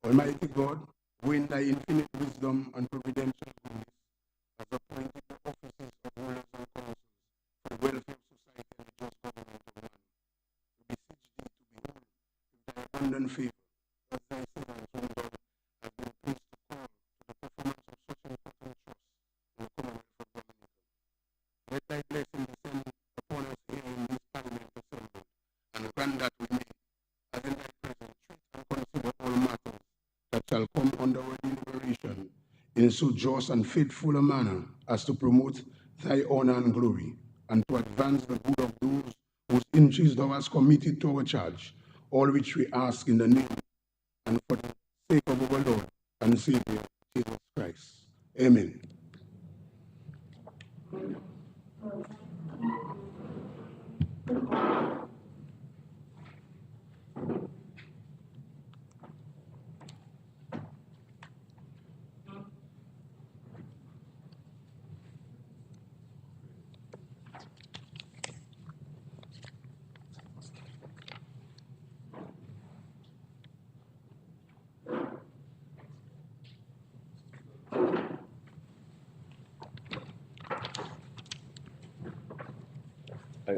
Almighty God, who in thy infinite wisdom and providential goodness has appointed the offices of rulers and councils for the welfare of society and the just government of man, we beseech thee to behold with thy abundant favor, as thy servants whom thou hast been pleased to call to the performance of such important trust in the Commonwealth of Dominica. Let thy blessing descend upon us here in this Parliament assembled, and grant that we may, as in thy presence, treat and consider all matters that shall come under our deliberation in so just and faithful a manner as to promote thy honor and glory, and to advance the good of those whose interests thou hast committed to our charge, all which we ask in the name and for the sake of our Lord and Savior, Jesus Christ. Amen.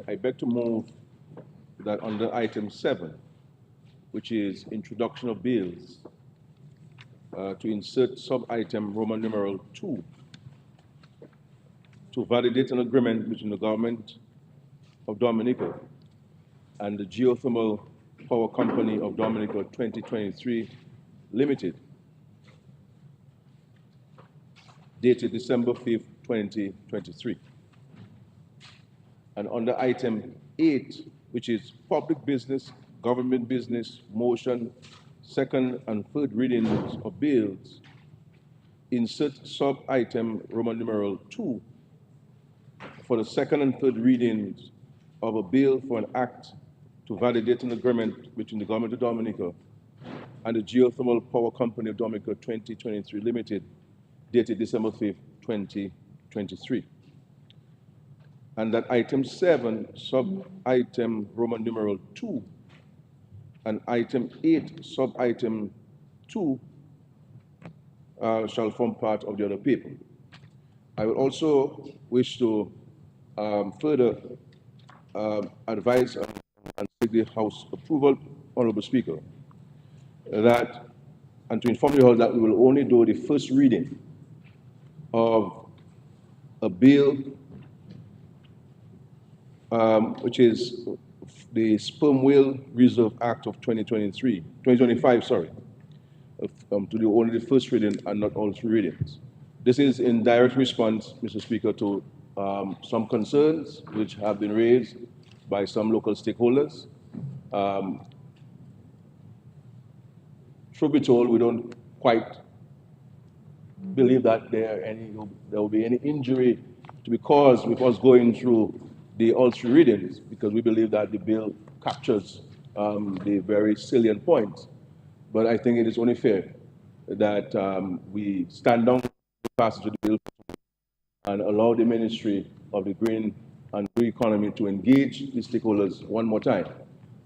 I beg to move that under item 7, which is introduction of bills, to insert sub-item Roman numeral 2, to validate an agreement between the government of Dominica and the Geothermal Power Company of Dominica 2023 Limited, dated December 5th, 2023. And under item 8, which is public business, government business, motion, second and third readings of bills, insert sub-item Roman numeral 2 for the second and third readings of a bill for an act to validate an agreement between the government of Dominica and the Geothermal Power Company of Dominica 2023 Limited, dated December 5th, 2023. And that item 7, sub-item Roman numeral 2, and item 8, sub-item 2, shall form part of the other paper. I would also wish to further advise and seek the House approval, Honorable Speaker, that, and to inform you all that we will only do the first reading of a bill which is the Sperm Whale Reserve Act of 2025, sorry, to do only the first reading and not all three readings. This is in direct response, Mr. Speaker, to some concerns which have been raised by some local stakeholders. Truth be told, we don't quite believe that there will be any injury to be caused with us going through all three readings, because we believe that the bill captures the very salient points. But I think it is only fair that we stand down the passage of the bill and allow the Ministry of the Green and Blue Economy to engage the stakeholders one more time,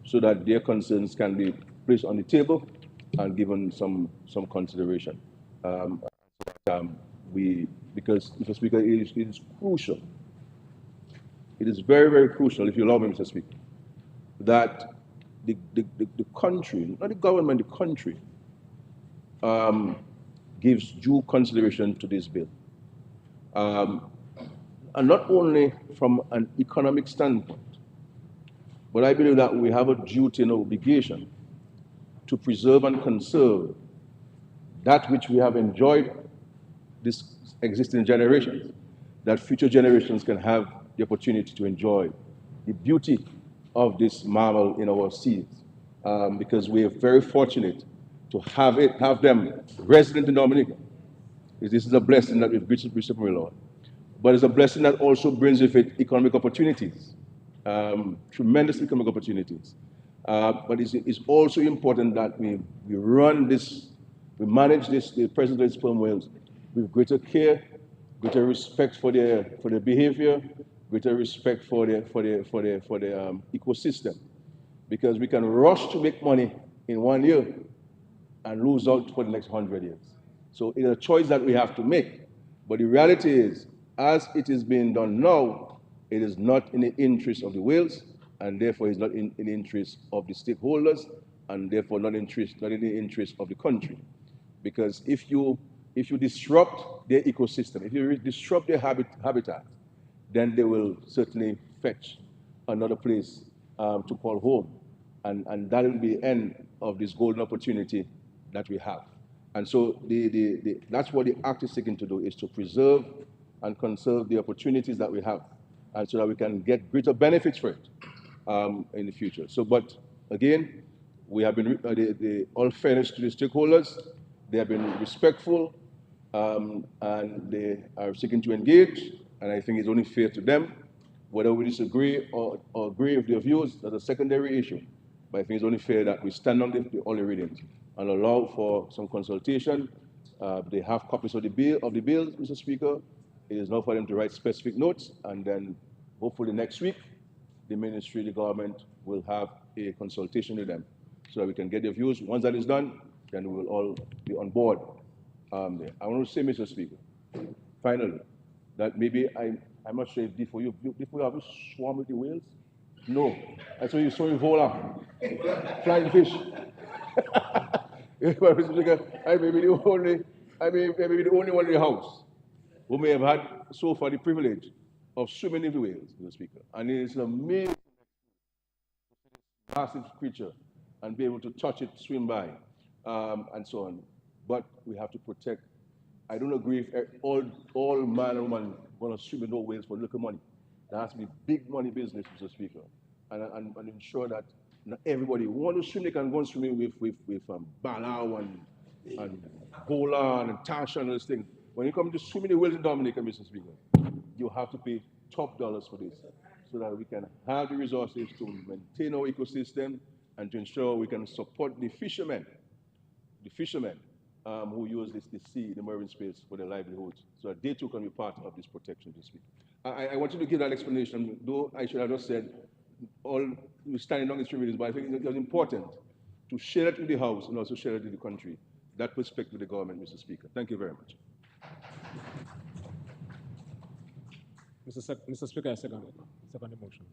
so that their concerns can be placed on the table and given some consideration. Because, Mr. Speaker, it is crucial. It is very, very crucial, if you allow me, Mr. Speaker, that the country, not the government, the country, gives due consideration to this bill. And not only from an economic standpoint, but I believe that we have a duty and obligation to preserve and conserve that which we have enjoyed this existing generations, that future generations can have the opportunity to enjoy the beauty of this marvel in our seas, because we are very fortunate to have them resident in Dominica. This is a blessing that we've received from the Lord, but it's a blessing that also brings with it economic opportunities, tremendous economic opportunities. But it's also important that we run this, we manage this, the present day sperm whales, with greater care, greater respect for their behavior, greater respect for the ecosystem, because we can rush to make money in 1 year, and lose out for the next 100 years. So it's a choice that we have to make. But the reality is, as it is being done now, it is not in the interest of the whales, and therefore it's not in the interest of the stakeholders, and therefore not in the interest of the country. Because if you disrupt their ecosystem, if you disrupt their habitat, then they will certainly fetch another place to call home. And that will be the end of this golden opportunity that we have. And so that's what the Act is seeking to do, is to preserve and conserve the opportunities that we have, and so that we can get greater benefits for it in the future. So, but again, we have been, all fairness to the stakeholders, they have been respectful, and they are seeking to engage, and I think it's only fair to them. Whether we disagree or agree with their views, that's a secondary issue. But I think it's only fair that we stand on the only readings and allow for some consultation. They have copies of the bills, Mr. Speaker. It is now for them to write specific notes, and then hopefully next week, the ministry, the government will have a consultation with them so that we can get their views. Once that is done, then we will all be on board there. I want to say, Mr. Speaker, finally, that maybe I'm not sure if before you have you swarm with the whales? No. I saw you vola, flying fish. But Mr. Speaker, I may be the only one in the house who may have had so far the privilege of swimming in the whales, Mr. Speaker. And it is amazing massive creature and be able to touch it, swim by, and so on. But we have to protect. I don't agree if all man and woman going to swim in no whales for little money. There has to be big money business, Mr. Speaker, and ensure that not everybody who want to swim, they can go and swim with Balau and Golan and Tasha and those things. When you come to swimming the whales in Dominica, Mr. Speaker, you have to pay top dollars for this, so that we can have the resources to maintain our ecosystem and to ensure we can support the fishermen who use the sea, the marine space for their livelihoods, so that they too can be part of this protection this week. I want you to give that explanation, though I should have just said all we're standing on these readings, but I think it was important to share it with the House and also share it with the country, that perspective with the government, Mr. Speaker. Thank you very much. Mr. Speaker, I second the motion.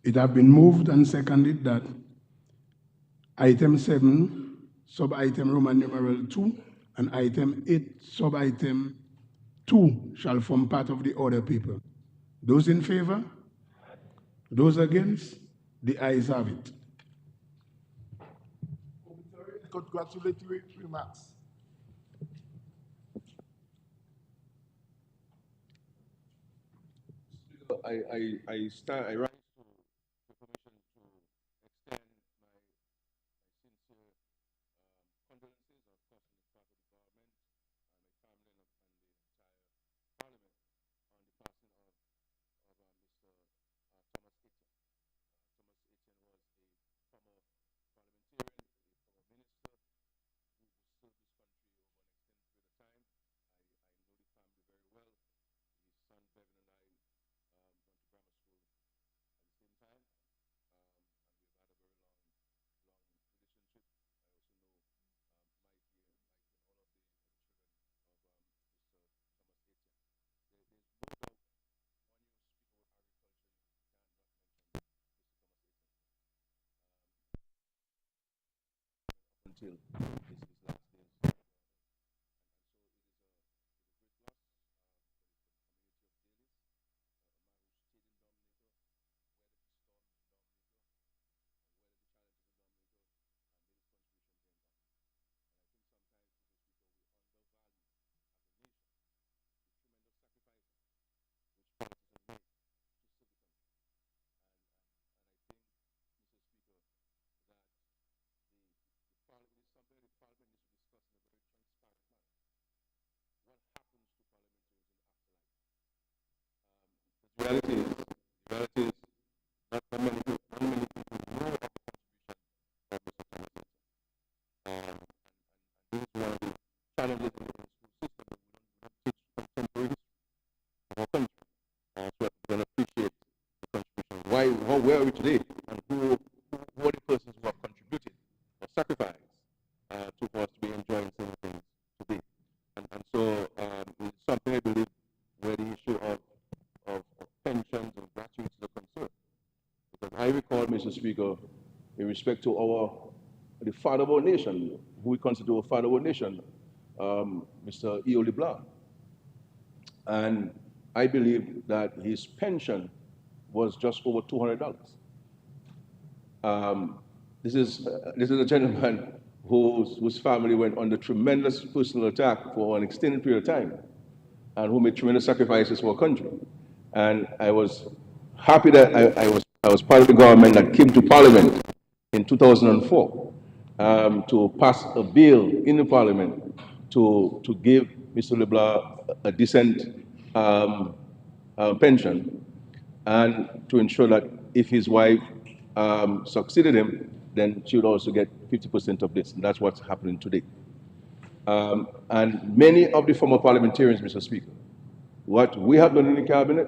It has been moved and seconded that item 7, sub-item Roman numeral 2, and item 8, sub-item 2 shall form part of the order paper. Those in favor? Those against? The ayes have it. Congratulatory remarks. I rise to the permission to extend my sincere condolences, of course, on the part of the government, my family, and the entire Parliament on the passing of Mr. Thomas Etienne. Thomas Etienne was a former parliamentarian, a former minister who served this country over an extended period of time. I know the family very well. His son Bevan and I went to grammar school at the same time, and we've had a very long relationship. I also know Mikey and all of the children of Mr. Thomas Etienne. There's no doubt when you speak about agriculture, you can't not mention Mr. Thomas Etienne. Up until his last days. And so it is a great loss for the community of Dalis, a man who stayed in Dominica, weathered the storms in Dominica, weathered the challenges in Dominica, and made his contribution here in Dominica. And I think sometimes, Mr. Speaker, we undervalue as a nation the tremendous sacrifices which politicians make to serve the country. And I think, Mr. Speaker, that the parliament is something the parliament needs to believe, where the issue of pensions and gratuities are concerned. Because I recall, Mr. Speaker, in respect to the father of our nation, who we consider a father of our nation, Mr. E.O. LeBlanc. And I believe that his pension was just over $200. This is a gentleman whose family went under tremendous personal attack for an extended period of time, and who made tremendous sacrifices for our country. And I was happy that I was part of the government that came to Parliament in 2004 to pass a bill in the Parliament to give Mr. LeBlanc a decent pension, and to ensure that if his wife succeeded him, then she would also get 50% of this. And that's what's happening today. And many of the former parliamentarians, Mr. Speaker, what we have done in the cabinet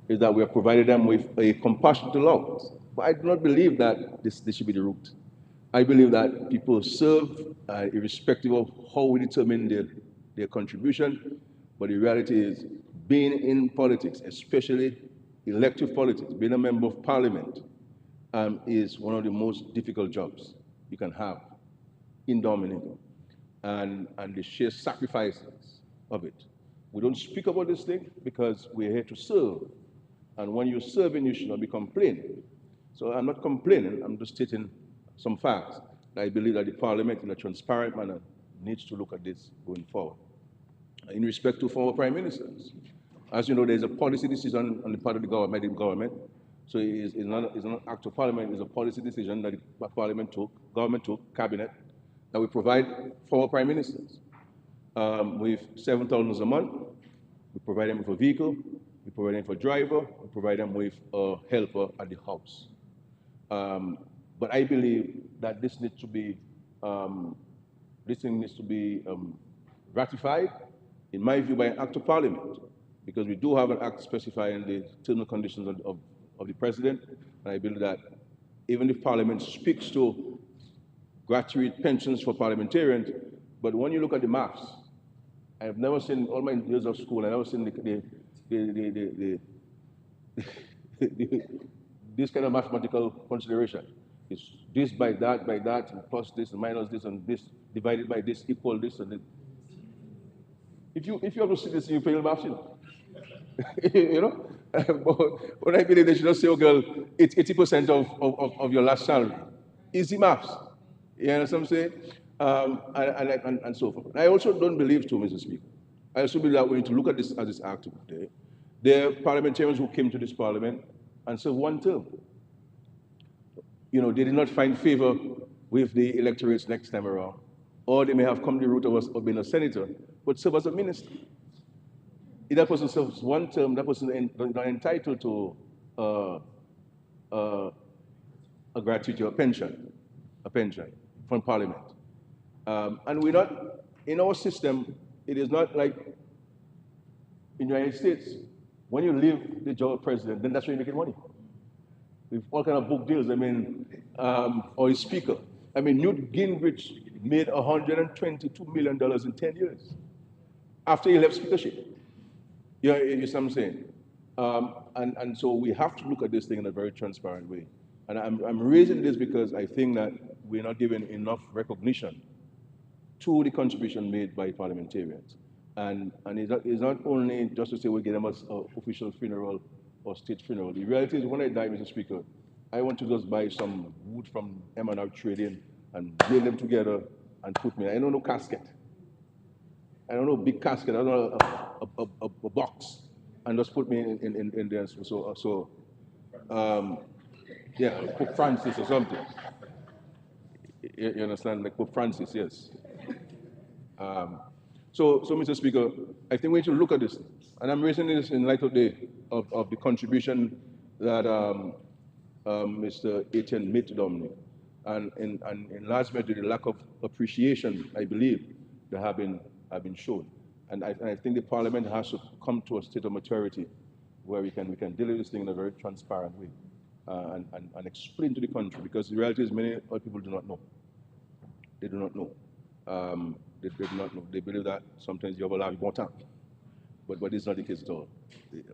is that we have provided them with a compassionate allowance. But I do not believe that this should be the route. I believe that people serve irrespective of how we determine their contribution. But the reality is, being in politics, especially elective politics, being a member of parliament, is one of the most difficult jobs you can have in Dominica. And the sheer sacrifices of it. We don't speak about this thing because we're here to serve. And when you're serving, you should not be complaining. So I'm not complaining, I'm just stating some facts. I believe that the Parliament, in a transparent manner, needs to look at this going forward. In respect to former Prime Ministers, as you know, there's a policy decision on the part of the government. So it's not an act of Parliament, it's a policy decision that the government took, cabinet, that we provide former Prime Ministers with $7,000 a month. We provide them with a vehicle, we provide them with a driver, we provide them with a helper at the house. But I believe that this needs to be, ratified, in my view, by an act of Parliament, because we do have an act specifying the terms and conditions of the President, and I believe that even if Parliament speaks to gratuity pensions for parliamentarians, but when you look at the maths, I have never seen, all my years of school, I've never seen this kind of mathematical consideration. It's this by that, and plus this, and minus this, and this, divided by this, equal this, and this. If you have to see this, you fail maths, you know. You know? But I believe they should not say, oh girl, it's 80% of your last salary. Easy maths. You understand what I'm saying? And so forth. I also don't believe too, Mr. Speaker. I also believe that we need to look at this as this act today. There are parliamentarians who came to this parliament and served one term. You know, they did not find favor with the electorates next time around. Or they may have come the route of being a senator, but serve as a minister. If that person serves one term, that person is not entitled to a gratuity or a pension from Parliament. And we're not, in our system, it is not like in the United States, when you leave the job of president, then that's where you're making money. With all kind of book deals, I mean, or a speaker. I mean, Newt Gingrich made $122 million in 10 years after he left speakership. You see what I'm saying? And so we have to look at this thing in a very transparent way. And I'm raising this because I think that we're not giving enough recognition to the contribution made by parliamentarians. And it's not only just to say we get them an official funeral or state funeral. The reality is when I die, Mr. Speaker, I want to just buy some wood from M&R Trading and nail them together and put me. I don't know casket. I don't know big casket. I don't know a box, and just put me in there. So yeah, Pope Francis or something. You understand, like Pope Francis, yes. So, Mr. Speaker, I think we need to look at this, and I'm raising this in light of the contribution that Mr. Etienne made to Dominica, and in large measure the lack of appreciation, I believe, that have been shown, and I think the Parliament has to come to a state of maturity where we can deal with this thing in a very transparent way, and explain to the country, because the reality is many other people do not know. They do not know. They do not know. They believe that sometimes you have a lot more time. but it's not the case at all.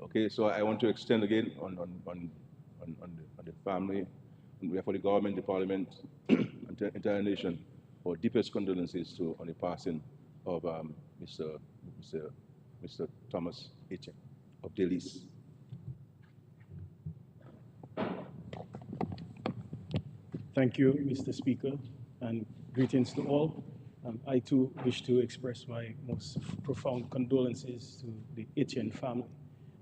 Okay, so I want to extend again on the family, on behalf of the government, the parliament, and the entire nation, our deepest condolences on the passing of Mr. Mr. Mr. Thomas H. of Delis. Thank you, Mr. Speaker, and greetings to all. I too wish to express my most profound condolences to the Etienne family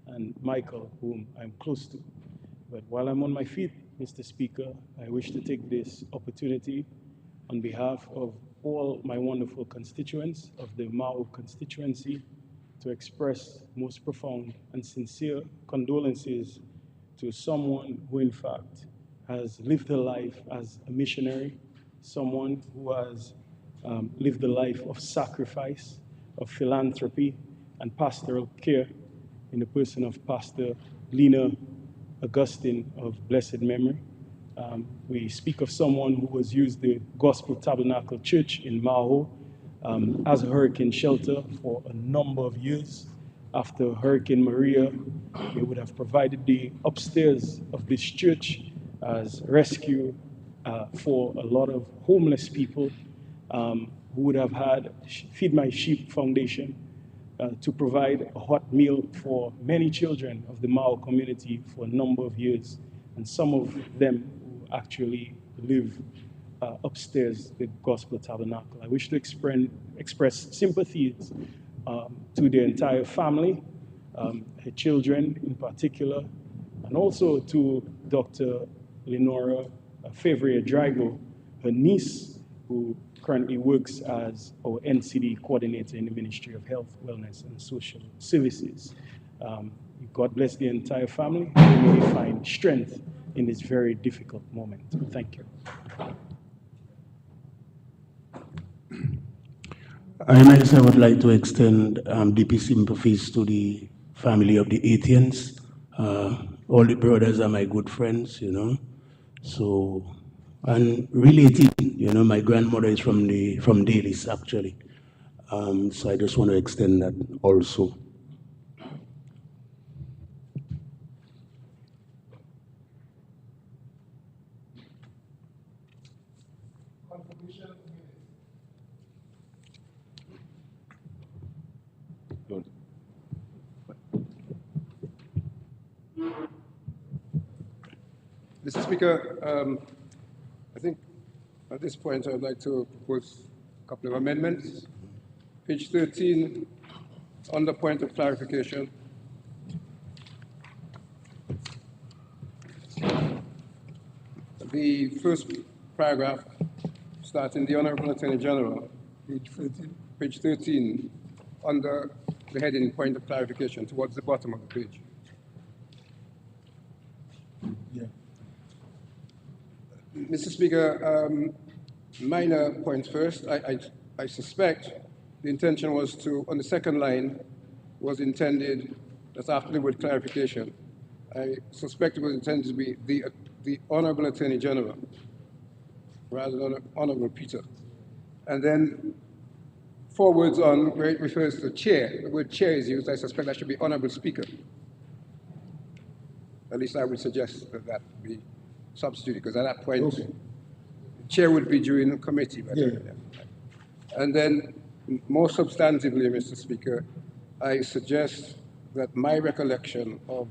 and Michael, whom I'm close to. But while I'm on my feet, Mr. Speaker, I wish to take this opportunity on behalf of all my wonderful constituents of the Mao constituency to express most profound and sincere condolences to someone who, in fact, has lived a life as a missionary, someone who has lived a life of sacrifice, of philanthropy, and pastoral care in the person of Pastor Lena Augustine of blessed memory. We speak of someone who has used the Gospel Tabernacle Church in Maho as a hurricane shelter for a number of years. After Hurricane Maria, they would have provided the upstairs of this church as rescue for a lot of homeless people who would have had Feed My Sheep Foundation to provide a hot meal for many children of the Mao community for a number of years, and some of them who actually live upstairs the Gospel Tabernacle. I wish to express sympathies to the entire family, her children in particular, and also to Dr. Lenora Favria Drago, her niece, who currently works as our NCD coordinator in the Ministry of Health, Wellness, and Social Services. God bless the entire family, and may they find strength in this very difficult moment. Thank you. I myself would like to extend deep sympathies to the family of the Athenians. All the brothers are my good friends, you know. So, and related, you know, my grandmother is from Dalis actually. So I just want to extend that also. Mr. Speaker, I think at this point I would like to propose a couple of amendments. Page 13, on the point of clarification. The first paragraph, starting the Honorable Attorney General, page 13, under the heading point of clarification, towards the bottom of the page. Yeah. Mr. Speaker, minor point first. I suspect the intention was to, on the second line, was intended, that's after the word clarification, I suspect it was intended to be the Honorable Attorney General, rather than Honorable Peter. And then 4 words on, where it refers to chair, the word chair is used, I suspect that should be Honorable Speaker. At least I would suggest that that be substituted, because at that point, okay, the chair would be during the committee. But yeah. And then, more substantively, Mr. Speaker, I suggest that my recollection of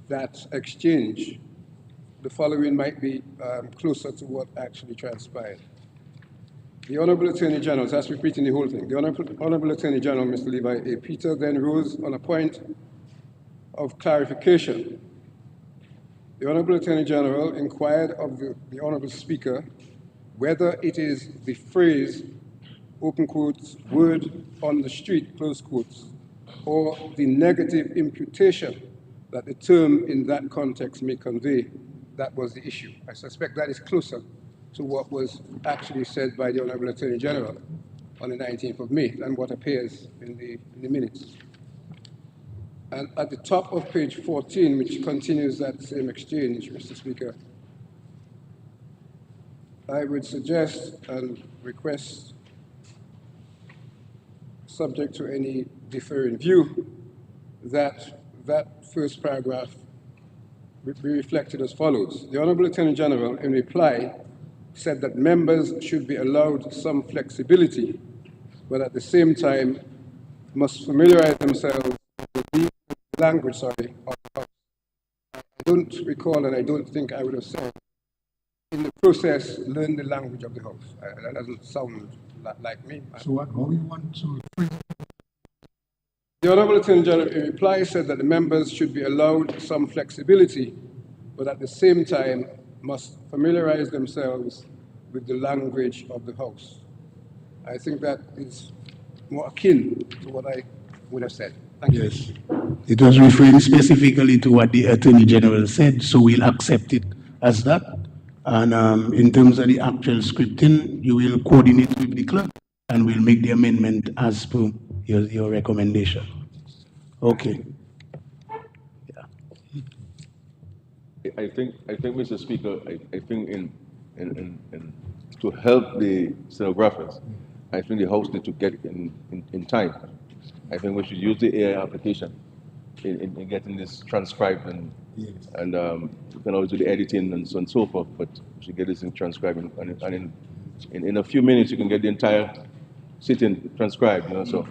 that exchange, the following might be closer to what actually transpired. The Honorable Attorney General, so that's repeating the whole thing. The Honorable Attorney General, Mr. Levi A. Peter, then rose on a point of clarification. The Honorable Attorney General inquired of the Honorable Speaker whether it is the phrase, open quotes, word on the street, close quotes, or the negative imputation that the term in that context may convey, that was the issue. I suspect that is closer to what was actually said by the Honorable Attorney General on the 19th of May than what appears in the minutes. And at the top of page 14, which continues that same exchange, Mr. Speaker, I would suggest and request, subject to any differing view, that that first paragraph be reflected as follows. The Honourable Attorney General, in reply, said that members should be allowed some flexibility, but at the same time must familiarize themselves with the language, of the House. I don't recall, and I don't think I would have said, in the process, learn the language of the House. That doesn't sound like me. So what, how you want to phrase? The Honourable Attorney General, in reply, said that the members should be allowed some flexibility, but at the same time must familiarize themselves with the language of the House. I think that is more akin to what I would have said. Thank you. Yes. It was referring specifically to what the Attorney General said, so we'll accept it as that. And in terms of the actual scripting, you will coordinate with the clerk and we'll make the amendment as per your recommendation. Okay. I think, Mr. Speaker, I think to help the stenographers, I think the House need to get it in time. I think we should use the AI application in getting this transcribed and you can always do the editing and so on and so forth, but we should get this in transcribed and in a few minutes you can get the entire sitting transcribed, you know, so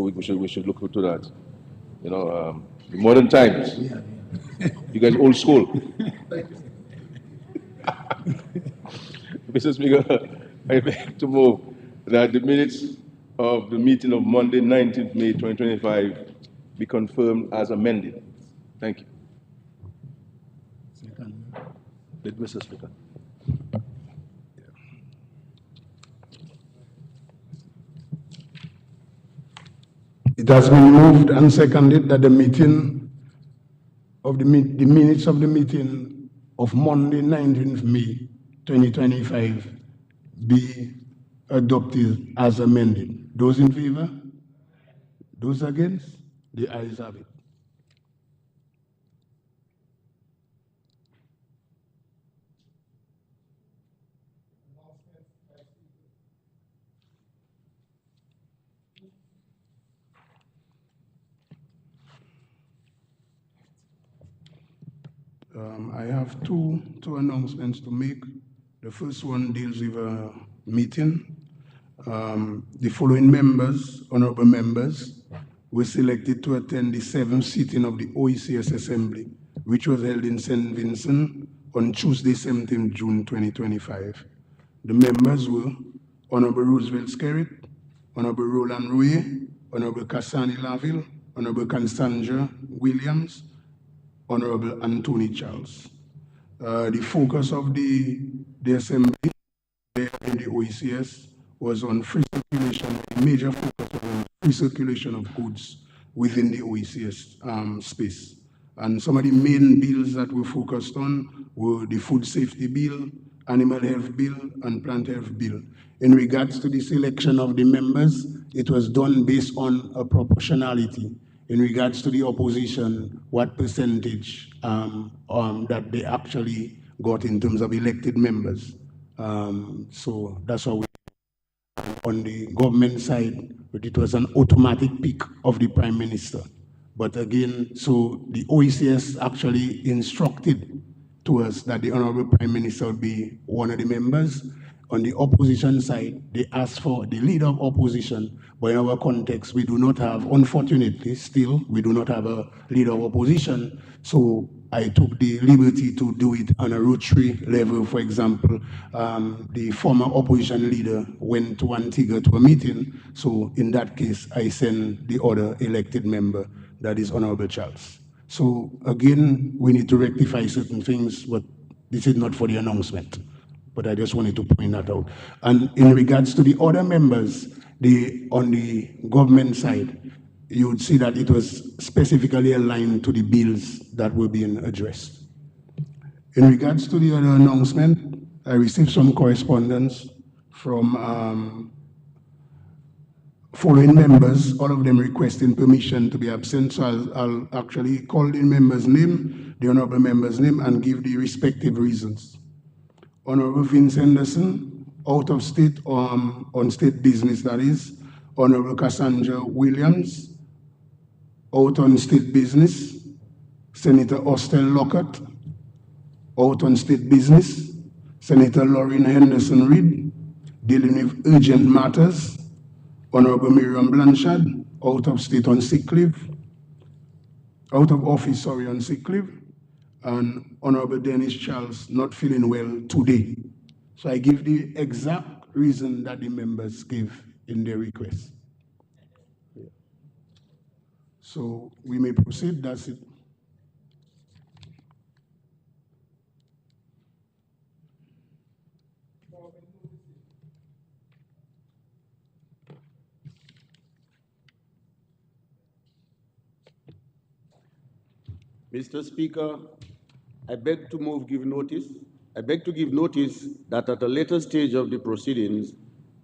we should look into that. You know, the modern times. You guys old school. Mr. Speaker, I beg to move that the minutes of the meeting of Monday, 19th May 2025 be confirmed as amended. Thank you. Mr. Speaker. It has been moved and seconded that the meeting of the minutes of the meeting of Monday, 19th May 2025 be adopted as amended. Those in favor? Those against? The ayes have it. I have two announcements to make. The first one deals with a meeting. The following members, honorable members, were selected to attend the 7th sitting of the OECS Assembly, which was held in St. Vincent on Tuesday, 17th June 2025. The members were Honorable Roosevelt Skerrit, Honorable Roland Rouye, Honorable Cassani Laville, Honorable Constanja Williams, Honorable Anthony Charles. The focus of the assembly there in the OECS was on free circulation, a major focus on free circulation of goods within the OECS space. And some of the main bills that we focused on were the food safety bill, animal health bill, and plant health bill. In regards to the selection of the members, it was done based on a proportionality. In regards to the opposition, what percentage that they actually got in terms of elected members. So that's how we, on the government side, but it was an automatic pick of the Prime Minister. But again, so the OECS actually instructed to us that the Honorable Prime Minister would be one of the members. On the opposition side, they asked for the leader of opposition, but in our context, we do not have, unfortunately, still, we do not have a leader of opposition. So I took the liberty to do it on a rotary level. For example, the former opposition leader went to Antigua to a meeting. So in that case, I sent the other elected member, that is Honorable Charles. So again, we need to rectify certain things, but this is not for the announcement. But I just wanted to point that out. And in regards to the other members, on the government side, you would see that it was specifically aligned to the bills that were being addressed. In regards to the other announcement, I received some correspondence from following members, all of them requesting permission to be absent. So I'll actually call the member's name, the honorable member's name, and give the respective reasons. Honorable Vince Henderson, out of state, on state business, that is. Honorable Cassandra Williams, Out on state business, Senator Austell Lockhart. Out on state business, Senator Lauren Henderson Reid, dealing with urgent matters. Honorable Miriam Blanchard, out of state on sick leave, out of office, sorry, on sick leave, and Honorable Dennis Charles not feeling well today. So I give the exact reason that the members gave in their request. So we may proceed, that's it. Mr. Speaker, I beg to give notice that at a later stage of the proceedings,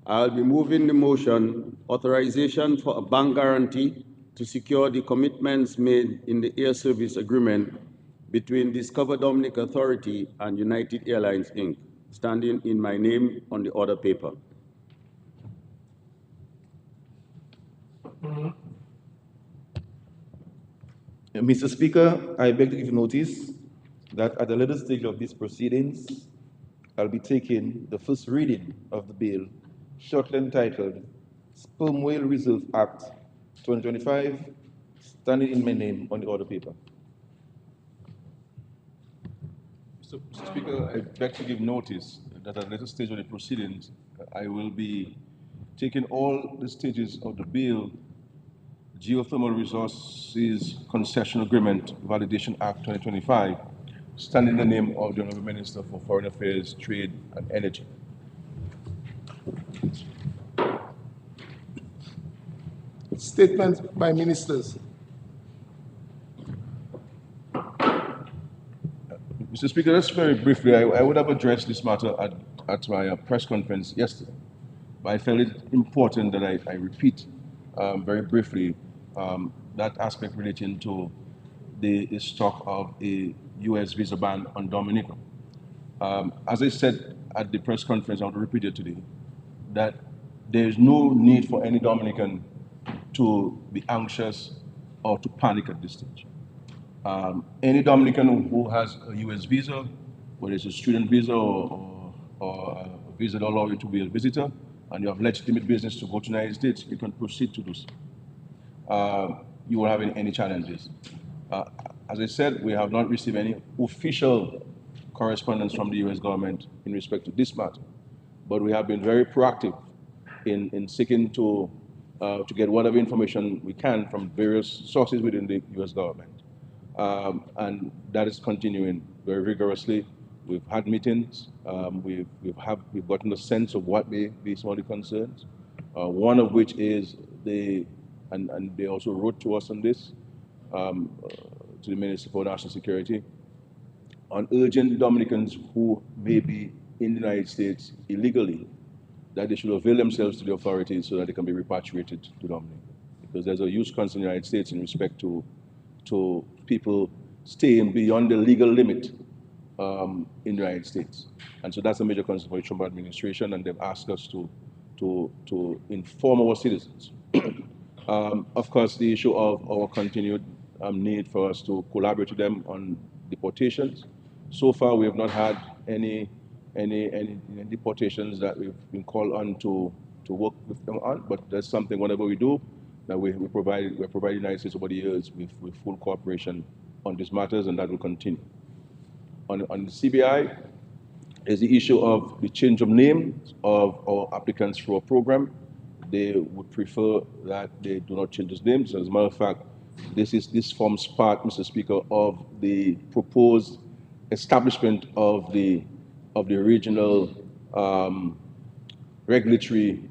I'll be moving the motion authorization for a bank guarantee to secure the commitments made in the air service agreement between Discover Dominica Authority and United Airlines, Inc., standing in my name on the order paper. Mr. Speaker, I beg to give notice that at the later stage of these proceedings, I'll be taking the first reading of the bill, shortly entitled Sperm Whale Reserve Act 2025, standing in my name on the order paper. Mr. Speaker, I beg to give notice that at the later stage of the proceedings, I will be taking all the stages of the bill, Geothermal Resources Concession Agreement Validation Act 2025, standing in the name of the Honourable Minister for Foreign Affairs, Trade and Energy. Statements by ministers. Mr. Speaker, just very briefly, I would have addressed this matter at my press conference yesterday, but I felt it important that I repeat very briefly that aspect relating to the stock of a U.S. visa ban on Dominica. As I said at the press conference, I want to repeat it today, that there is no need for any Dominican to be anxious or to panic at this stage. Any Dominican who has a U.S. visa, whether it's a student visa or a visa that allows you to be a visitor, and you have legitimate business to go to the United States, you can proceed to do so. You won't have any challenges. As I said, we have not received any official correspondence from the U.S. government in respect to this matter, but we have been very proactive in seeking to get whatever information we can from various sources within the U.S. government. And that is continuing very rigorously. We've had meetings. We've gotten a sense of what may be some of the concerns. One of which is and they also wrote to us on this, to the Minister for National Security, on urging Dominicans who may be in the United States illegally, that they should avail themselves to the authorities so that they can be repatriated to Dominica. Because there's a huge concern in the United States in respect to people staying beyond the legal limit in the United States. And so that's a major concern for the Trump administration, and they've asked us to inform our citizens. Of course, the issue of our continued need for us to collaborate with them on deportations. So far, we have not had any deportations that we've been called on to work with them on, but that's something, whenever we do, that we're providing the United States over the years with full cooperation on these matters, and that will continue. On the CBI is the issue of the change of names of our applicants for a program. They would prefer that they do not change those names. As a matter of fact, this forms part, Mr. Speaker, of the proposed establishment of the regional regulatory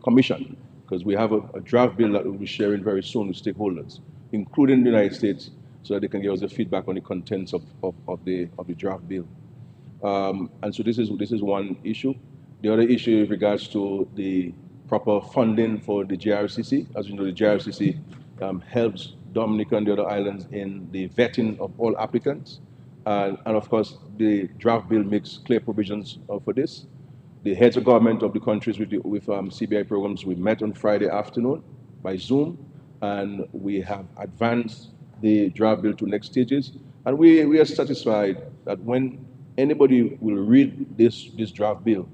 commission, because we have a draft bill that we'll be sharing very soon with stakeholders, including the United States, so that they can give us a feedback on the contents of the draft bill. And so this is one issue. The other issue in regards to the proper funding for the JRCC. As you know, the JRCC helps Dominica and the other islands in the vetting of all applicants. And of course, the draft bill makes clear provisions for this. The heads of government of the countries with CBI programs, we met on Friday afternoon by Zoom, and we have advanced the draft bill to next stages. And we are satisfied that when anybody will read this draft bill,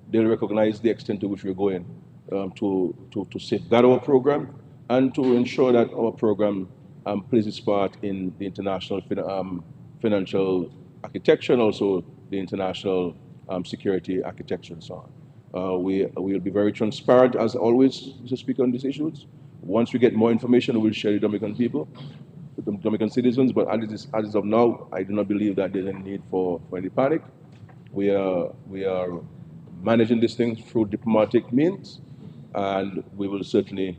they'll recognize the extent to which we're going to safeguard our program and to ensure that our program plays its part in the international financial architecture and also the international security architecture and so on. We will be very transparent, as always, Mr. Speaker, on these issues. Once we get more information, we'll share with Dominican people, the Dominican citizens, but as of now, I do not believe that there's any need for any panic. We are managing these things through diplomatic means, and we will certainly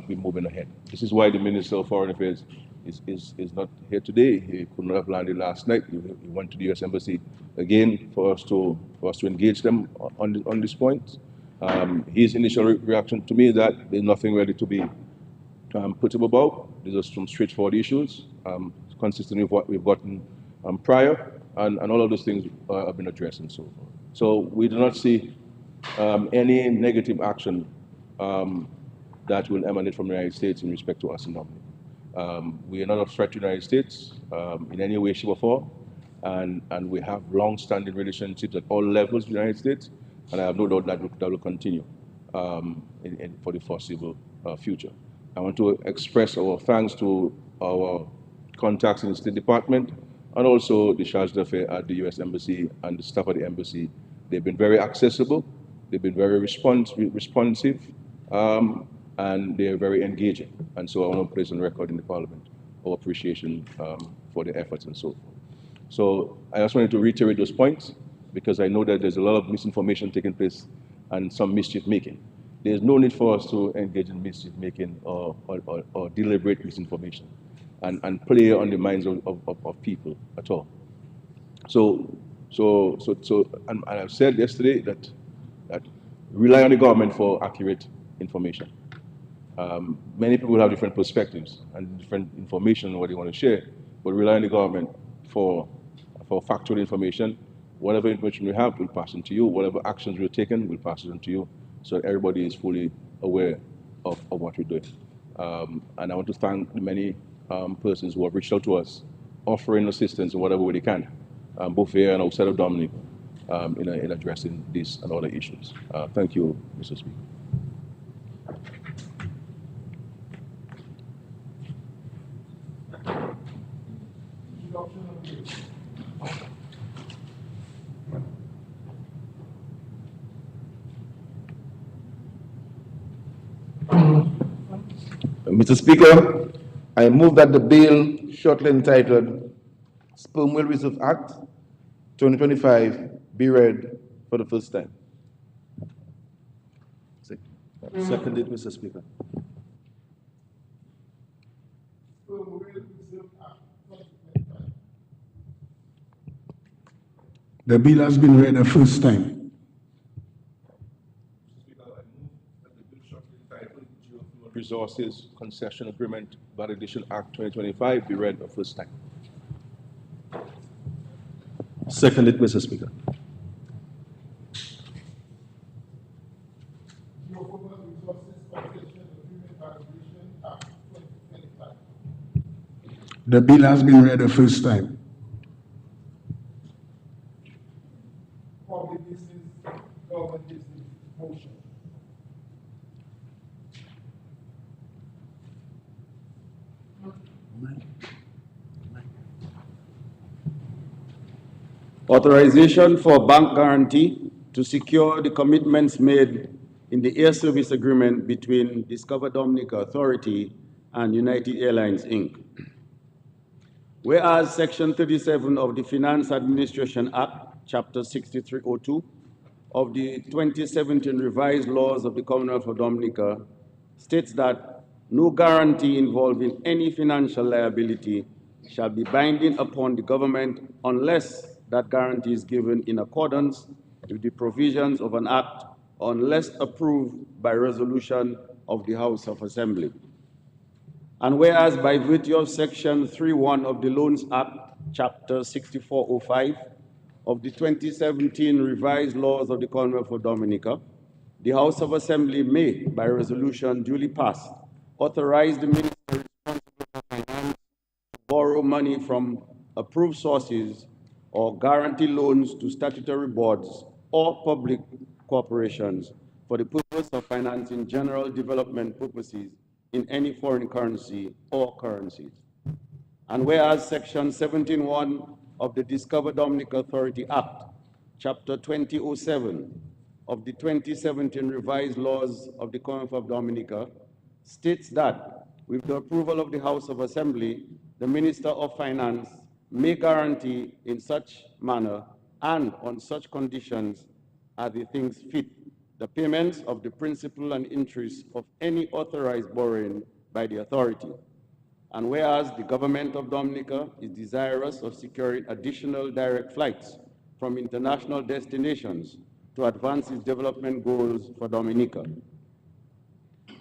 be moving ahead. This is why the Minister of Foreign Affairs is not here today. He could not have landed last night. He went to the U.S. Embassy again for us to engage them on this point. His initial reaction to me is that there's nothing ready to be put up about. These are some straightforward issues, consistent with what we've gotten prior, and all of those things have been addressed and so forth. So we do not see any negative action that will emanate from the United States in respect to us in Dominica. We are not a threat to the United States in any way, shape, or form, and we have long-standing relationships at all levels with the United States, and I have no doubt that will continue for the foreseeable future. I want to express our thanks to our contacts in the State Department and also the charge d'affaires at the U.S. Embassy and the staff at the embassy. They've been very accessible, they've been very responsive, and they're very engaging. And so I want to place on record in the Parliament our appreciation for their efforts and so forth. So I just wanted to reiterate those points because I know that there's a lot of misinformation taking place and some mischief making. There's no need for us to engage in mischief making or deliberate misinformation and play on the minds of people at all. And I've said yesterday that rely on the government for accurate information. Many people have different perspectives and different information on what they want to share, but rely on the government for factual information. Whatever information we have, we'll pass it to you. Whatever actions we're taking, we'll pass it on to you, so that everybody is fully aware of what we're doing. And I want to thank the many persons who have reached out to us, offering assistance in whatever way they can, both here and outside of Dominica, in addressing these and other issues. Thank you, Mr. Speaker. Mr. Speaker, I move that the bill shortly entitled Sperm Whale Reserve Act 2025 be read for the first time. Seconded, Mr. Speaker. The bill has been read the first time. Resources Concession Agreement Validation Act 2025 be read the first time. Seconded, Mr. Speaker. The bill has been read the first time. Public business, government business, motion. Authorization for bank guarantee to secure the commitments made in the air service agreement between Discover Dominica Authority and United Airlines, Inc. Whereas Section 37 of the Finance Administration Act, Chapter 6302 of the 2017 revised laws of the Commonwealth of Dominica states that no guarantee involving any financial liability shall be binding upon the government unless that guarantee is given in accordance with the provisions of an act, unless approved by resolution of the House of Assembly. And whereas by virtue of Section 3.1 of the Loans Act, Chapter 6405 of the 2017 revised laws of the Commonwealth of Dominica, the House of Assembly may, by resolution duly passed, authorize the minister responsible for finance to borrow money from approved sources or guarantee loans to statutory boards or public corporations for the purpose of financing general development purposes in any foreign currency or currencies. And whereas Section 17.1 of the Discover Dominica Authority Act, Chapter 2007 of the 2017 revised laws of the Commonwealth of Dominica states that, with the approval of the House of Assembly, the Minister of Finance may guarantee in such manner and on such conditions as he thinks fit the payments of the principal and interest of any authorized borrowing by the authority. And whereas the government of Dominica is desirous of securing additional direct flights from international destinations to advance its development goals for Dominica.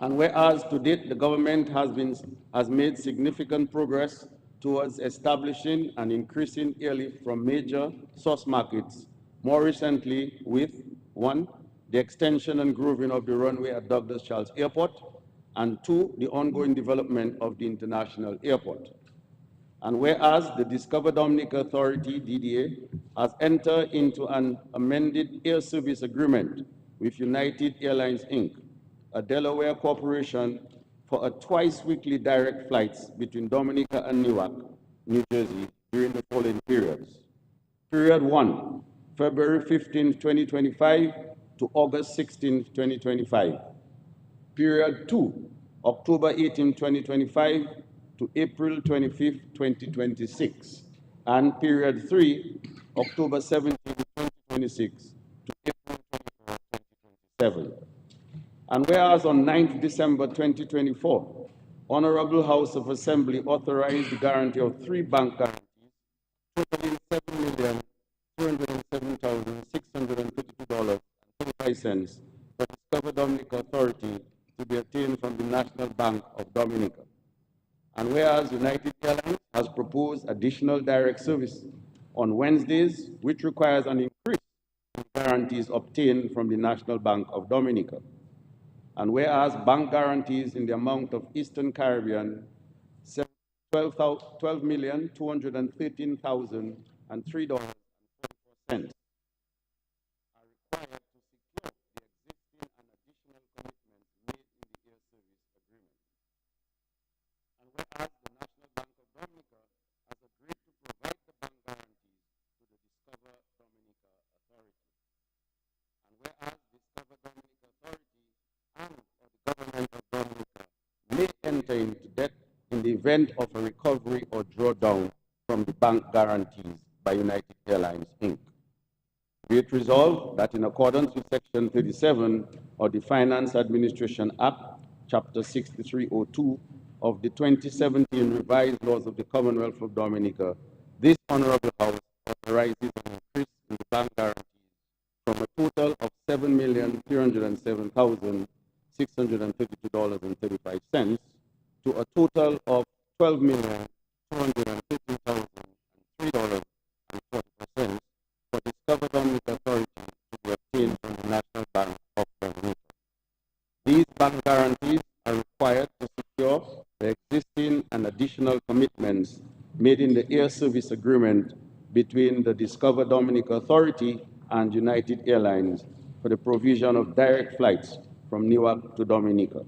And whereas to date the government has made significant progress towards establishing and increasing airlift from major source markets, more recently with 1, the extension and grooving of the runway at Douglas Charles Airport, and 2, the ongoing development of the international airport. And whereas the Discover Dominica Authority, DDA, has entered into an amended air service agreement with United Airlines, Inc., a Delaware corporation, for a twice-weekly direct flights between Dominica and Newark, New Jersey, during the following periods. Period 1, February 15, 2025 to August 16, 2025. Period 2, October 18, 2025 to April 25, 2026. And period 3, October 17, 2026 to April 24, 2027. And whereas on 9th December 2024, Honorable House of Assembly authorized the guarantee of 3 bank guarantees totaling $7,207,632.35 for Discover Dominica Authority to be obtained from the National Bank of Dominica. And whereas United Airlines has proposed additional direct service on Wednesdays, which requires an increase in guarantees obtained from the National Bank of Dominica. And whereas bank guarantees in the amount of Eastern Caribbean, $12,213,003.44 are required to secure the existing and additional commitments made in the air service agreement. And whereas the National Bank of Dominica has agreed to provide the bank guarantees to the Discover Dominica Authority. And whereas Discover Dominica Authority and or the government of Dominica may enter into debt in the event of a recovery or drawdown from the bank guarantees by United Airlines, Inc. Be it resolved that in accordance with Section 37 of the Finance Administration Act, Chapter 6302 of the 2017 revised laws of the Commonwealth of Dominica, this Honorable House authorizes an increase in the bank guarantees from a total of $7,307,632.35 to a total of $12,213,003.40 for Discover Dominica Authority to be obtained from the National Bank of Dominica. These bank guarantees are required to secure the existing and additional commitments made in the air service agreement between the Discover Dominica Authority and United Airlines for the provision of direct flights from Newark to Dominica.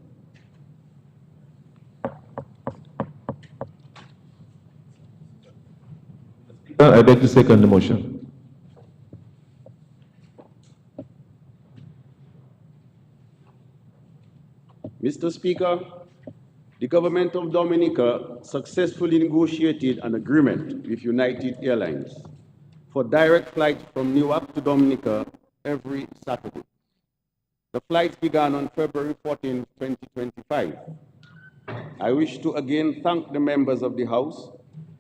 I beg to second the motion. Mr. Speaker, the government of Dominica successfully negotiated an agreement with United Airlines for direct flights from Newark to Dominica every Saturday. The flights began on February 14, 2025. I wish to again thank the members of the House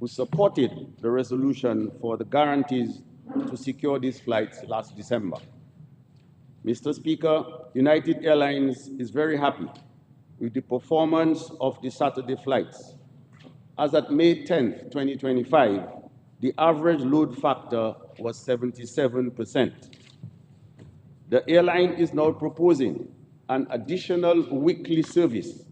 who supported the resolution for the guarantees to secure these flights last December. Mr. Speaker, United Airlines is very happy with the performance of the Saturday flights. As at May 10, 2025, the average load factor was 77%. The airline is now proposing an additional weekly service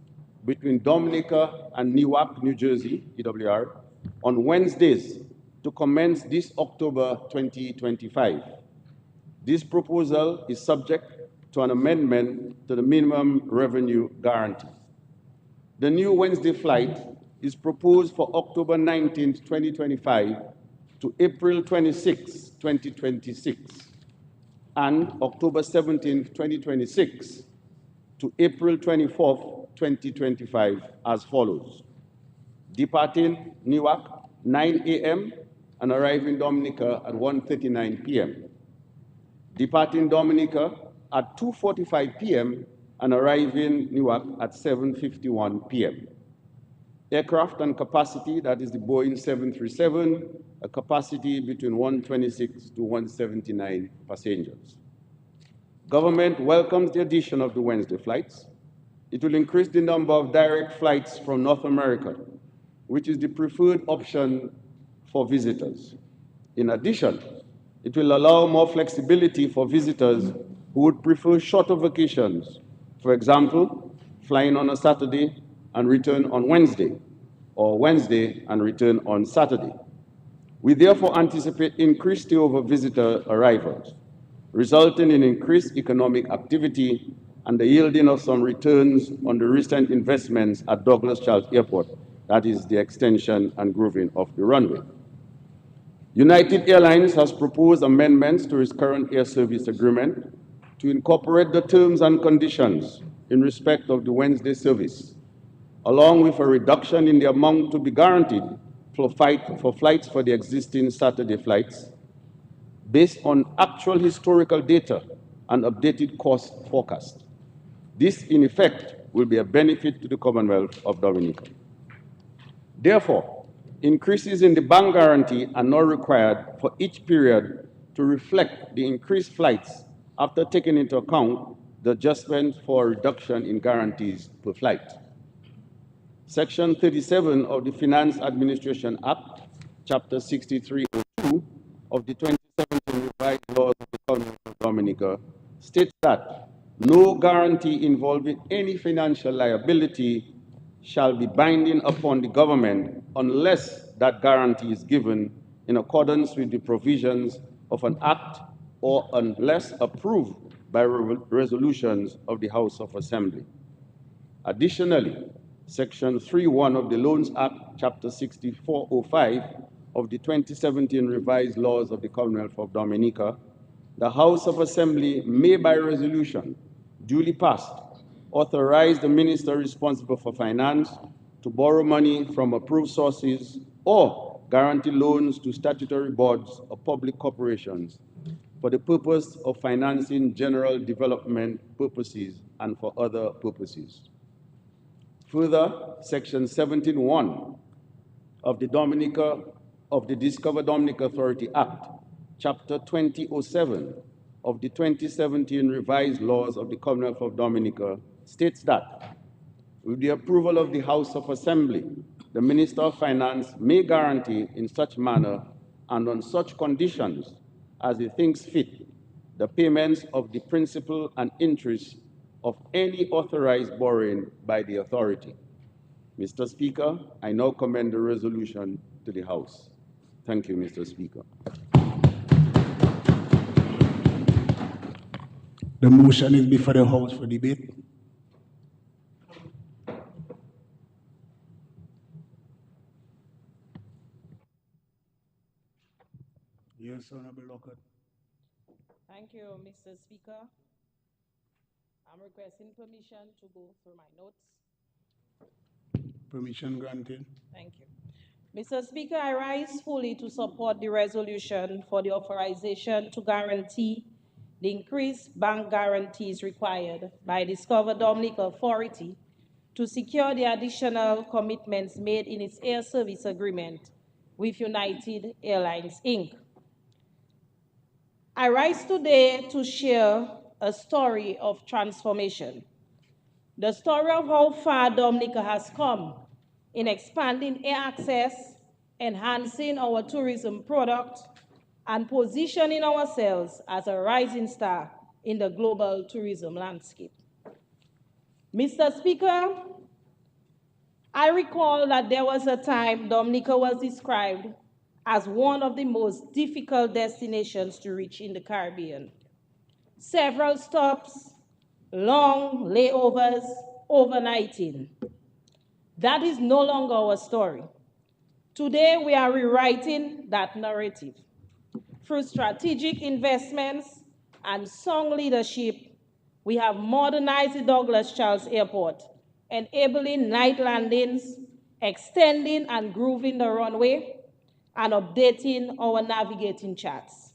between Dominica and Newark, New Jersey, EWR, on Wednesdays to commence this October 2025. This proposal is subject to an amendment to the minimum revenue guarantee. The new Wednesday flight is proposed for October 19, 2025 to April 26, 2026, and October 17, 2026 to April 24, 2025 as follows. Departing Newark 9 a.m. and arriving Dominica at 1:39 p.m. Departing Dominica at 2:45 p.m. and arriving Newark at 7:51 p.m. Aircraft and capacity, that is the Boeing 737, a capacity between 126 to 179 passengers. Government welcomes the addition of the Wednesday flights. It will increase the number of direct flights from North America, which is the preferred option for visitors. In addition, it will allow more flexibility for visitors who would prefer shorter vacations. For example, flying on a Saturday and return on Wednesday, or Wednesday and return on Saturday. We therefore anticipate increased stay-over visitor arrivals, resulting in increased economic activity and the yielding of some returns on the recent investments at Douglas Charles Airport, that is the extension and grooving of the runway. United Airlines has proposed amendments to its current air service agreement to incorporate the terms and conditions in respect of the Wednesday service, along with a reduction in the amount to be guaranteed for flights for the existing Saturday flights, based on actual historical data and updated cost forecast. This, in effect, will be a benefit to the Commonwealth of Dominica. Therefore, increases in the bank guarantee are not required for each period to reflect the increased flights after taking into account the adjustment for a reduction in guarantees per flight. Section 37 of the Finance Administration Act, Chapter 6302 of the 2017 Revised Laws of the Commonwealth of Dominica states that no guarantee involving any financial liability shall be binding upon the government unless that guarantee is given in accordance with the provisions of an act or unless approved by resolutions of the House of Assembly. Additionally, Section 3.1 of the Loans Act, Chapter 6405 of the 2017 Revised Laws of the Commonwealth of Dominica, the House of Assembly may, by resolution duly passed, authorize the minister responsible for finance to borrow money from approved sources or guarantee loans to statutory boards or public corporations for the purpose of financing general development purposes and for other purposes. Further, Section 17.1 of the Discover Dominica Authority Act, Chapter 2007 of the 2017 Revised Laws of the Commonwealth of Dominica states that, with the approval of the House of Assembly, the Minister of Finance may guarantee in such manner and on such conditions as he thinks fit the payments of the principal and interest of any authorized borrowing by the authority. Mr. Speaker, I now commend the resolution to the House. Thank you, Mr. Speaker. The motion is before the House for debate. Yes, Honorable Lockhart. Thank you, Mr. Speaker. I'm requesting permission to go through my notes. Permission granted. Thank you. Mr. Speaker, I rise fully to support the resolution for the authorization to guarantee the increased bank guarantees required by Discover Dominica Authority to secure the additional commitments made in its air service agreement with United Airlines, Inc. I rise today to share a story of transformation. The story of how far Dominica has come in expanding air access, enhancing our tourism product, and positioning ourselves as a rising star in the global tourism landscape. Mr. Speaker, I recall that there was a time Dominica was described as one of the most difficult destinations to reach in the Caribbean. Several stops, long layovers, overnighting. That is no longer our story. Today, we are rewriting that narrative. Through strategic investments and strong leadership, we have modernized the Douglas Charles Airport, enabling night landings, extending and grooving the runway, and updating our navigating charts.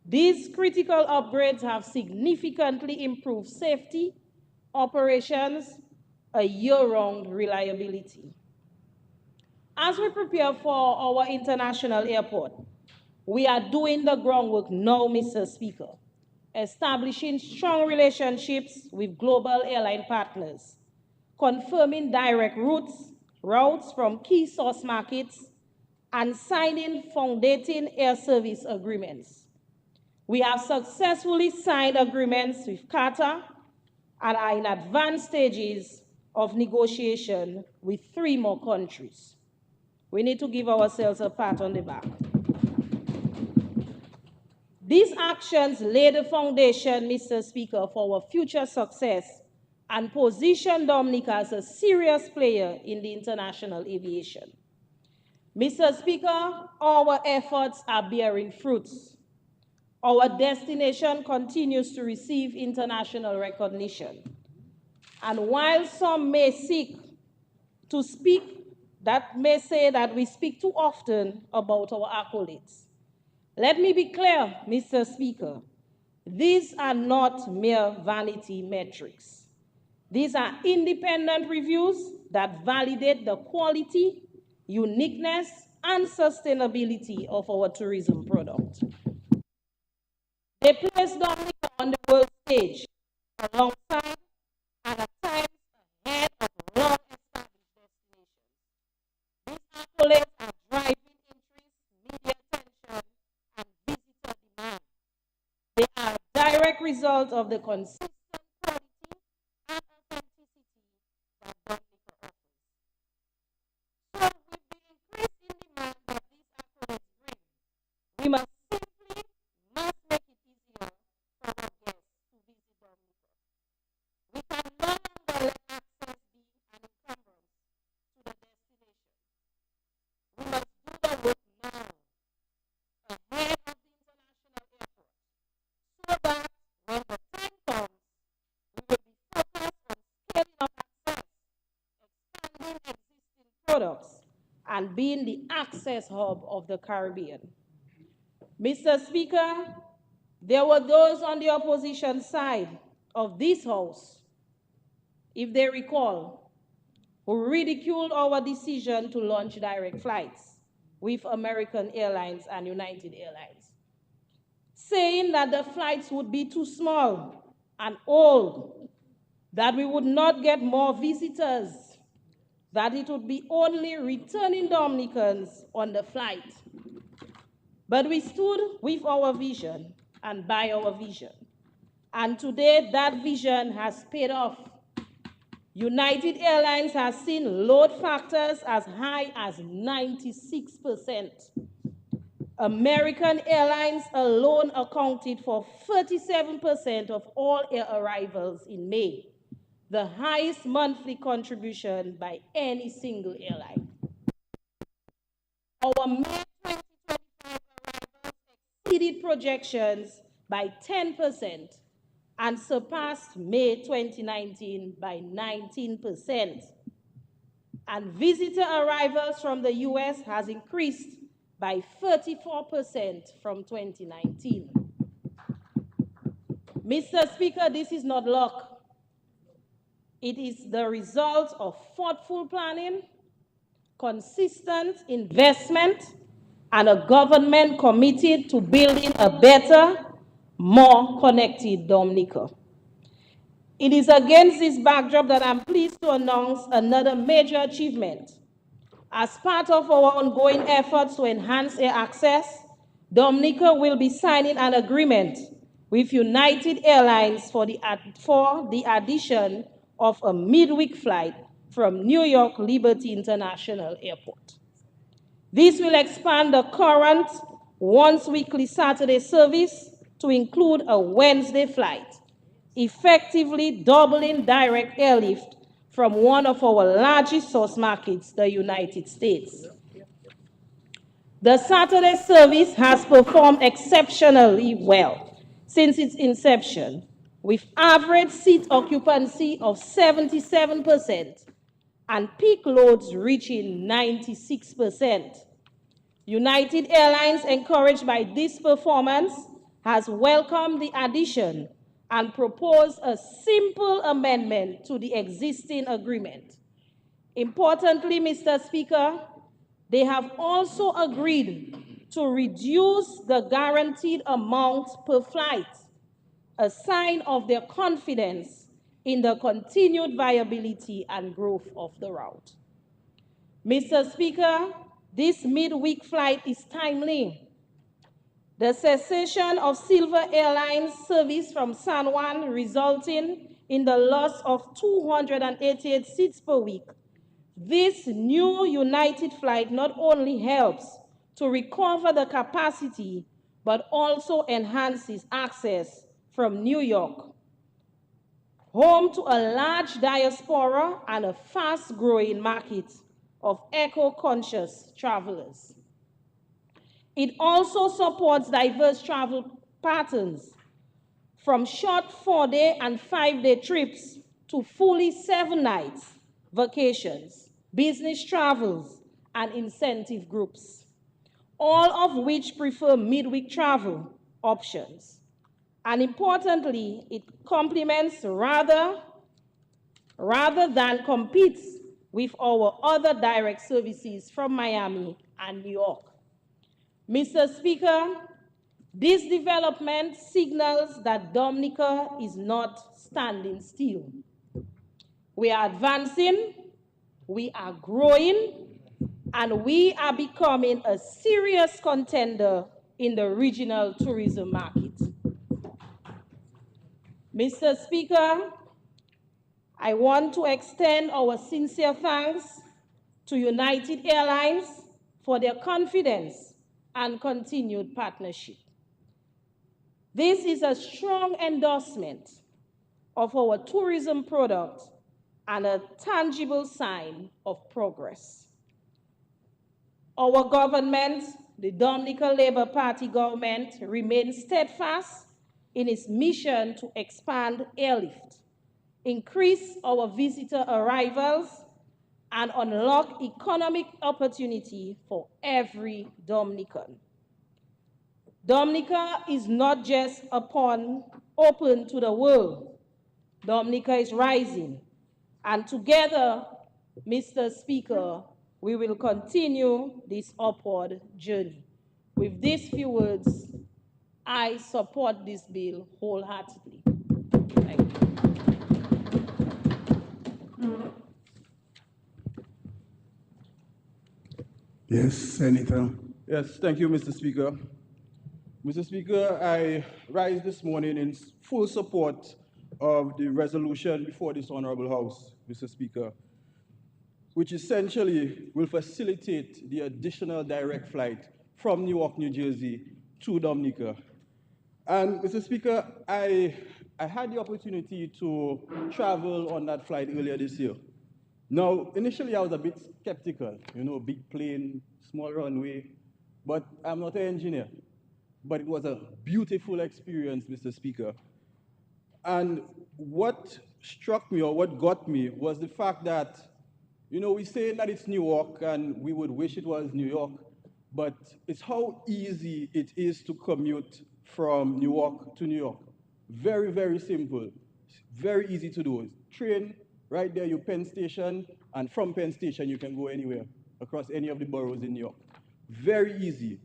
These critical upgrades have significantly improved safety, operations, a year-round reliability. As we prepare for our international airport, we are doing the groundwork now, Mr. Speaker, establishing strong relationships with global airline partners, confirming direct routes from key source markets, and signing foundating air service agreements. We have successfully signed agreements with Qatar and are in advanced stages of negotiation with 3 more countries. We need to give ourselves a pat on the back. These actions lay the foundation, Mr. Speaker, for our future success and position Dominica as a serious player in the international aviation. Mr. Speaker, our efforts are bearing fruits. Our destination continues to receive international recognition. And while some may seek to speak, that may say that we speak too often about our accolades, let me be clear, Mr. Speaker, these are not mere vanity metrics. These are independent reviews that validate the quality, uniqueness, and sustainability of our tourism product. They place Dominica on the world stage alongside and at times ahead of long-established destinations. These accolades are driving interest, media attention, and visitor demand. They are a direct result of the consistent quality and authenticity that Dominica offers. So, with the increase in demand that these accolades bring, we must simply must make it easier for our guests to visit Dominica. We can no longer let access be an encumbrance to the destination. We must do the work now, ahead of the international airport, so that when the time comes, we will be focused on scaling up access, expanding existing products, and being the access hub of the Caribbean. Mr. Speaker, there were those on the opposition side of this House, if they recall, who ridiculed our decision to launch direct flights with American Airlines and United Airlines, saying that the flights would be too small and old, that we would not get more visitors, that it would be only returning Dominicans on the flight. But we stood with our vision and by our vision. And today that vision has paid off. United Airlines has seen load factors as high as 96%. American Airlines alone accounted for 37% of all air arrivals in May, the highest monthly contribution by any single airline. Our May 2025 arrivals exceeded projections by 10% and surpassed May 2019 by 19%. And visitor arrivals from the US has increased by 34% from 2019. Mr. Speaker, this is not luck. It is the result of thoughtful planning, consistent investment, and a government committed to building a better, more connected Dominica. It is against this backdrop that I'm pleased to announce another major achievement. As part of our ongoing efforts to enhance air access, Dominica will be signing an agreement with United Airlines for the addition of a midweek flight from New York Liberty International Airport. This will expand the current once-weekly Saturday service to include a Wednesday flight, effectively doubling direct airlift from one of our largest source markets, the United States. The Saturday service has performed exceptionally well since its inception, with average seat occupancy of 77% and peak loads reaching 96%. United Airlines, encouraged by this performance, has welcomed the addition and proposed a simple amendment to the existing agreement. Importantly, Mr. Speaker, they have also agreed to reduce the guaranteed amount per flight, a sign of their confidence in the continued viability and growth of the route. Mr. Speaker, this midweek flight is timely. The cessation of Silver Airlines service from San Juan, resulting in the loss of 288 seats per week. This new United flight not only helps to recover the capacity, but also enhances access from New York, home to a large diaspora and a fast-growing market of eco-conscious travelers. It also supports diverse travel patterns, from short 4-day and 5-day trips to fully 7-night vacations, business travels, and incentive groups, all of which prefer midweek travel options. And importantly, it complements rather than competes with our other direct services from Miami and New York. Mr. Speaker, this development signals that Dominica is not standing still. We are advancing, we are growing, and we are becoming a serious contender in the regional tourism market. Mr. Speaker, I want to extend our sincere thanks to United Airlines for their confidence and continued partnership. This is a strong endorsement of our tourism product and a tangible sign of progress. Our government, the Dominica Labour Party government, remains steadfast in its mission to expand airlift, increase our visitor arrivals, and unlock economic opportunity for every Dominican. Dominica is not just open to the world. Dominica is rising. And together, Mr. Speaker, we will continue this upward journey. With these few words, I support this bill wholeheartedly. Thank you. Yes, Senator. Yes, thank you, Mr. Speaker. Mr. Speaker, I rise this morning in full support of the resolution before this Honorable House, Mr. Speaker, which essentially will facilitate the additional direct flight from Newark, New Jersey to Dominica. And Mr. Speaker, I had the opportunity to travel on that flight earlier this year. Now, initially I was a bit skeptical, big plane, small runway, but I'm not an engineer. But it was a beautiful experience, Mr. Speaker. And what struck me or what got me was the fact that, we say that it's New York and we would wish it was New York, but it's how easy it is to commute from New York to New York. Very, very simple. Very easy to do. Train, right there, you Penn Station, and from Penn Station, you can go anywhere across any of the boroughs in New York. Very easy.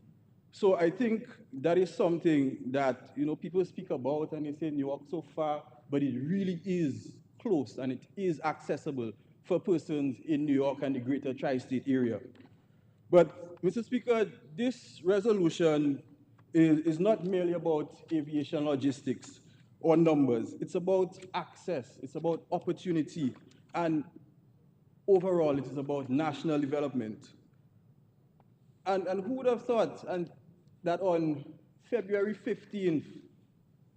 So I think that is something that, people speak about and they say New York so far, but it really is close and it is accessible for persons in New York and the greater tri-state area. But, Mr. Speaker, this resolution is not merely about aviation logistics or numbers. It's about access. It's about opportunity. And overall, it is about national development. And who would have thought that on February 15th,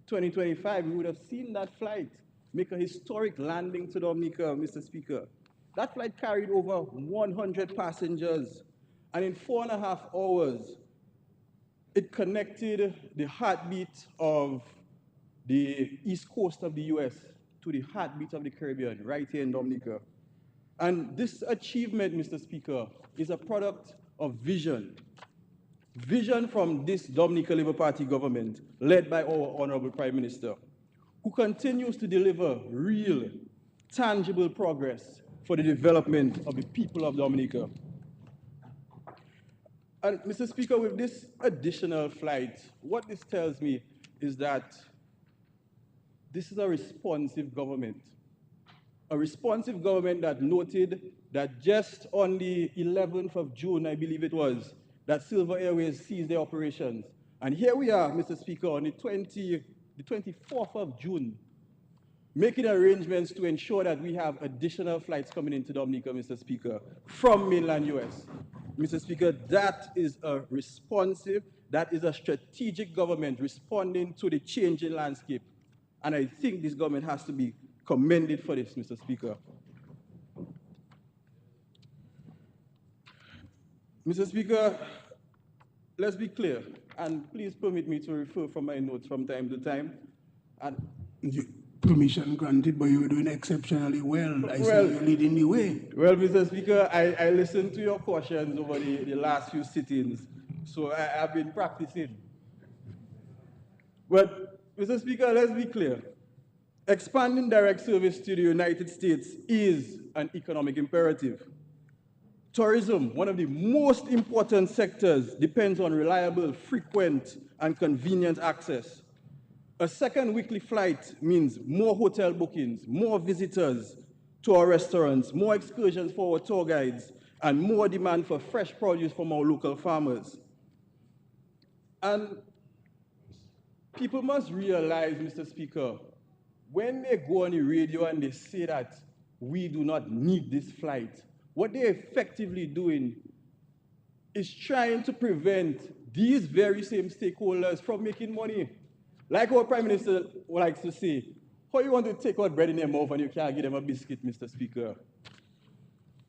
2025, we would have seen that flight make a historic landing to Dominica, Mr. Speaker. That flight carried over 100 passengers, and in 4.5 hours, it connected the heartbeat of the east coast of the US to the heartbeat of the Caribbean, right here in Dominica. And this achievement, Mr. Speaker, is a product of vision. Vision from this Dominica Labour Party government, led by our Honorable Prime Minister, who continues to deliver real, tangible progress for the development of the people of Dominica. And Mr. Speaker, with this additional flight, what this tells me is that this is a responsive government. A responsive government that noted that just on the 11th of June, I believe it was, that Silver Airways ceased their operations. And here we are, Mr. Speaker, on the 24th of June, making arrangements to ensure that we have additional flights coming into Dominica, Mr. Speaker, from mainland US. Mr. Speaker, that is a responsive, that is a strategic government responding to the changing landscape. And I think this government has to be commended for this, Mr. Speaker. Mr. Speaker, let's be clear, and please permit me to refer from my notes from time to time. Permission granted, but you're doing exceptionally well. I see you're leading the way. Well, Mr. Speaker, I listened to your cautions over the last few sittings, so I've been practicing. But, Mr. Speaker, let's be clear. Expanding direct service to the United States is an economic imperative. Tourism, one of the most important sectors, depends on reliable, frequent, and convenient access. A second weekly flight means more hotel bookings, more visitors to our restaurants, more excursions for our tour guides, and more demand for fresh produce from our local farmers. And people must realize, Mr. Speaker, when they go on the radio and they say that we do not need this flight, what they're effectively doing is trying to prevent these very same stakeholders from making money. Like our Prime Minister likes to say, how you want to take out bread in their mouth and you can't give them a biscuit, Mr. Speaker?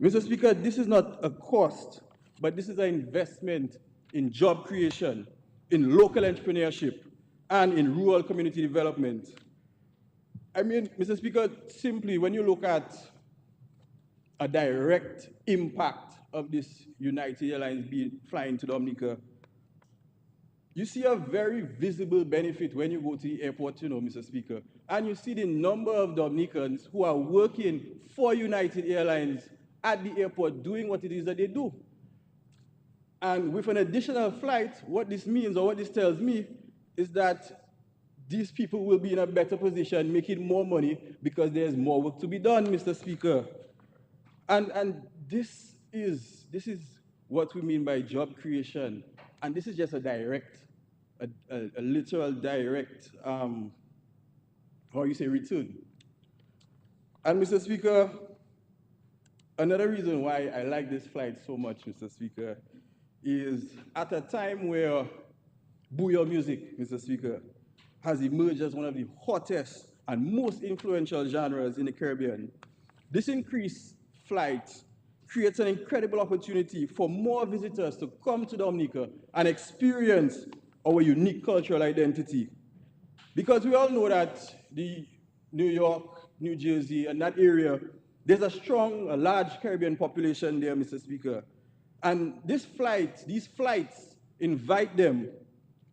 Mr. Speaker, this is not a cost, but this is an investment in job creation, in local entrepreneurship, and in rural community development. I mean, Mr. Speaker, simply when you look at a direct impact of this United Airlines flying to Dominica, you see a very visible benefit when you go to the airport, Mr. Speaker, and you see the number of Dominicans who are working for United Airlines at the airport doing what it is that they do. And with an additional flight, what this means, or what this tells me, is that these people will be in a better position, making more money, because there's more work to be done, Mr. Speaker. And this is what we mean by job creation. And this is just a direct, a literal direct, return. And Mr. Speaker, another reason why I like this flight so much, Mr. Speaker, is at a time where booyah music, Mr. Speaker, has emerged as one of the hottest and most influential genres in the Caribbean. This increased flight creates an incredible opportunity for more visitors to come to Dominica and experience our unique cultural identity. Because we all know that the New York, New Jersey, and that area, there's a large Caribbean population there, Mr. Speaker. And these flights invite them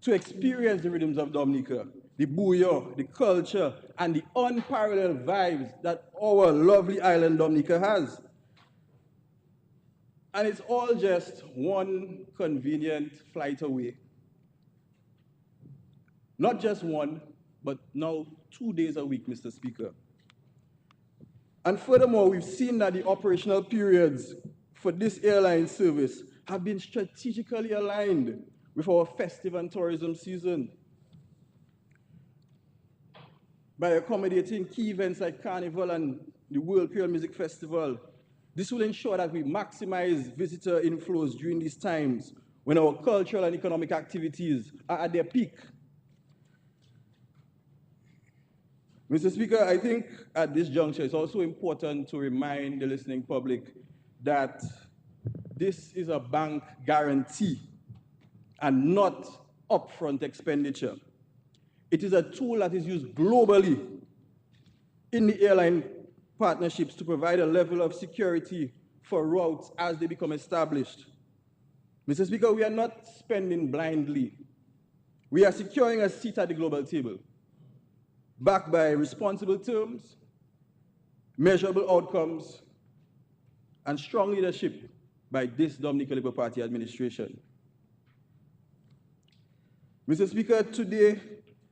to experience the rhythms of Dominica, the booyah, the culture, and the unparalleled vibes that our lovely island Dominica has. And it's all just one convenient flight away. Not just one, but now 2 days a week, Mr. Speaker. And furthermore, we've seen that the operational periods for this airline service have been strategically aligned with our festive and tourism season. By accommodating key events like Carnival and the World Creole Music Festival, This will ensure that we maximize visitor inflows during these times when our cultural and economic activities are at their peak. Mr. Speaker, I think at this juncture it's also important to remind the listening public that this is a bank guarantee and not upfront expenditure. It is a tool that is used globally in the airline partnerships to provide a level of security for routes as they become established. Mr. Speaker, we are not spending blindly. We are securing a seat at the global table, backed by responsible terms, measurable outcomes, and strong leadership by this Dominica Labour Party administration. Mr. Speaker, today,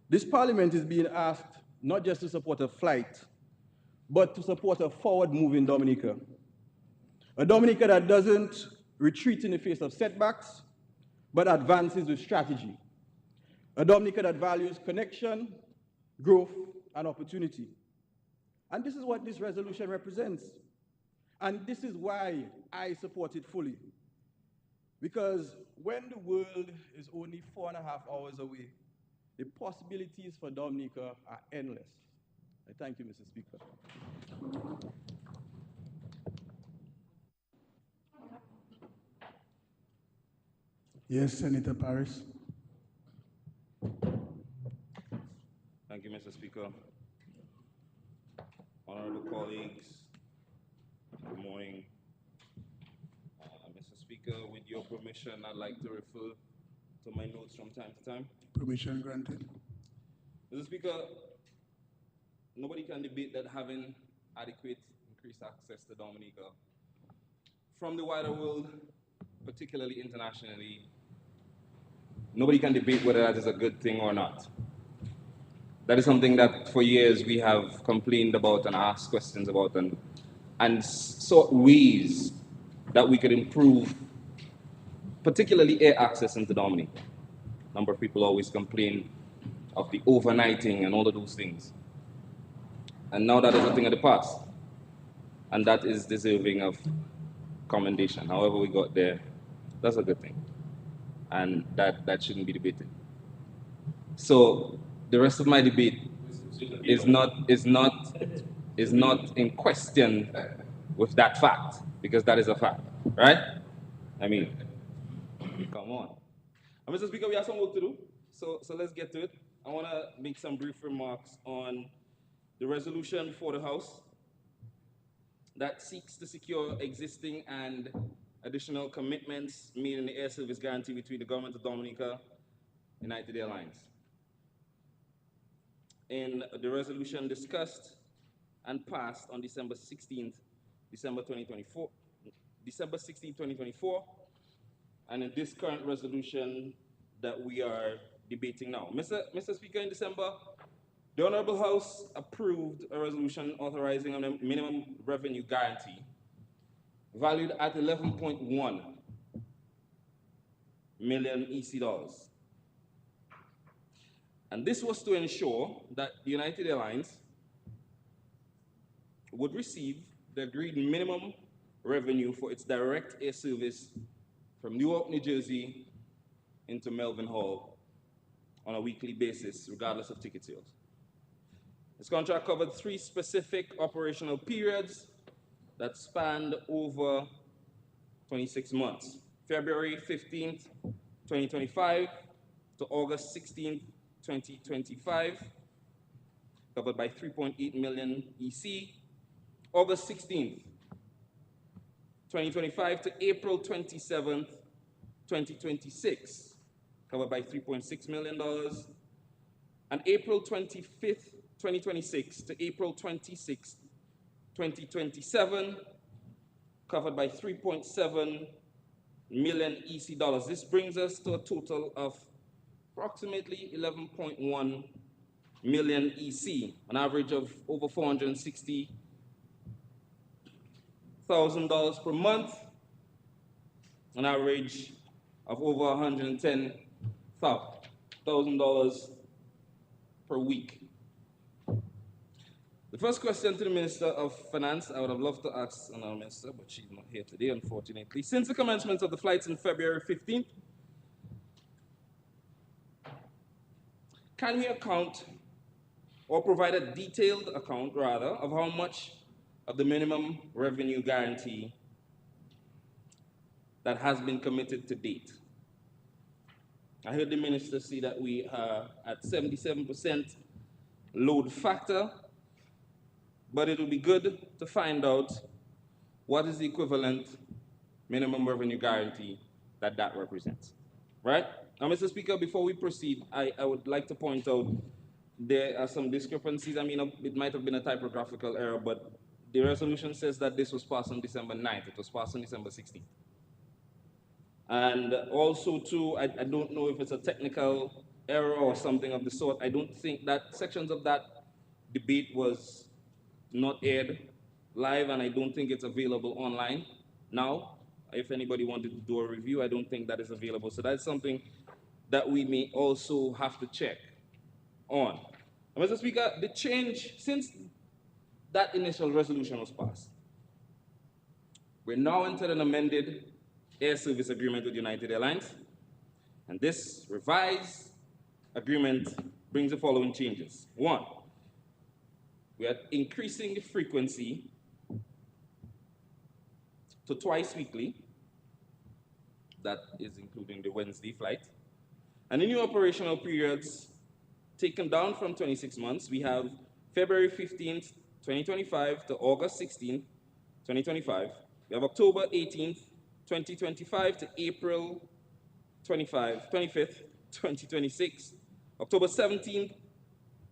this Parliament is being asked not just to support a flight, but to support a forward-moving Dominica. A Dominica that doesn't retreat in the face of setbacks, but advances with strategy. A Dominica that values connection, growth, and opportunity. And this is what this resolution represents. And this is why I support it fully. Because when the world is only 4.5 hours away, the possibilities for Dominica are endless. I thank you, Mr. Speaker. Yes, Senator Paris. Thank you, Mr. Speaker. Honorable colleagues, good morning. Mr. Speaker, with your permission, I'd like to refer to my notes from time to time. Permission granted. Mr. Speaker, nobody can debate that having adequate increased access to Dominica from the wider world, particularly internationally, nobody can debate whether that is a good thing or not. That is something that for years we have complained about and asked questions about and sought ways that we could improve, particularly air access into Dominica. A number of people always complain of the overnighting and all of those things. And now that is a thing of the past. And that is deserving of commendation. However we got there, that's a good thing. And that shouldn't be debated. So the rest of my debate is not in question with that fact, because that is a fact, right? I mean, come on. And Mr. Speaker, we have some work to do, so let's get to it. I want to make some brief remarks on the resolution for the House that seeks to secure existing and additional commitments made in the air service guarantee between the government of Dominica and United Airlines. In the resolution discussed and passed on December 16, 2024, and in this current resolution that we are debating now. Mr. Speaker, in December, the Honorable House approved a resolution authorizing a minimum revenue guarantee valued at 11.1 million EC dollars. And this was to ensure that United Airlines would receive the agreed minimum revenue for its direct air service from Newark, New Jersey into Melbourne Hall on a weekly basis, regardless of ticket sales. This contract covered 3 specific operational periods that spanned over 26 months. February 15th, 2025 to August 16th, 2025, covered by 3.8 million EC. August 16th, 2025 to April 27th, 2026, covered by $3.6 million. And April 25th, 2026 to April 26th, 2027, covered by 3.7 million EC dollars. This brings us to a total of approximately 11.1 million EC, an average of over $460,000 per month, an average of over $110,000 per week. The first question to the Minister of Finance, I would have loved to ask another minister, but she's not here today, unfortunately. Since the commencement of the flights on February 15th, can we account or provide a detailed account, rather, of how much of the minimum revenue guarantee that has been committed to date? I heard the minister say that we are at 77% load factor, but it would be good to find out what is the equivalent minimum revenue guarantee that represents, right? Now, Mr. Speaker, before we proceed, I would like to point out there are some discrepancies. I mean, it might have been a typographical error, but the resolution says that this was passed on December 9th. It was passed on December 16th. And also, too, I don't know if it's a technical error or something of the sort. I don't think that sections of that debate was not aired live, and I don't think it's available online now. If anybody wanted to do a review, I don't think that is available. So that's something that we may also have to check on. And Mr. Speaker, the change since that initial resolution was passed, we're now entered an amended air service agreement with United Airlines, and this revised agreement brings the following changes. One, we are increasing the frequency to twice weekly. That is including the Wednesday flight. And the new operational periods taken down from 26 months, we have February 15th, 2025 to August 16th, 2025. We have October 18th, 2025 to April 25th, 2026. October 17th,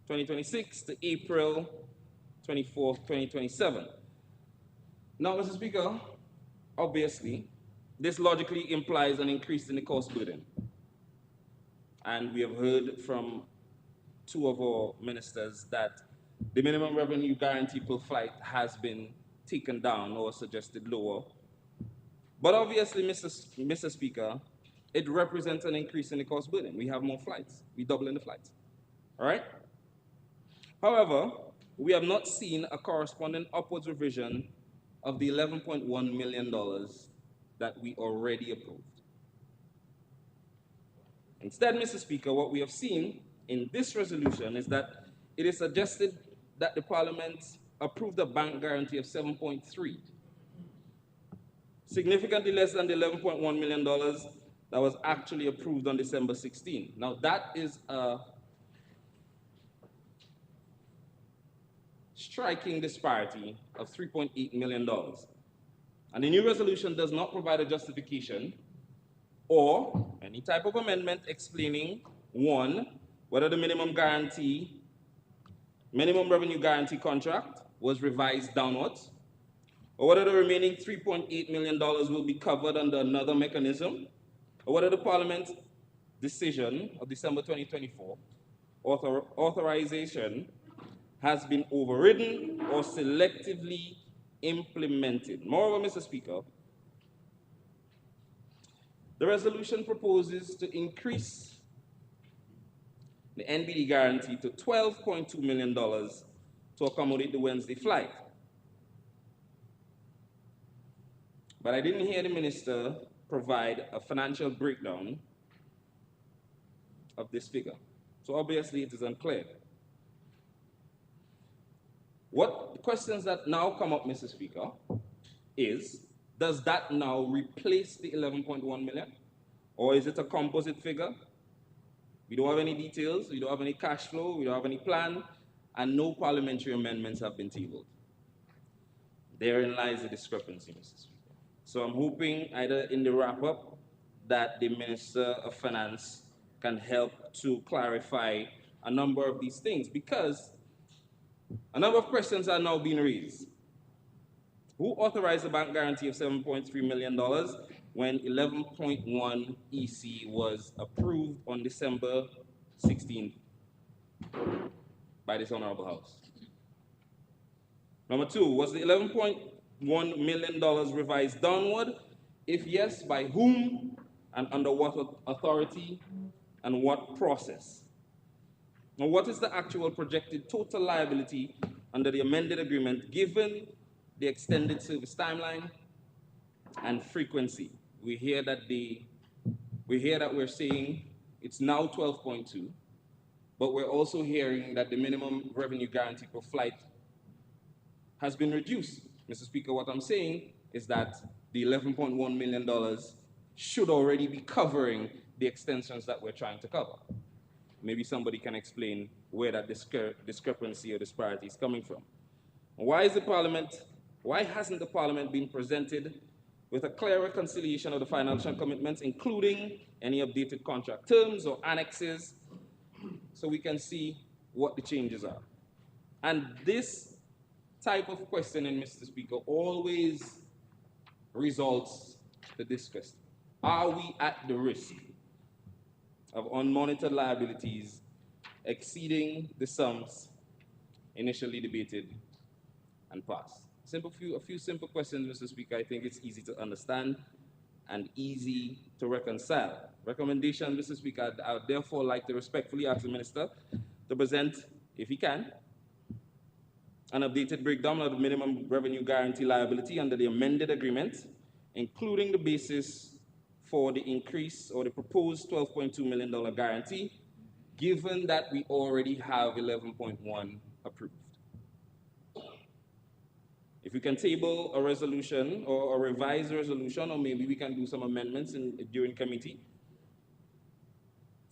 2026 to April 24th, 2027. Now, Mr. Speaker, obviously, this logically implies an increase in the cost burden. And we have heard from two of our ministers that the minimum revenue guarantee per flight has been taken down or suggested lower. But obviously, Mr. Speaker, it represents an increase in the cost burden. We have more flights. We're doubling the flights. All right? However, we have not seen a corresponding upwards revision of the $11.1 million that we already approved. Instead, Mr. Speaker, what we have seen in this resolution is that it is suggested that the Parliament approve a bank guarantee of 7.3, significantly less than the $11.1 million that was actually approved on December 16. Now, that is a striking disparity of $3.8 million. And the new resolution does not provide a justification or any type of amendment explaining, one, whether the minimum revenue guarantee contract was revised downwards, or whether the remaining $3.8 million will be covered under another mechanism, or whether the Parliament decision of December 2024 authorization has been overridden or selectively implemented. Moreover, Mr. Speaker, the resolution proposes to increase the NBD guarantee to $12.2 million to accommodate the Wednesday flight. But I didn't hear the minister provide a financial breakdown of this figure. So obviously it is unclear. What questions that now come up, Mr. Speaker, is, does that now replace the 11.1 million? Or is it a composite figure? We don't have any details, we don't have any cash flow, we don't have any plan, and no parliamentary amendments have been tabled. Therein lies the discrepancy, Mr. Speaker. So I'm hoping either in the wrap-up that the Minister of Finance can help to clarify a number of these things, because a number of questions are now being raised. Who authorized a bank guarantee of $7.3 million when 11.1 EC was approved on December 16th by this Honorable House? Number two, was the $11.1 million revised downward? If yes, by whom and under what authority and what process? Now, what is the actual projected total liability under the amended agreement, given the extended service timeline and frequency. We hear that we're saying it's now 12.2, but we're also hearing that the minimum revenue guarantee per flight has been reduced. Mr. Speaker, what I'm saying is that the $11.1 million should already be covering the extensions that we're trying to cover. Maybe somebody can explain where that discrepancy or disparity is coming from. Why hasn't the Parliament been presented with a clear reconciliation of the financial commitments, including any updated contract terms or annexes, so we can see what the changes are? And this type of questioning, Mr. Speaker, always results to this question. Are we at the risk of unmonitored liabilities exceeding the sums initially debated and passed? A few simple questions, Mr. Speaker. I think it's easy to understand and easy to reconcile. Recommendation, Mr. Speaker, I would therefore like to respectfully ask the Minister to present, if he can, an updated breakdown of the minimum revenue guarantee liability under the amended agreement, including the basis for the increase or the proposed $12.2 million guarantee, given that we already have 11.1 approved. If we can table a resolution or a revised resolution, or maybe we can do some amendments during committee,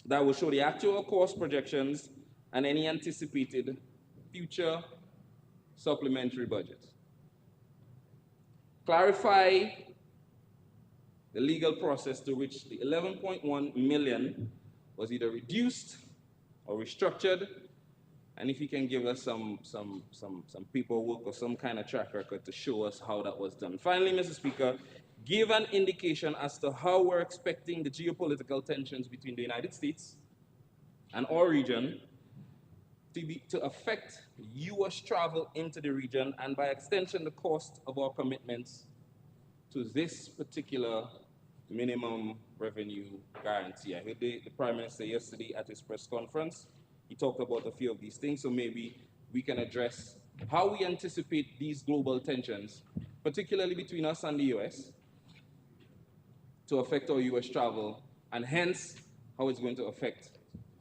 that will show the actual cost projections and any anticipated future supplementary budget. Clarify the legal process to which the 11.1 million was either reduced or restructured, and if you can give us some paperwork or some kind of track record to show us how that was done. Finally, Mr. Speaker, give an indication as to how we're expecting the geopolitical tensions between the United States and our region to affect U.S. travel into the region, and by extension, the cost of our commitments to this particular minimum revenue guarantee. I heard the Prime Minister yesterday at his press conference. He talked about a few of these things, so maybe we can address how we anticipate these global tensions, particularly between us and the U.S., to affect our U.S. travel, and hence how it's going to affect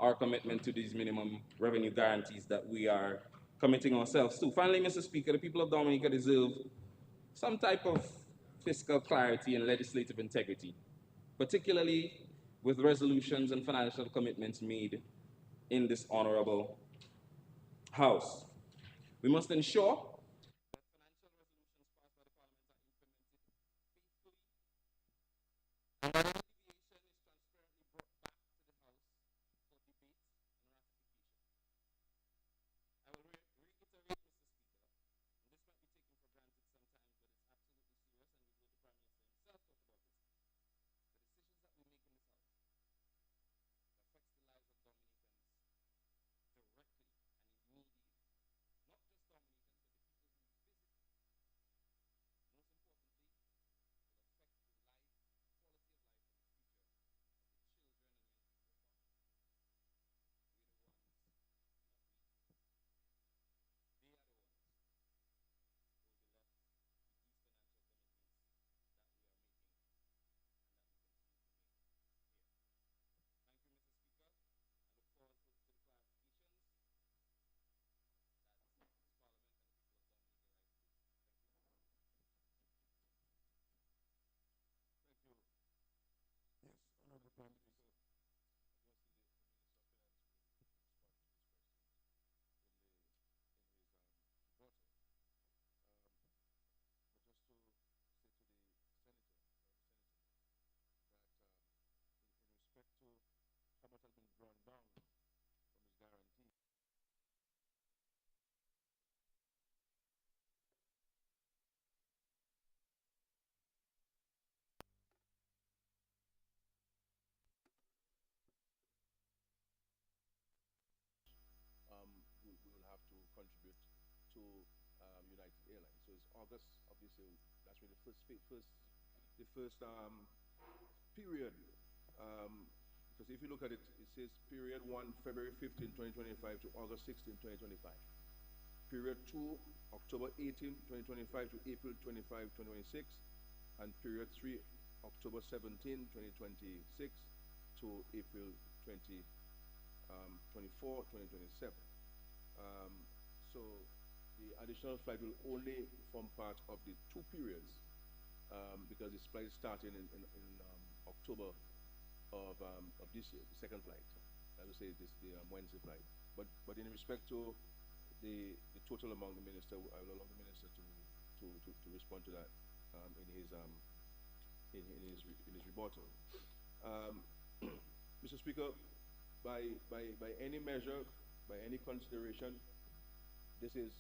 our commitment to these minimum revenue guarantees that we are committing ourselves to. Finally, Mr. Speaker, the people of Dominica deserve some type of fiscal clarity and legislative integrity, particularly with resolutions and financial commitments made in this honorable House. We must ensure that financial resolutions passed by the Parliament are implemented faithfully, and that any deviation is transparently brought back to the House for debate and ratification. I will reiterate, Mr. Speaker, and this might be taken for granted sometimes, but it's absolutely serious, and we've heard the Prime Minister himself talk about this. The decisions that we make in this House affects the lives of Dominicans directly and immediately. Not just Dominicans, but the people who we visit. Most importantly, will affect the life, quality of life, and the future of the children and young people of Dominica. We're the ones, not we. They are the ones who will be left with these financial commitments that we are making and that we continue to make here. Thank you, Mr. Speaker. I look forward to the clarifications that this Parliament and the people of Dominica rightfully need. Thank you. Yes, Honorable Prime Minister. Respect to how much has been drawn down from his guarantee. We will have to contribute to United Airlines. So it's August of this year. That's really the first period. Because if you look at it, it says period 1, February 15, 2025 to August 16, 2025. period 2, October 18, 2025 to April 25, 2026, and period 3, October 17, 2026 to April 24, 2027. So the additional flight will only form part of the 2 periods because this flight is starting in October of this year, the second flight. As I say, this the Wednesday flight. But in respect to the total amount, the minister, I will allow the minister to respond to that in his rebuttal. Mr. Speaker, by any measure, by any consideration, this is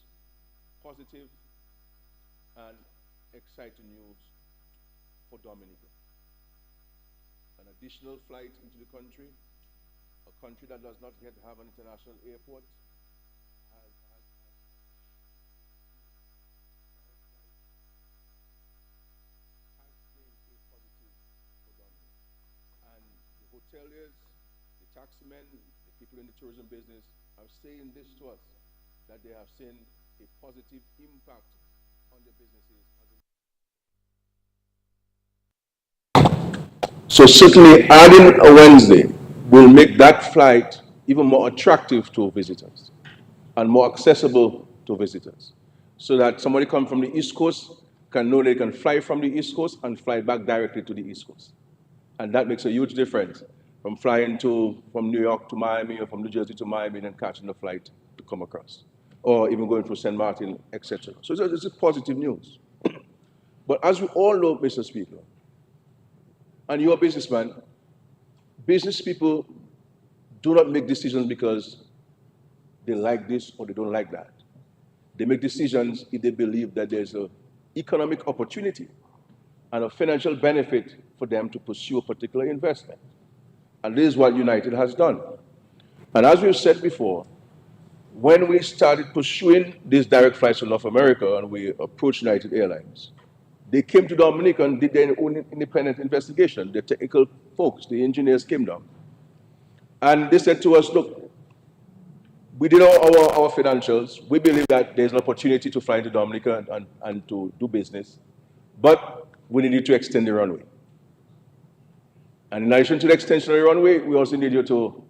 positive and exciting news for Dominica. An additional flight into the country, a country that does not yet have an international airport, has been a positive for Dominica. And the hoteliers, the taximen, the people in the tourism business are saying this to us, that they have seen a positive impact on their businesses. So certainly adding a Wednesday will make that flight even more attractive to visitors and more accessible to visitors, so that somebody come from the East Coast can know they can fly from the East Coast and fly back directly to the East Coast. And that makes a huge difference from flying from New York to Miami or from New Jersey to Miami and then catching a flight to come across, or even going through St. Martin, etc. So it's a positive news. But as we all know, Mr. Speaker, and you're a businessman, business people do not make decisions because they like this or they don't like that. They make decisions if they believe that there's an economic opportunity and a financial benefit for them to pursue a particular investment. And this is what United has done. And as we've said before, when we started pursuing these direct flights to North America and we approached United Airlines, they came to Dominica and did their own independent investigation. The technical folks, the engineers came down. And they said to us, look, we did our financials. We believe that there's an opportunity to fly to Dominica and to do business, but we need you to extend the runway. And in addition to the extension of the runway, we also need you to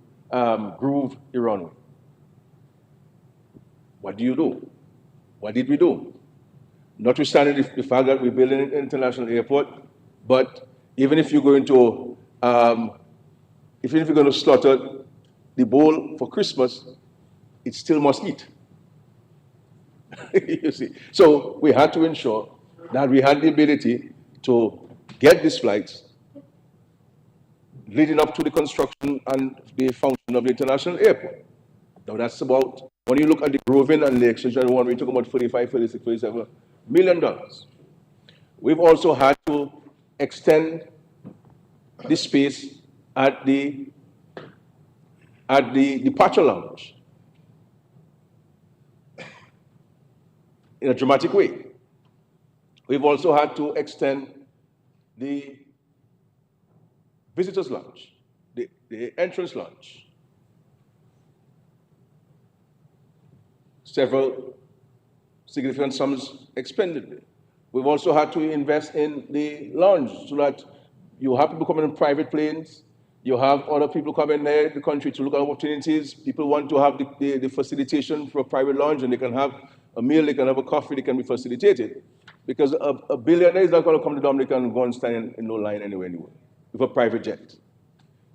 groove the runway. What do you do? What did we do? Notwithstanding the fact that we're building an international airport, but even if you're going to, slaughter the bull for Christmas, it still must eat. You see, so we had to ensure that we had the ability to get these flights leading up to the construction and the function of the international airport. Now that's about, when you look at the grooving and the extension one, we're talking about $45, $46, $47 million. We've also had to extend the space at the departure lounge in a dramatic way. We've also had to extend the visitors lounge, the entrance lounge. Several significant sums expended. We've also had to invest in the lounge so that you have people coming in private planes, you have other people coming there in the country to look at opportunities. People want to have the facilitation for a private lounge, and they can have a meal, they can have a coffee, they can be facilitated. Because a billionaire is not going to come to Dominica and go and stand in no line anywhere with a private jet.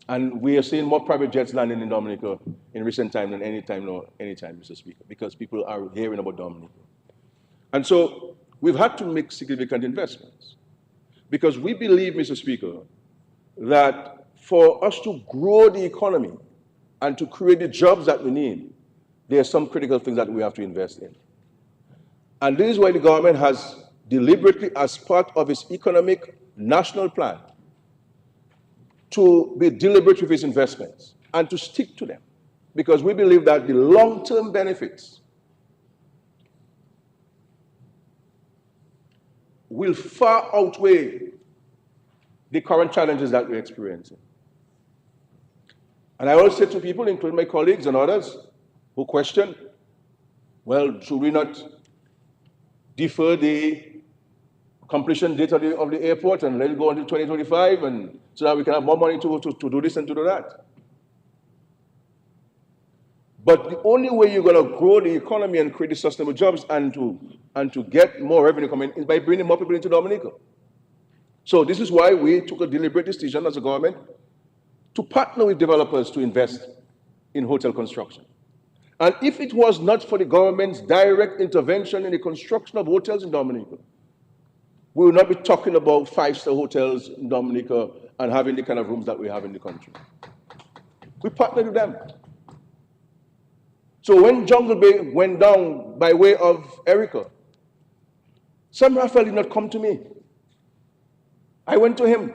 And we are seeing more private jets landing in Dominica in recent time than any time, Mr. Speaker, because people are hearing about Dominica. And so we've had to make significant investments because we believe, Mr. Speaker, that for us to grow the economy and to create the jobs that we need, there are some critical things that we have to invest in. And this is why the government has deliberately, as part of its economic national plan, to be deliberate with its investments and to stick to them, because we believe that the long-term benefits will far outweigh the current challenges that we're experiencing. And I always say to people, including my colleagues and others who question, Well, should we not defer the completion date of the airport and let it go until 2025, and so that we can have more money to do this and to do that? But the only way you're going to grow the economy and create the sustainable jobs and to get more revenue coming is by bringing more people into Dominica. So this is why we took a deliberate decision as a government to partner with developers to invest in hotel construction. And if it was not for the government's direct intervention in the construction of hotels in Dominica, we would not be talking about five-star hotels in Dominica and having the kind of rooms that we have in the country. We partnered with them. So when Jungle Bay went down by way of Erica, Sam Raphael did not come to me. I went to him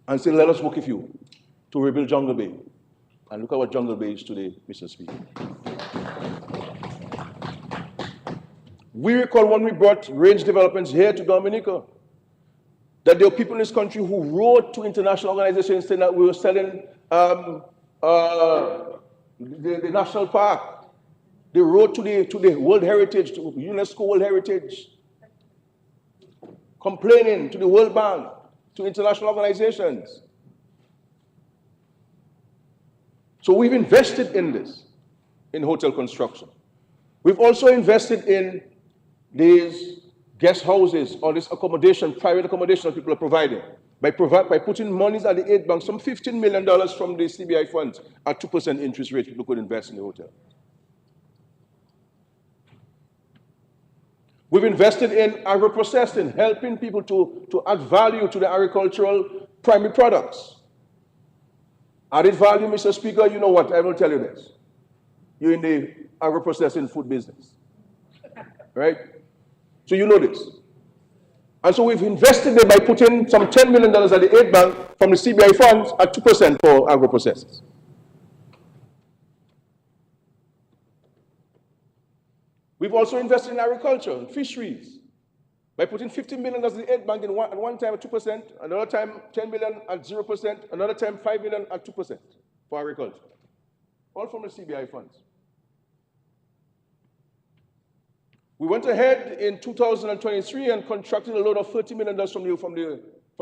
and said, let us work with you to rebuild Jungle Bay. And look at what Jungle Bay is today, Mr. Speaker. We recall when we brought range developments here to Dominica, that there were people in this country who wrote to international organizations saying that we were selling the national park. They wrote to the World Heritage, to UNESCO World Heritage, complaining to the World Bank, to international organizations. So we've invested in this, in hotel construction. We've also invested in these guest houses or this accommodation, private accommodation that people are providing. By putting monies at the aid bank, some $15 million from the CBI funds at 2% interest rate, people could invest in the hotel. We've invested in agro-processing, helping people to add value to the agricultural primary products. Added value, Mr. Speaker, you know what, I will tell you this. You're in the agro-processing food business, right? So you know this. And so we've invested there by putting some $10 million at the aid bank from the CBI funds at 2% for agro-processors. We've also invested in agriculture and fisheries by putting $15 million at the aid bank at one time at 2%, another time $10 million at 0%, another time $5 million at 2% for agriculture. All from the CBI funds. We went ahead in 2023 and contracted a load of $30 million from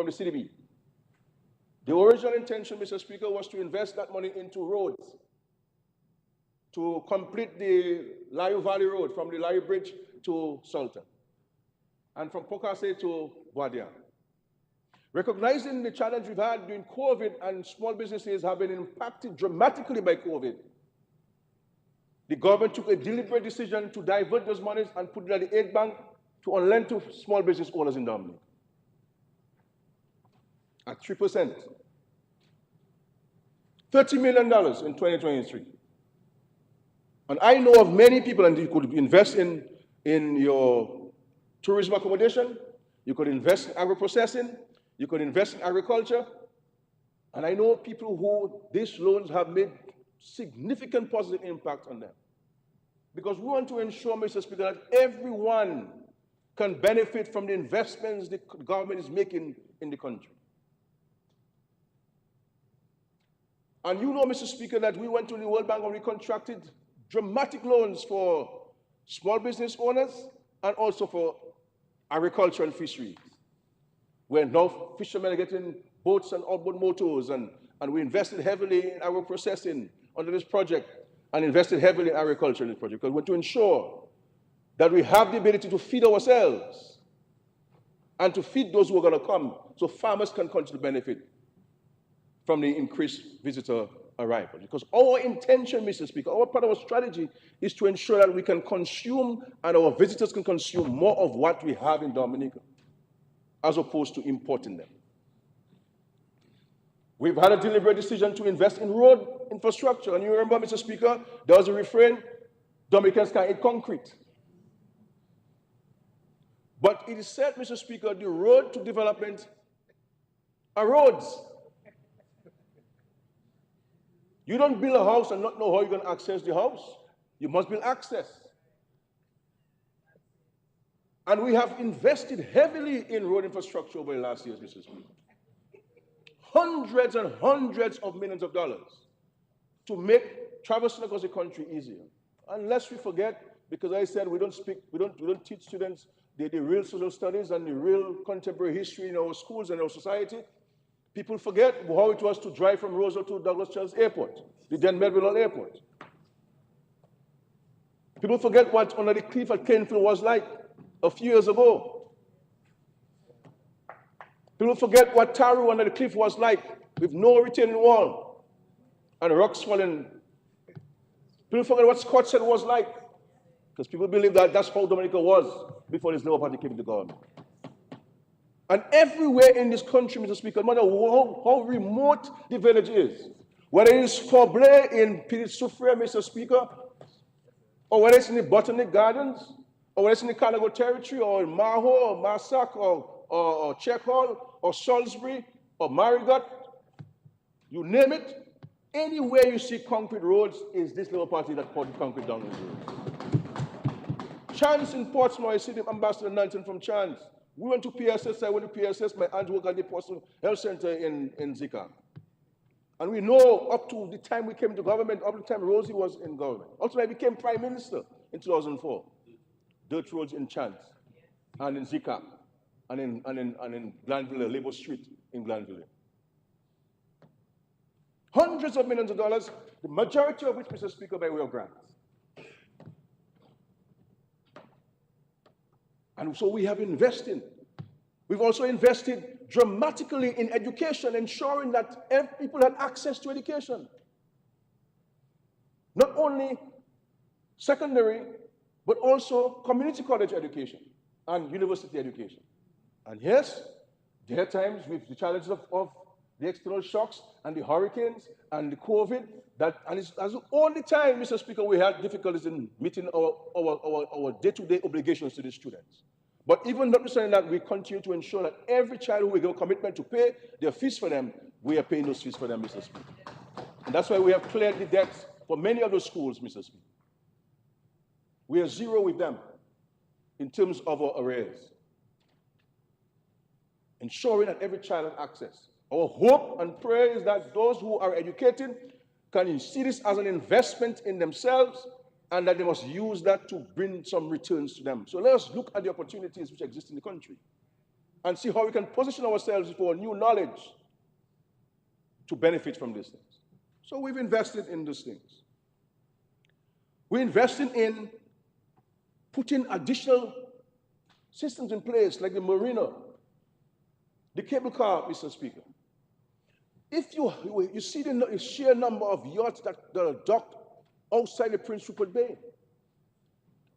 the CDB. The original intention, Mr. Speaker, was to invest that money into roads, to complete the Layo Valley Road from the Layo Bridge to Sultan, and from Pokase to Guadia. Recognizing the challenge we've had during COVID and small businesses have been impacted dramatically by COVID, the government took a deliberate decision to divert those monies and put it at the aid bank to lend to small business owners in Dominica at 3%. $30 million in 2023. And I know of many people, and you could invest in your tourism accommodation, you could invest in agro-processing, you could invest in agriculture, and I know people who these loans have made significant positive impact on them. Because we want to ensure, Mr. Speaker, that everyone can benefit from the investments the government is making in the country. And you know, Mr. Speaker, that we went to the World Bank and we contracted dramatic loans for small business owners and also for agriculture and fisheries, where now fishermen are getting boats and outboard motors, and we invested heavily in agro-processing under this project and invested heavily in agriculture in this project, because we want to ensure that we have the ability to feed ourselves and to feed those who are going to come, so farmers can continue to benefit from the increased visitor arrival. Because our intention, Mr. Speaker, our part of our strategy is to ensure that we can consume and our visitors can consume more of what we have in Dominica, as opposed to importing them. We've had a deliberate decision to invest in road infrastructure. And you remember, Mr. Speaker, there was a refrain, Dominicans can't eat concrete. But it is said, Mr. Speaker, the road to development are roads. You don't build a house and not know how you're going to access the house. You must build access. And we have invested heavily in road infrastructure over the last years, Mr. Speaker. Hundreds and hundreds of millions of dollars to make traversing across the country easier. Unless we forget, because I said we don't teach students the real social studies and the real contemporary history in our schools and our society. People forget how it was to drive from Roswell to Douglas Childs Airport, the then Melville Airport. People forget what under the cliff at Kenfield was like a few years ago. People forget what Taru under the cliff was like with no retaining wall and rocks falling. People forget what Scott said was like, because people believe that that's how Dominica was before this Labour Party came into government. And everywhere in this country, Mr. Speaker, no matter how remote the village is, whether it's Forblay in Pilit-Soufrière, Mr. Speaker, or whether it's in the Botanic Gardens, or whether it's in the Canago Territory, or in Maho, or Massac, or Czech Hall, or Salisbury, or Marigot, you name it, anywhere you see concrete roads is this Labour Party that poured concrete down those roads. Chance in Portsmouth, I see the Ambassador Nanton from Chance. We went to PSS, I went to PSS, my aunt worked at the Portsmouth Health Center in Zika. And we know up to the time we came to government, up to the time Rosie was in government, up to I became Prime Minister in 2004. Dirt roads in Chance, and in Zika, and in Glanville, Labour Street in Glanville. Hundreds of millions of dollars, the majority of which, Mr. Speaker, by way of grants. And so we have invested. We've also invested dramatically in education, ensuring that people had access to education. Not only secondary, but also community college education and university education. And yes, there are times with the challenges of the external shocks and the hurricanes and the COVID, and it's the only time, Mr. Speaker, we had difficulties in meeting our day-to-day obligations to the students. But even notwithstanding that, we continue to ensure that every child who we give a commitment to pay their fees for them, we are paying those fees for them, Mr. Speaker. And that's why we have cleared the debts for many of those schools, Mr. Speaker. We are zero with them in terms of our arrears, ensuring that every child has access. Our hope and prayer is that those who are educated can see this as an investment in themselves and that they must use that to bring some returns to them. So let us look at the opportunities which exist in the country and see how we can position ourselves for new knowledge to benefit from these things. So we've invested in these things. We're investing in putting additional systems in place like the marina, the cable car, Mr. Speaker. If you see the sheer number of yachts that are docked outside the Prince Rupert Bay,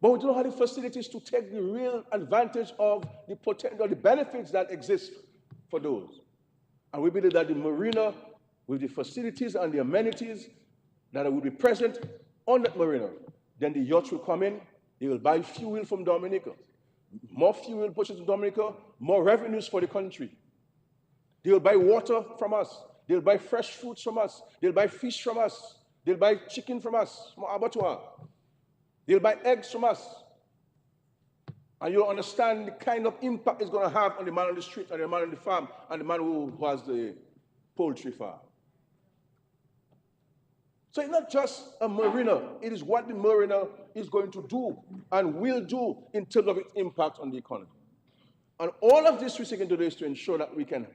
but we don't have the facilities to take the real advantage of the potential, the benefits that exist for those. And we believe that the marina, with the facilities and the amenities that will be present on that marina, then the yachts will come in, they will buy fuel from Dominica. More fuel purchased in Dominica, more revenues for the country. They will buy water from us. They'll buy fresh fruits from us. They'll buy fish from us. They'll buy chicken from us, from abattoir. They'll buy eggs from us. And you'll understand the kind of impact it's going to have on the man on the street and the man on the farm and the man who has the poultry farm. So it's not just a marina, it is what the marina is going to do and will do in terms of its impact on the economy. And all of this we're seeking to do is to ensure that we can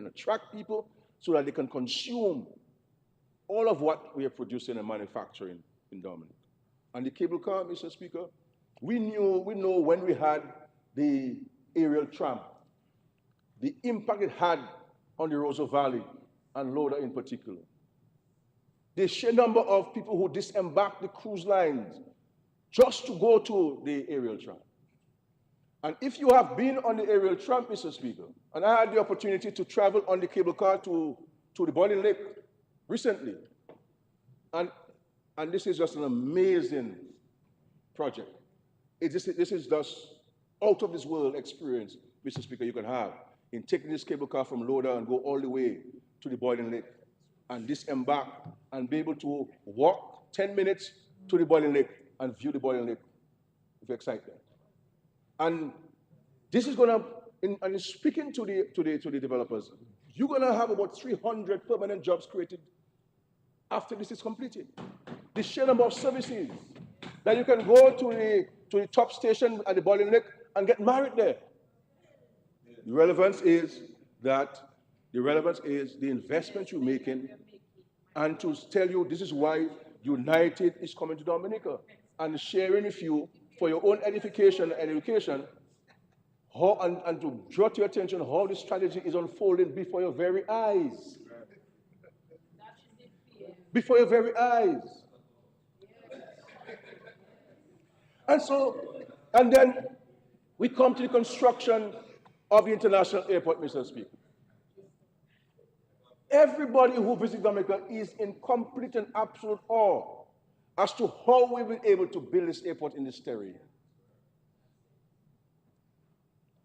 attract people so that they can consume all of what we are producing and manufacturing in Dominica. And the cable car, Mr. Speaker, we know when we had the aerial tram, the impact it had on the Roseau Valley and Loda in particular. The sheer number of people who disembarked the cruise lines just to go to the aerial tram. And if you have been on the aerial tram, Mr. Speaker, and I had the opportunity to travel on the cable car to the Boiling Lake recently, and this is just an amazing project. This is just out of this world experience, Mr. Speaker, you can have in taking this cable car from Loda and go all the way to the Boiling Lake and disembark and be able to walk 10 minutes to the Boiling Lake and view the Boiling Lake with excitement. And this is going to, and speaking to the developers, you're going to have about 300 permanent jobs created after this is completed. the sheer number of services that you can go to the top station at the boiling lake and get married there. The relevance is the investment you're making, and to tell you this is why United is coming to Dominica and sharing with you for your own edification and education, how, and to draw to your attention how this strategy is unfolding before your very eyes. Before your very eyes. And then we come to the construction of the international airport, Mr. Speaker. Everybody who visits Dominica is in complete and absolute awe as to how we've been able to build this airport in this terrain.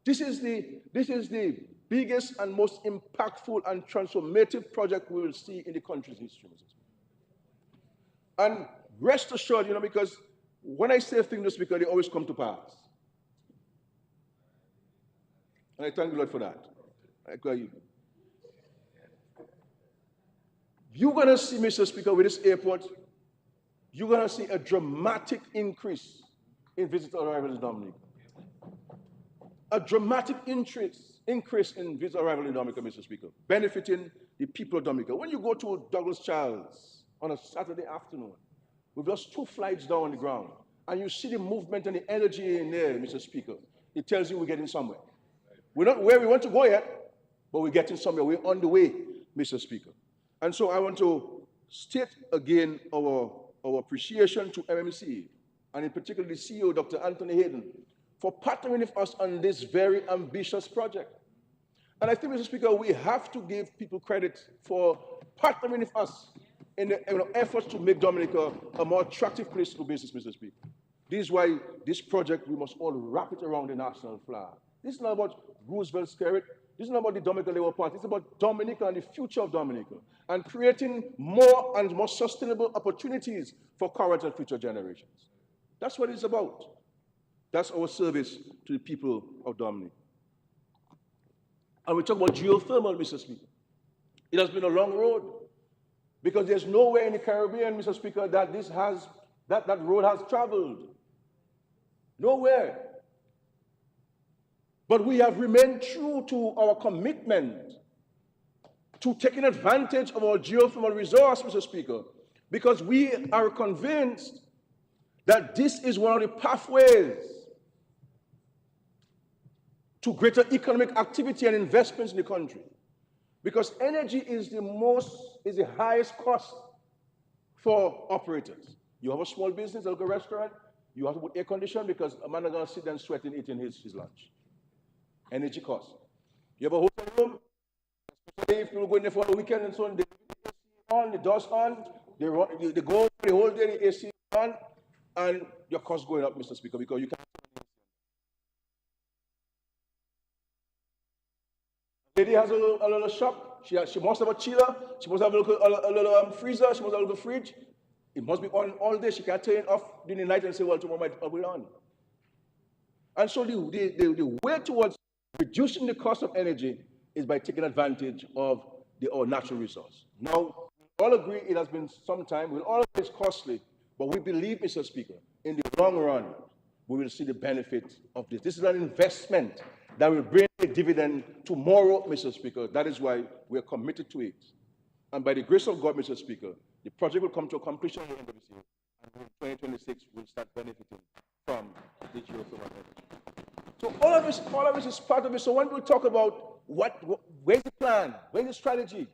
This is the biggest and most impactful and transformative project we will see in the country's history, Mr. Speaker. And rest assured, because when I say things, Mr. Speaker, they always come to pass. And I thank the Lord for that. You're going to see, Mr. Speaker, with this airport, you're going to see a dramatic increase in visitor arrivals in Dominica. A dramatic increase in visitor arrival in Dominica, Mr. Speaker, benefiting the people of Dominica. When you go to Douglas Charles on a Saturday afternoon, with just 2 flights down on the ground, and you see the movement and the energy in there, Mr. Speaker, it tells you we're getting somewhere. We're not where we want to go yet, but we're getting somewhere. We're on the way, Mr. Speaker. And so I want to state again our appreciation to MMC, and in particular the CEO, Dr. Anthony Hayden, for partnering with us on this very ambitious project. And I think, Mr. Speaker, we have to give people credit for partnering with us in the efforts to make Dominica a more attractive place to do business, Mr. Speaker. This is why this project, we must all wrap it around the national flag. This is not about Roosevelt's spirit. This is not about the Dominica Labour Party. It's about Dominica and the future of Dominica, and creating more and more sustainable opportunities for current and future generations. That's what it's about. That's our service to the people of Dominica. And we talk about geothermal, Mr. Speaker. It has been a long road, because there's nowhere in the Caribbean, Mr. Speaker, that that road has traveled. Nowhere. But we have remained true to our commitment to taking advantage of our geothermal resource, Mr. Speaker, because we are convinced that this is one of the pathways to greater economic activity and investments in the country. Because energy is the highest cost for operators. You have a small business, a local restaurant, you have to put air conditioning because a man is going to sit there and sweat and eating his lunch. Energy cost. You have a hotel room, especially if people go in there for the weekend and so on, the AC on, the doors on, they go the whole day, the AC on, and your costs going up, Mr. Speaker, because you can't. Lady has a little shop. She must have a chiller. She must have a little freezer. She must have a little fridge. It must be on all day. She can't turn it off during the night and say, well, tomorrow might be on. And so the way towards reducing the cost of energy is by taking advantage of our natural resource. Now, we all agree it has been some time. We'll all agree it's costly, but we believe, Mr. Speaker, in the long run, we will see the benefit of this. This is an investment that will bring a dividend tomorrow, Mr. Speaker. That is why we are committed to it. And by the grace of God, Mr. Speaker, the project will come to a completion at the end of this year. And in 2026, we'll start benefiting from the geothermal energy. So all of this is part of it. So when we talk about where's the plan, where's the strategy,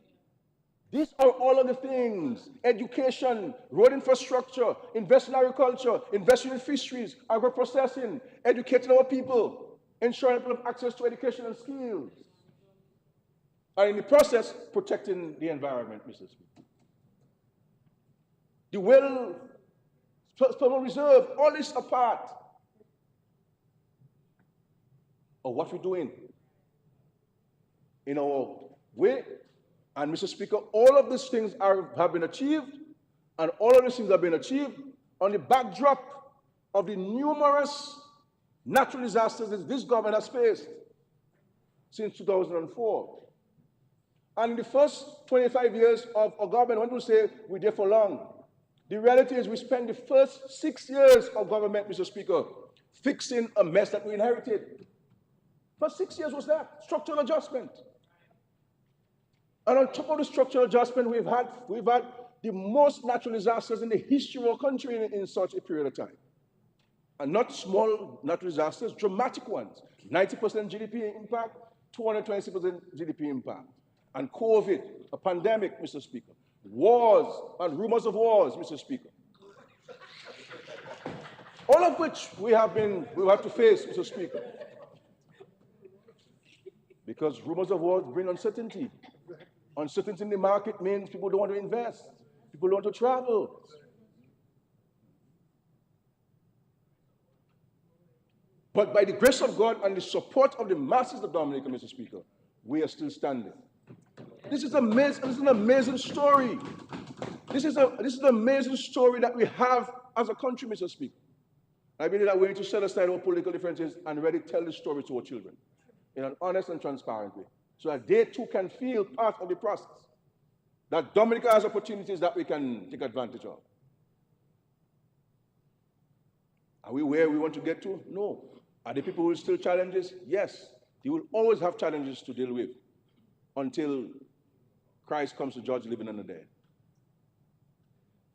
these are all of the things: education, road infrastructure, invest in agriculture, invest in fisheries, agro-processing, educating our people, ensuring people have access to education and skills, and in the process, protecting the environment, Mr. Speaker. The well thermal reserve, all this are part of what we're doing in our way. And Mr. Speaker, all of these things have been achieved, and all of these things have been achieved on the backdrop of the numerous natural disasters that this government has faced since 2004. And in the first 25 years of our government, when we say we're there for long, The reality is we spent the first 6 years of government, Mr. Speaker, fixing a mess that we inherited. First 6 years was that, structural adjustment. And on top of the structural adjustment, we've had the most natural disasters in the history of our country in such a period of time. And not small natural disasters, dramatic ones. 90% GDP impact, 226% GDP impact. And COVID, a pandemic, Mr. Speaker. Wars and rumors of wars, Mr. Speaker. All of which we have to face, Mr. Speaker. Because rumors of wars bring uncertainty. Uncertainty in the market means people don't want to invest. People don't want to travel. But by the grace of God and the support of the masses of Dominica, Mr. Speaker, we are still standing. This is an amazing story. This is an amazing story that we have as a country, Mr. Speaker. I believe that we need to set aside our political differences and really tell the story to our children in an honest and transparent way, so that they too can feel part of the process. That Dominica has opportunities that we can take advantage of. Are we where we want to get to? No. Are the people who will still challenges? Yes. You will always have challenges to deal with until Christ comes to judge the living and the dead.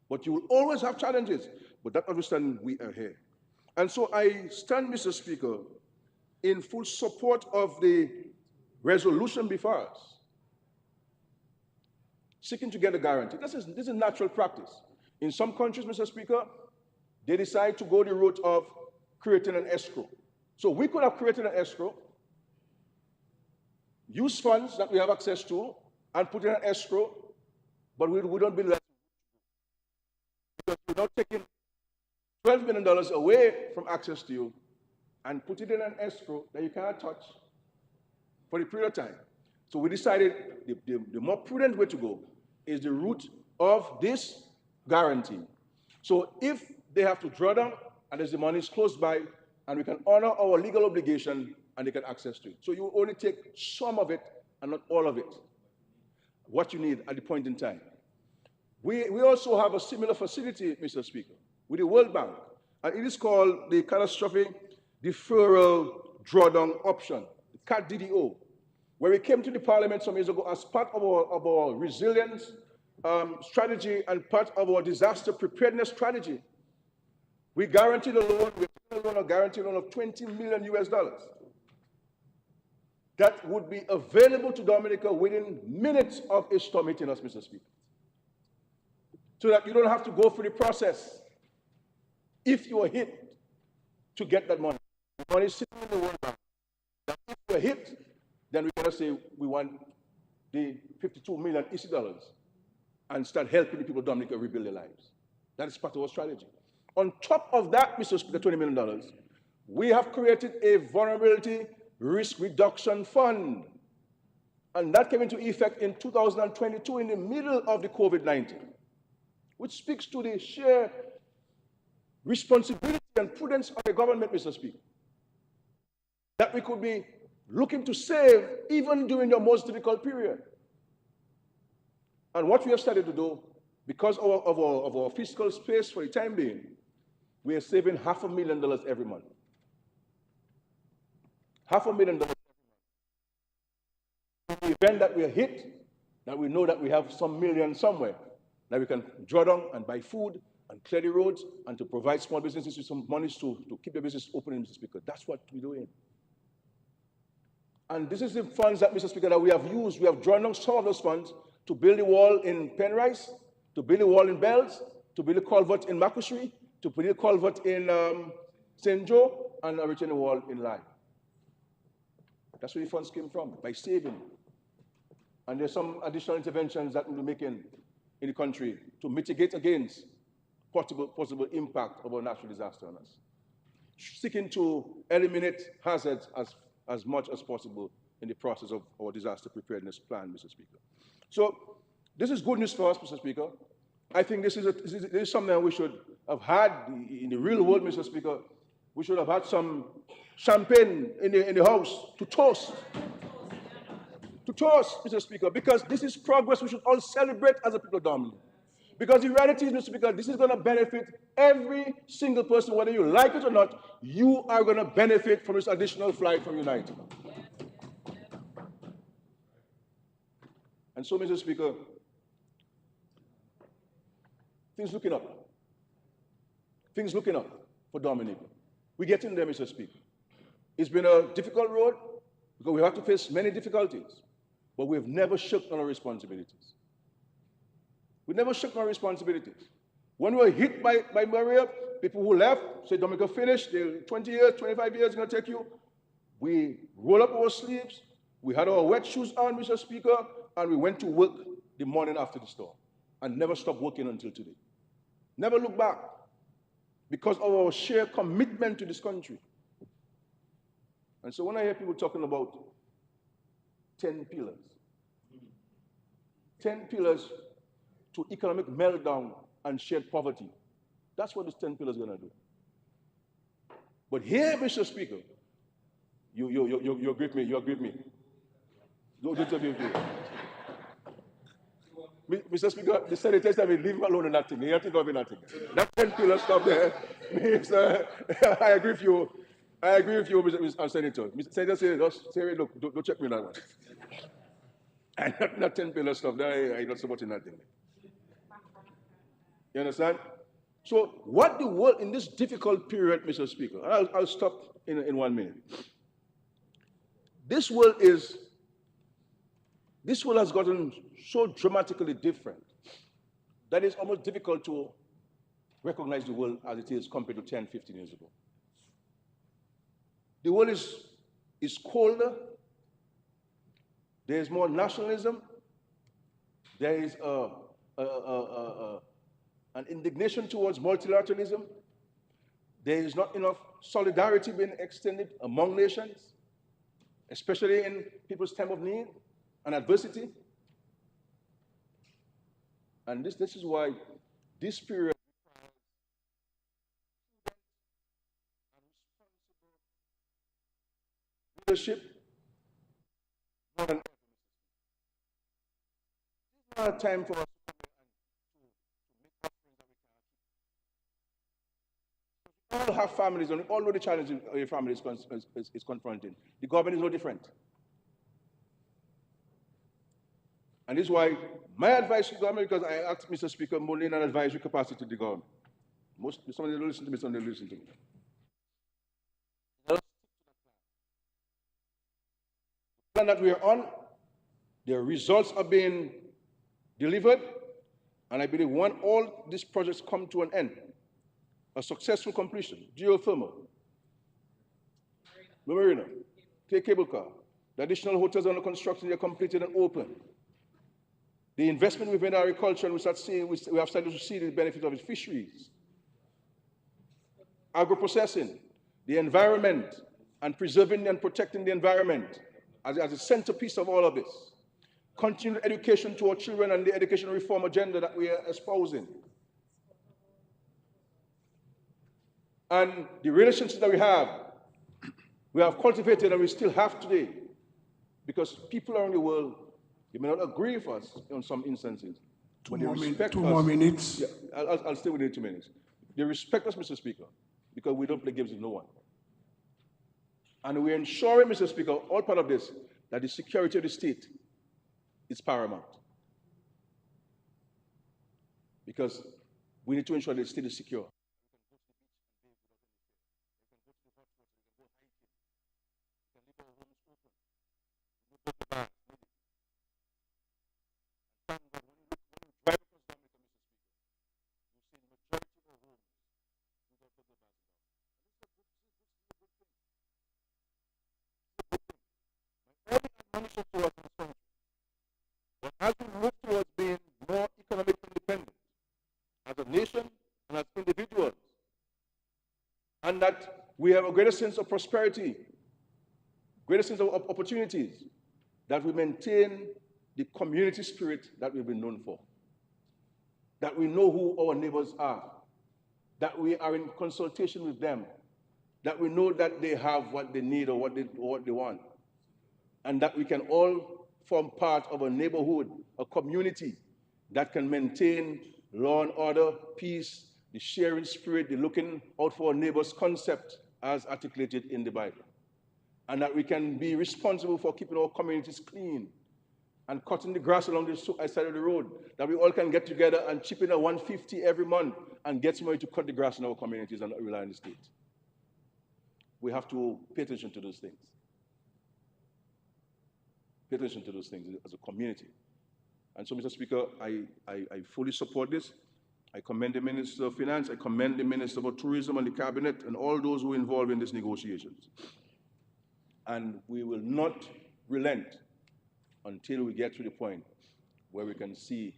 But you will always have challenges. But that understanding, we are here. And so I stand, Mr. Speaker, in full support of the resolution before us, seeking to get a guarantee. This is natural practice. In some countries, Mr. Speaker, they decide to go the route of creating an escrow. So we could have created an escrow, use funds that we have access to, and put in an escrow, but we don't believe that. Because we're not taking $12 million away from access to you and put it in an escrow that you cannot touch for a period of time. So we decided the more prudent way to go is the route of this guarantee. So if they have to draw down and as the money is close by, and we can honor our legal obligation and they can access to it. So you only take some of it and not all of it, what you need at the point in time. We also have a similar facility, Mr. Speaker, with the World Bank, and it is called the Catastrophic Deferral Drawdown Option, the CAT-DDO, where we came to the Parliament some years ago as part of our resilience strategy and part of our disaster preparedness strategy. We guaranteed a loan, a guaranteed loan of $20 million US. That would be available to Dominica within minutes of a storm hitting us, Mr. Speaker. So that you don't have to go through the process if you are hit to get that money. The money is sitting in the World Bank. That if you are hit, then we cannot say we want the 52 million EC dollars and start helping the people of Dominica rebuild their lives. That is part of our strategy. On top of that, Mr. Speaker, $20 million, we have created a vulnerability risk reduction fund. And that came into effect in 2022 in the middle of the COVID-19, which speaks to the sheer responsibility and prudence of the government, Mr. Speaker, that we could be looking to save even during the most difficult period. And what we have started to do, because of our fiscal space for the time being, we are saving $500,000 every month. $500,000 every month. In the event that we are hit, that we know that we have some million somewhere, that we can draw down and buy food and clear the roads and to provide small businesses with some money to keep the business open, Mr. Speaker. That's what we're doing. And this is the funds that, Mr. Speaker, that we have used. We have drawn down some of those funds to build the wall in Penrice, to build the wall in Bells, to build a culvert in Macushri, to build a culvert in St. Joe, and a retaining wall in Lyme. That's where the funds came from, by saving. And there's some additional interventions that we'll be making in the country to mitigate against possible impact of a natural disaster on us. Seeking to eliminate hazards as much as possible in the process of our disaster preparedness plan, Mr. Speaker. So this is good news for us, Mr. Speaker. I think this is something that we should have had in the real world, Mr. Speaker. We should have had some champagne in the house to toast. To toast, Mr. Speaker, because this is progress we should all celebrate as a people of Dominica. Because the reality is, Mr. Speaker, this is going to benefit every single person, whether you like it or not. You are going to benefit from this additional flight from United. And so, Mr. Speaker, things looking up. Things looking up for Dominica. We're getting there, Mr. Speaker. It's been a difficult road because we have to face many difficulties, but we've never shirked on our responsibilities. We never shirked on our responsibilities. When we were hit by Maria, people who left said, Dominica finished, 20 years, 25 years, it's going to take you. We rolled up our sleeves, we had our wet shoes on, Mr. Speaker, and we went to work the morning after the storm and never stopped working until today. Never look back because of our sheer commitment to this country. And so when I hear people talking about 10 pillars, 10 pillars to economic meltdown and shared poverty, that's what this 10 pillars are going to do. But here, Mr. Speaker, you agree with me, you agree with me. Don't agree with me. Mr. Speaker, the senators have been leave him alone in that thing. He has to go in that thing. That 10 pillar stuff there means, I agree with you. I agree with you, Mr. Senator. Mr. Senator said, just say, look, don't check me on that one. And that 10 pillar stuff, I'm not supporting that thing. You understand? So what the world, in this difficult period, Mr. Speaker, and I'll stop in 1 minute. This world has gotten so dramatically different that it's almost difficult to recognize the world as it is compared to 10, 15 years ago. The world is colder. There is more nationalism. There is an indignation towards multilateralism. There is not enough solidarity being extended among nations, especially in people's time of need and adversity. And this is why this period leadership more than ever. This is not a time for us to make offerings that we can achieve. We all have families, and all know the challenges your family is confronting. The government is no different. And this is why my advice to the government, because I asked Mr. Speaker more in an advisory capacity to the government. Some of them don't listen to me, some of them listen to me. The plan that we are on, the results are being delivered, and I believe when all these projects come to an end, a successful completion, Geothermal, Marina, cable car, the additional hotels under construction, they're completed and open. The investment within agriculture, and we have started to see the benefit of its fisheries. Agro-processing, the environment, and preserving and protecting the environment as a centerpiece of all of this. Continued education to our children and the education reform agenda that we are espousing. And the relationships that we have cultivated and we still have today, because people around the world, they may not agree with us in some instances, but they respect us. 2 more minutes. Yeah, I'll stay within 2 minutes. They respect us, Mr. Speaker, because we don't play games with no one. And we're ensuring, Mr. Speaker, all part of this, that the security of the state is paramount. Because we need to ensure that the state is secure. But as we move towards being more economically independent as a nation and as individuals, and that we have a greater sense of prosperity, greater sense of opportunities, that we maintain the community spirit that we've been known for, that we know who our neighbors are, that we are in consultation with them, that we know that they have what they need or what they want, and that we can all form part of a neighborhood, a community that can maintain law and order, peace, the sharing spirit, the looking out for our neighbors concept as articulated in the Bible. And that we can be responsible for keeping our communities clean and cutting the grass along the side of the road, that we all can get together and chip in a 150 every month and get somebody to cut the grass in our communities and not rely on the state. We have to pay attention to those things. Pay attention to those things as a community. And so, Mr. Speaker, I fully support this. I commend the Minister of Finance, I commend the Minister of Tourism and the Cabinet and all those who are involved in these negotiations. And we will not relent until we get to the point where we can see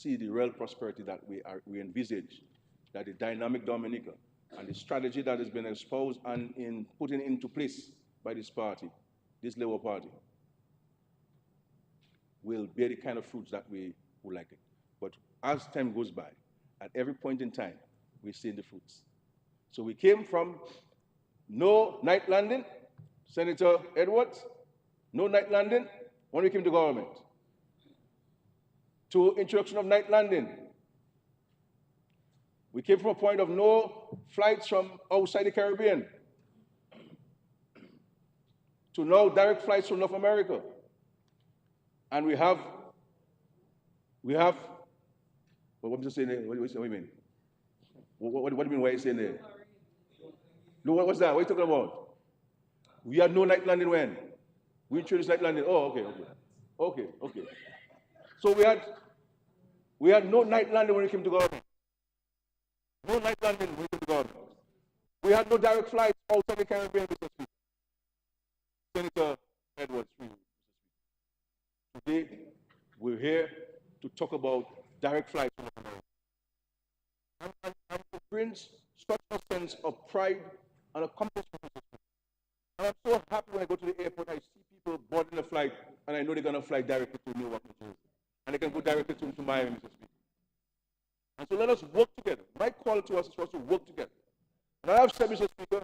the real prosperity that we envisage, that the dynamic Dominica and the strategy that has been exposed and putting into place by this party, this Labour Party, will bear the kind of fruits that we would like it. But as time goes by, at every point in time, we see the fruits. So we came from no night landing, Senator Edwards, no night landing when we came to government, to introduction of night landing. We came from a point of no flights from outside the Caribbean to now direct flights from North America. And we have, what am I saying there? What do you mean? What do you mean, what are you saying there? No, what's that? What are you talking about? We had no night landing when? We introduced night landing. Oh, okay. So we had no night landing when we came to government. No night landing when we came to government. We had no direct flights outside the Caribbean, Mr. Speaker. Senator Edwards, today, we're here to talk about direct flights from America. And it brings such a sense of pride and accomplishment. And I'm so happy when I go to the airport, I see people boarding a flight, and I know they're going to fly directly to Newark, New Jersey. And they can go directly to Miami, Mr. Speaker. And so let us work together. My call to us is for us to work together. And I have said, Mr. Speaker,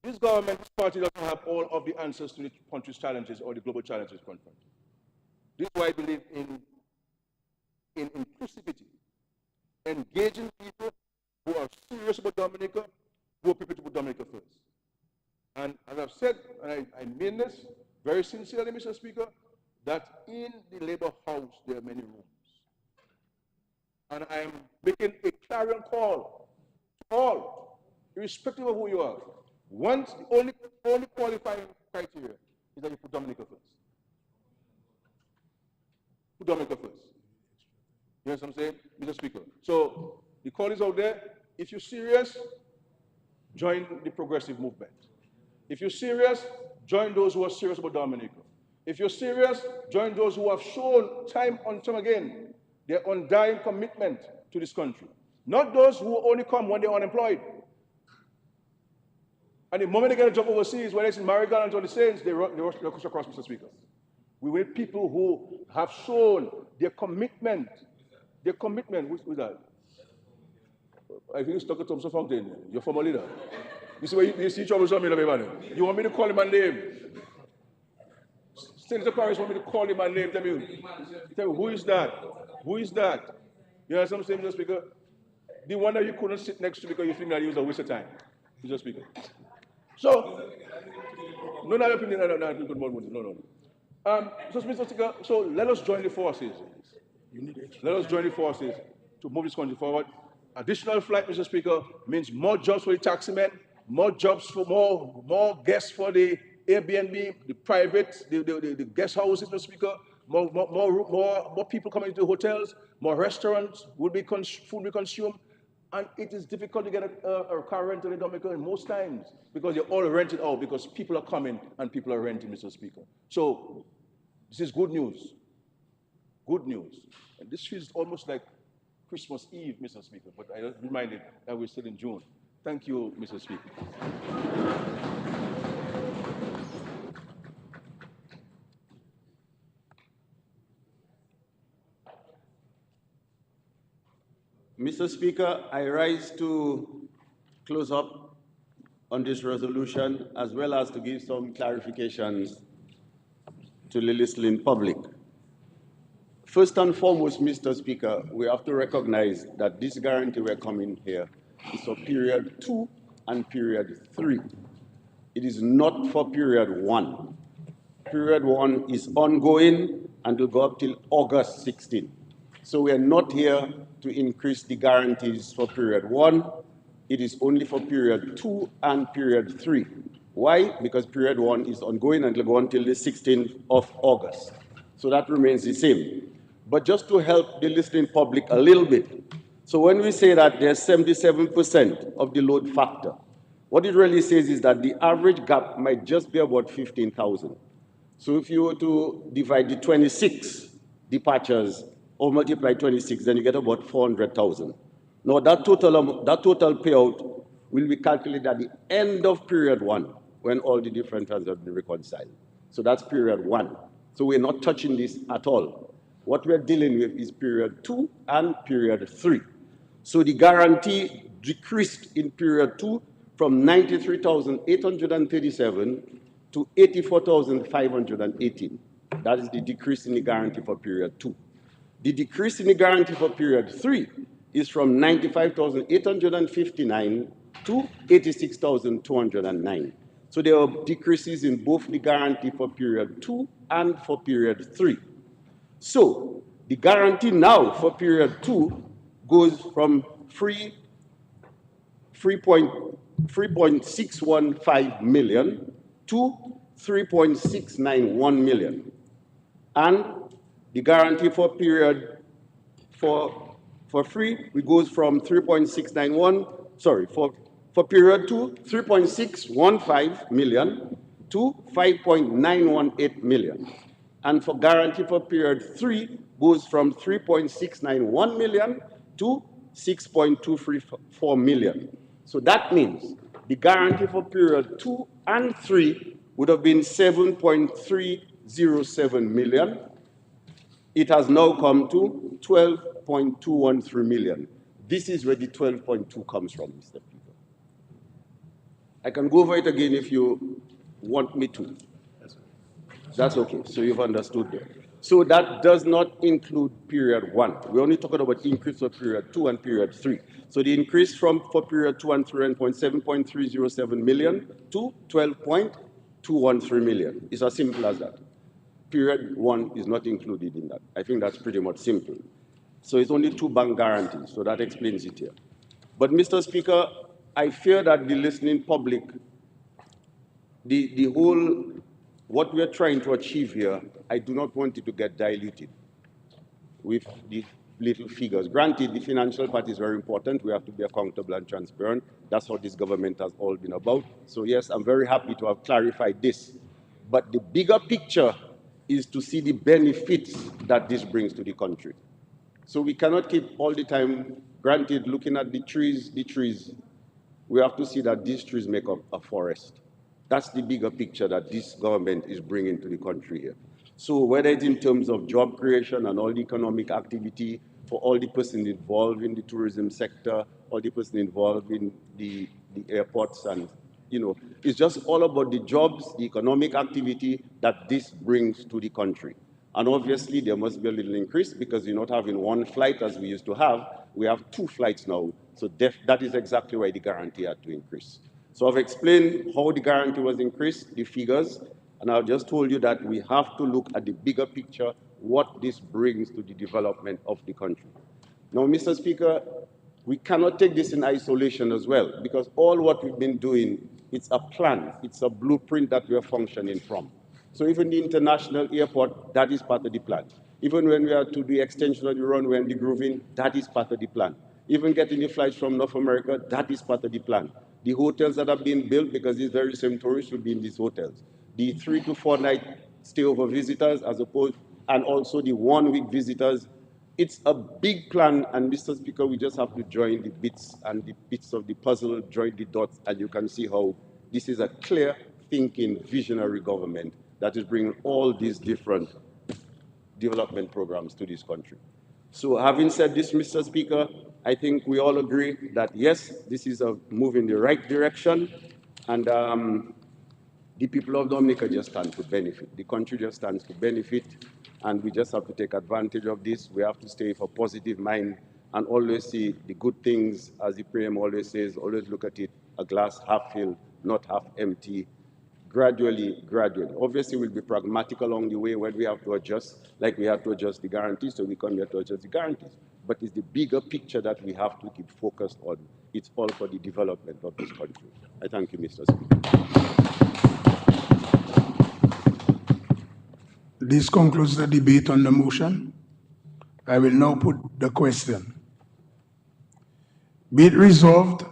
this government, this party doesn't have all of the answers to the country's challenges or the global challenges confronted. This is why I believe in inclusivity, engaging people who are serious about Dominica, who are prepared to put Dominica first. And as I've said, and I mean this very sincerely, Mr. Speaker, that in the Labour House there are many rooms. And I am making a clarion call to all, irrespective of who you are. Once, the only qualifying criteria is that you put Dominica first. Put Dominica first. You know what I'm saying, Mr. Speaker? So the call is out there. If you're serious, join the progressive movement. If you're serious, join those who are serious about Dominica. If you're serious, join those who have shown time and time again their undying commitment to this country. Not those who only come when they're unemployed. And the moment they get a job overseas, whether it's in Marigold or the Saints, they rush across, Mr. Speaker. We want people who have shown their commitment. Their commitment, who's that? I think it's Dr. Thompson Fountain, your former leader. You see, you see trouble with me, everybody. You want me to call him a name? Senator Paris want me to call him a name. Tell me, who is that? Who is that? You know what I'm saying, Mr. Speaker? The one that you couldn't sit next to because you think that he was a waste of time, Mr. Speaker. So, no, so, Mr. Speaker, so let us join the forces. Let us join the forces to move this country forward. Additional flight, Mr. Speaker, means more jobs for the taximen, more jobs for more guests for the Airbnb, the private, the guest houses, Mr. Speaker, more people coming into the hotels, more restaurants will be food will be consumed, and it is difficult to get a car rental in Dominica most times because they're all rented out because people are coming and people are renting, Mr. Speaker. So this is good news. Good news. And this feels almost like Christmas Eve, Mr. Speaker, but I was reminded that we're still in June. Thank you, Mr. Speaker. Mr. Speaker, I rise to close up on this resolution as well as to give some clarifications to the listening public. First and foremost, Mr. Speaker, we have to recognize that this guarantee we're coming here is for period 2 and period 3. It is not for period 1. Period 1 is ongoing and will go up till August 16. So we are not here to increase the guarantees for period 1. It is only for period 2 and period 3. Why? Because period 1 is ongoing and will go until the 16th of August. So that remains the same. But just to help the listening public a little bit, so when we say that there's 77% of the load factor, what it really says is that the average gap might just be about 15,000. So if you were to divide the 26 departures or multiply 26, then you get about 400,000. Now that total payout will be calculated at the end of period 1 when all the different trans have been reconciled. So that's period 1. So we're not touching this at all. What we're dealing with is period 2 and period 3. So the guarantee decreased in period 2 from 93,837 to 84,518. That is the decrease in the guarantee for period 2. The decrease in the guarantee for period 3 is from 95,859 to 86,209. So there are decreases in both the guarantee for period 2 and for period 3. So the guarantee now for period 2 goes from 3.615 million to 3.691 million. And the guarantee for period for free, it goes from 3.691, for period 2, 3.615 million to 5.918 million. And for guarantee for period 3 goes from 3.691 million to 6.234 million. So that means the guarantee for period 2 and 3 would have been 7.307 million. It has now come to 12.213 million. This is where the 12.2 comes from, Mr. Speaker. I can go over it again if you want me to. That's okay. So you've understood that. So that does not include period 1. We're only talking about increase for period 2 and period 3. So the increase for period 2 and 3 went 7.307 million to 12.213 million. It's as simple as that. Period 1 is not included in that. I think that's pretty much simple. So it's only 2 bank guarantees, so that explains it here. But Mr. Speaker, I fear that the listening public, the whole, what we're trying to achieve here, I do not want it to get diluted with the little figures. Granted, the financial part is very important. We have to be accountable and transparent. That's what this government has all been about. So yes, I'm very happy to have clarified this. But the bigger picture is to see the benefits that this brings to the country. So we cannot keep all the time, granted, looking at the trees. We have to see that these trees make up a forest. That's the bigger picture that this government is bringing to the country here. So whether it's in terms of job creation and all the economic activity for all the persons involved in the tourism sector, all the persons involved in the airports, and it's just all about the jobs, the economic activity that this brings to the country. And obviously there must be a little increase because you're not having one flight as we used to have. We have 2 flights now. So that is exactly why the guarantee had to increase. So I've explained how the guarantee was increased, the figures, and I've just told you that we have to look at the bigger picture, what this brings to the development of the country. Now, Mr. Speaker, we cannot take this in isolation as well, because all what we've been doing, it's a plan, it's a blueprint that we're functioning from. So even the international airport, that is part of the plan. Even when we are to the extension of the runway and the grooving, that is part of the plan. Even getting the flights from North America, that is part of the plan. The hotels that are being built, because these very same tourists will be in these hotels. The 3 to 4 night stay over visitors as opposed, and also the 1 week visitors. It's a big plan, and Mr. Speaker, we just have to join the bits and the bits of the puzzle, join the dots, and you can see how this is a clear thinking, visionary government that is bringing all these different development programs to this country. So having said this, Mr. Speaker, I think we all agree that yes, this is a move in the right direction, and the people of Dominica just stand to benefit. The country just stands to benefit, and we just have to take advantage of this. We have to stay of a positive mind and always see the good things, as the PM always says, always look at it, a glass half filled, not half empty. Gradually. Obviously, we'll be pragmatic along the way when we have to adjust, like we have to adjust the guarantees, so we come here to adjust the guarantees. But it's the bigger picture that we have to keep focused on. It's all for the development of this country. I thank you, Mr. Speaker. This concludes the debate on the motion. I will now put the question. Be it resolved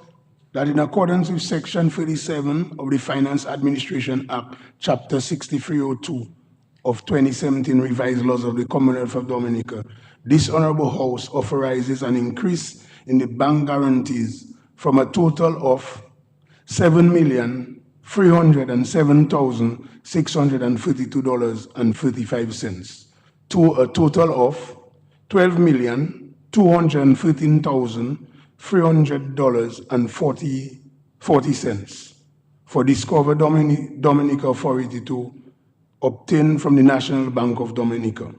that in accordance with Section 37 of the Finance Administration Act, Chapter 6302 of 2017 Revised Laws of the Commonwealth of Dominica, this Honorable House authorizes an increase in the bank guarantees from a total of $7,307,632.35 to a total of $12,213,300.40 for Discover Dominica Authority to obtain from the National Bank of Dominica.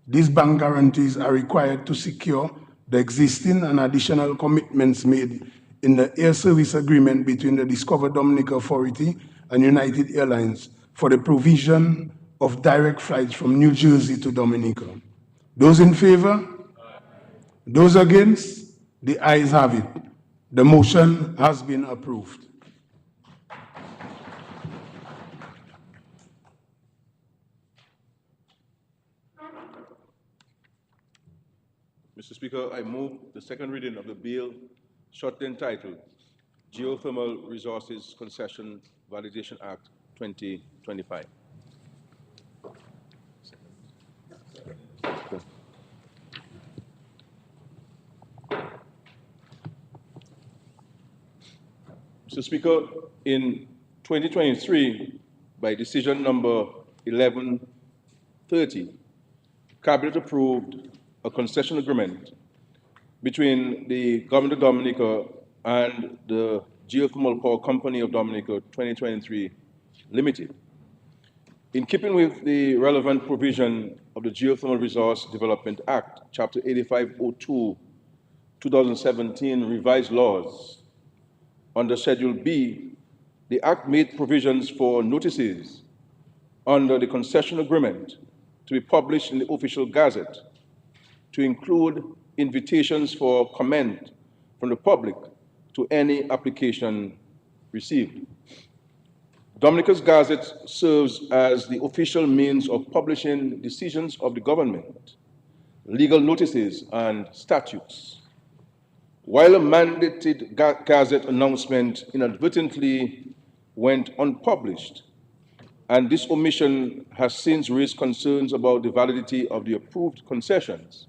These bank guarantees are required to secure the existing and additional commitments made in the air service agreement between the Discover Dominica Authority and United Airlines for the provision of direct flights from New Jersey to Dominica. Those in favor? Those against? The ayes have it. The motion has been approved. Mr. Speaker, I move the second reading of the bill shortly entitled Geothermal Resources Concession Validation Act 2025. Mr. Speaker, in 2023, by decision number 1130, Cabinet approved a concession agreement between the Government of Dominica and the Geothermal Power Company of Dominica 2023 Limited. In keeping with the relevant provision of the Geothermal Resource Development Act, Chapter 8502, 2017 Revised Laws, under Schedule B, the Act made provisions for notices under the concession agreement to be published in the Official Gazette to include invitations for comment from the public to any application received. Dominica's Gazette serves as the official means of publishing decisions of the government, legal notices, and statutes. While a mandated Gazette announcement inadvertently went unpublished, and this omission has since raised concerns about the validity of the approved concessions,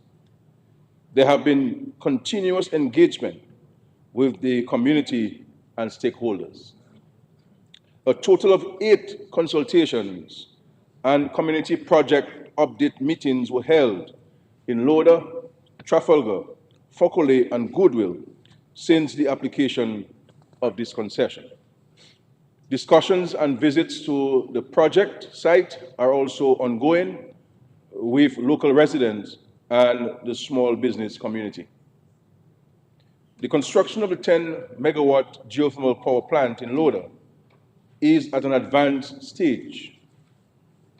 there have been continuous engagement with the community and stakeholders. A total of 8 consultations and community project update meetings were held in Loda, Trafalgar, Fockley, and Goodwill since the application of this concession. Discussions and visits to the project site are also ongoing with local residents and the small business community. The construction of the 10-megawatt geothermal power plant in Loda is at an advanced stage.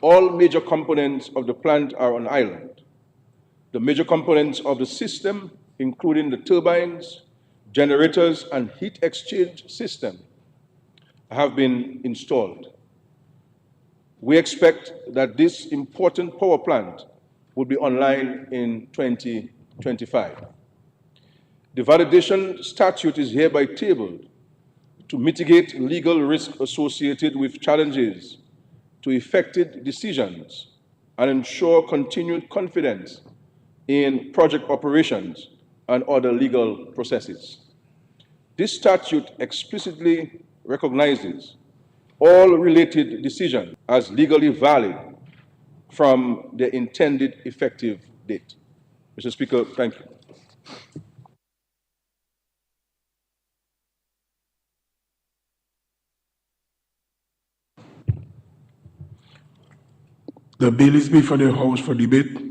All major components of the plant are on island. The major components of the system, including the turbines, generators, and heat exchange system, have been installed. We expect that this important power plant will be online in 2025. The validation statute is hereby tabled to mitigate legal risk associated with challenges to effective decisions and ensure continued confidence in project operations and other legal processes. This statute explicitly recognizes all related decisions as legally valid from their intended effective date. Mr. Speaker, thank you. The bill is before the House for debate.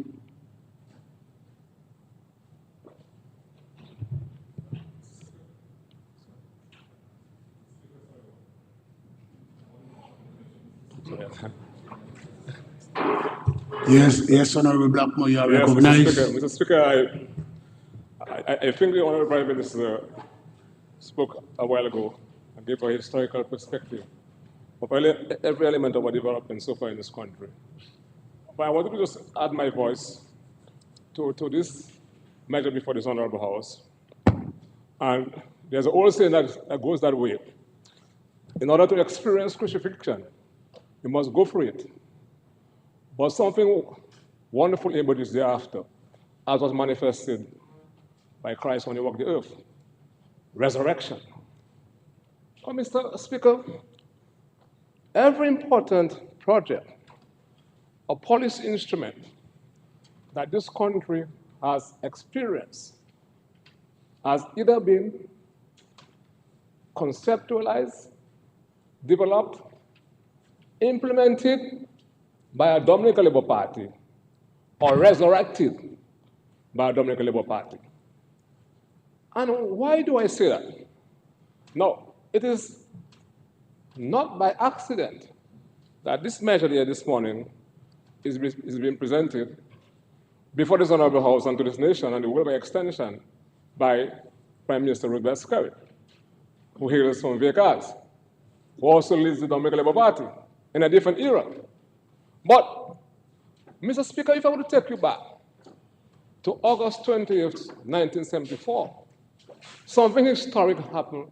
Yes, Honorable Blackmore, you are Yes, recognized. Mr. Speaker, I think the Honorable Prime Minister spoke a while ago and gave a historical perspective of every element of our development so far in this country. But I wanted to just add my voice to this measure before this Honorable House. And there's an old saying that goes that way. In order to experience crucifixion, you must go through it. But something wonderful emerges thereafter, as was manifested by Christ when he walked the earth. Resurrection. Oh, Mr. Speaker, every important project or policy instrument that this country has experienced has either been conceptualized, developed, implemented by a Dominica Labour Party or resurrected by a Dominica Labour Party. And why do I say that? No, it is not by accident that this measure here this morning is being presented before this Honorable House and to this nation and the world by extension by Prime Minister Ruth Scurry, who hails from Vickers, who also leads the Dominica Labour Party in a different era. But, Mr. Speaker, if I were to take you back to August 20th, 1974, something historic happened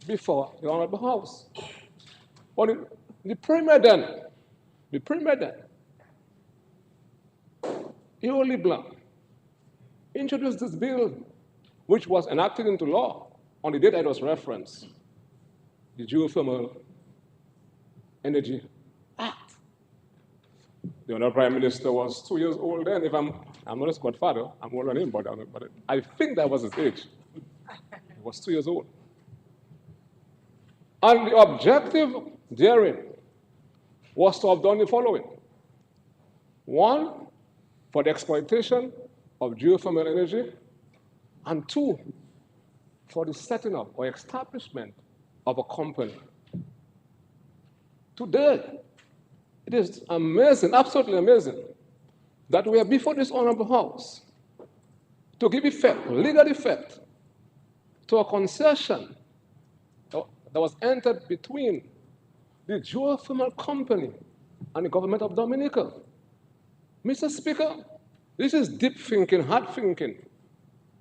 before the Honorable House. But the Premier then, Early Blanc, introduced this bill, which was enacted into law on the date it was referenced, the Geothermal Energy Act. The Honorable Prime Minister was 2 years old then. If I'm not his godfather, I'm older than him, but I think that was his age. He was 2 years old. And the objective therein was to have done the following. One, for the exploitation of geothermal energy, and two, for the setting up or establishment of a company. Today, it is amazing, absolutely amazing, that we are before this Honorable House to give effect, legal effect, to a concession that was entered between the geothermal company and the government of Dominica. Mr. Speaker, this is deep thinking, hard thinking,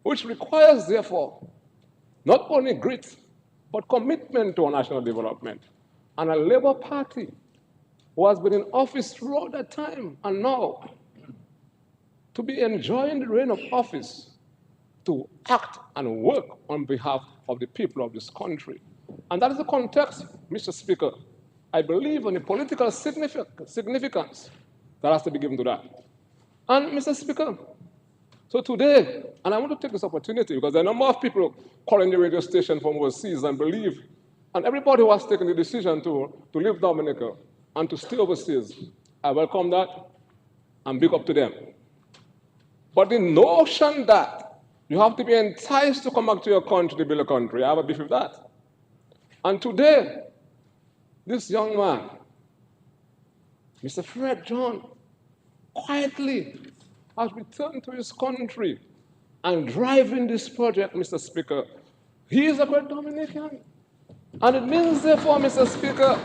which requires, therefore, not only grit, but commitment to our national development. And a Labour Party who has been in office throughout that time and now to be enjoying the reign of office to act and work on behalf of the people of this country. And that is the context, Mr. Speaker, I believe in the political significance that has to be given to that. And Mr. Speaker, so today, and I want to take this opportunity because there are a number of people calling the radio station from overseas and believe, and everybody who has taken the decision to leave Dominica and to stay overseas, I welcome that and big up to them. But the notion that you have to be enticed to come back to your country to build a country, I have a beef with that. And today, this young man, Mr. Fred John, quietly has returned to his country and driving this project, Mr. Speaker. He is a great Dominican. And it means, therefore, Mr. Speaker,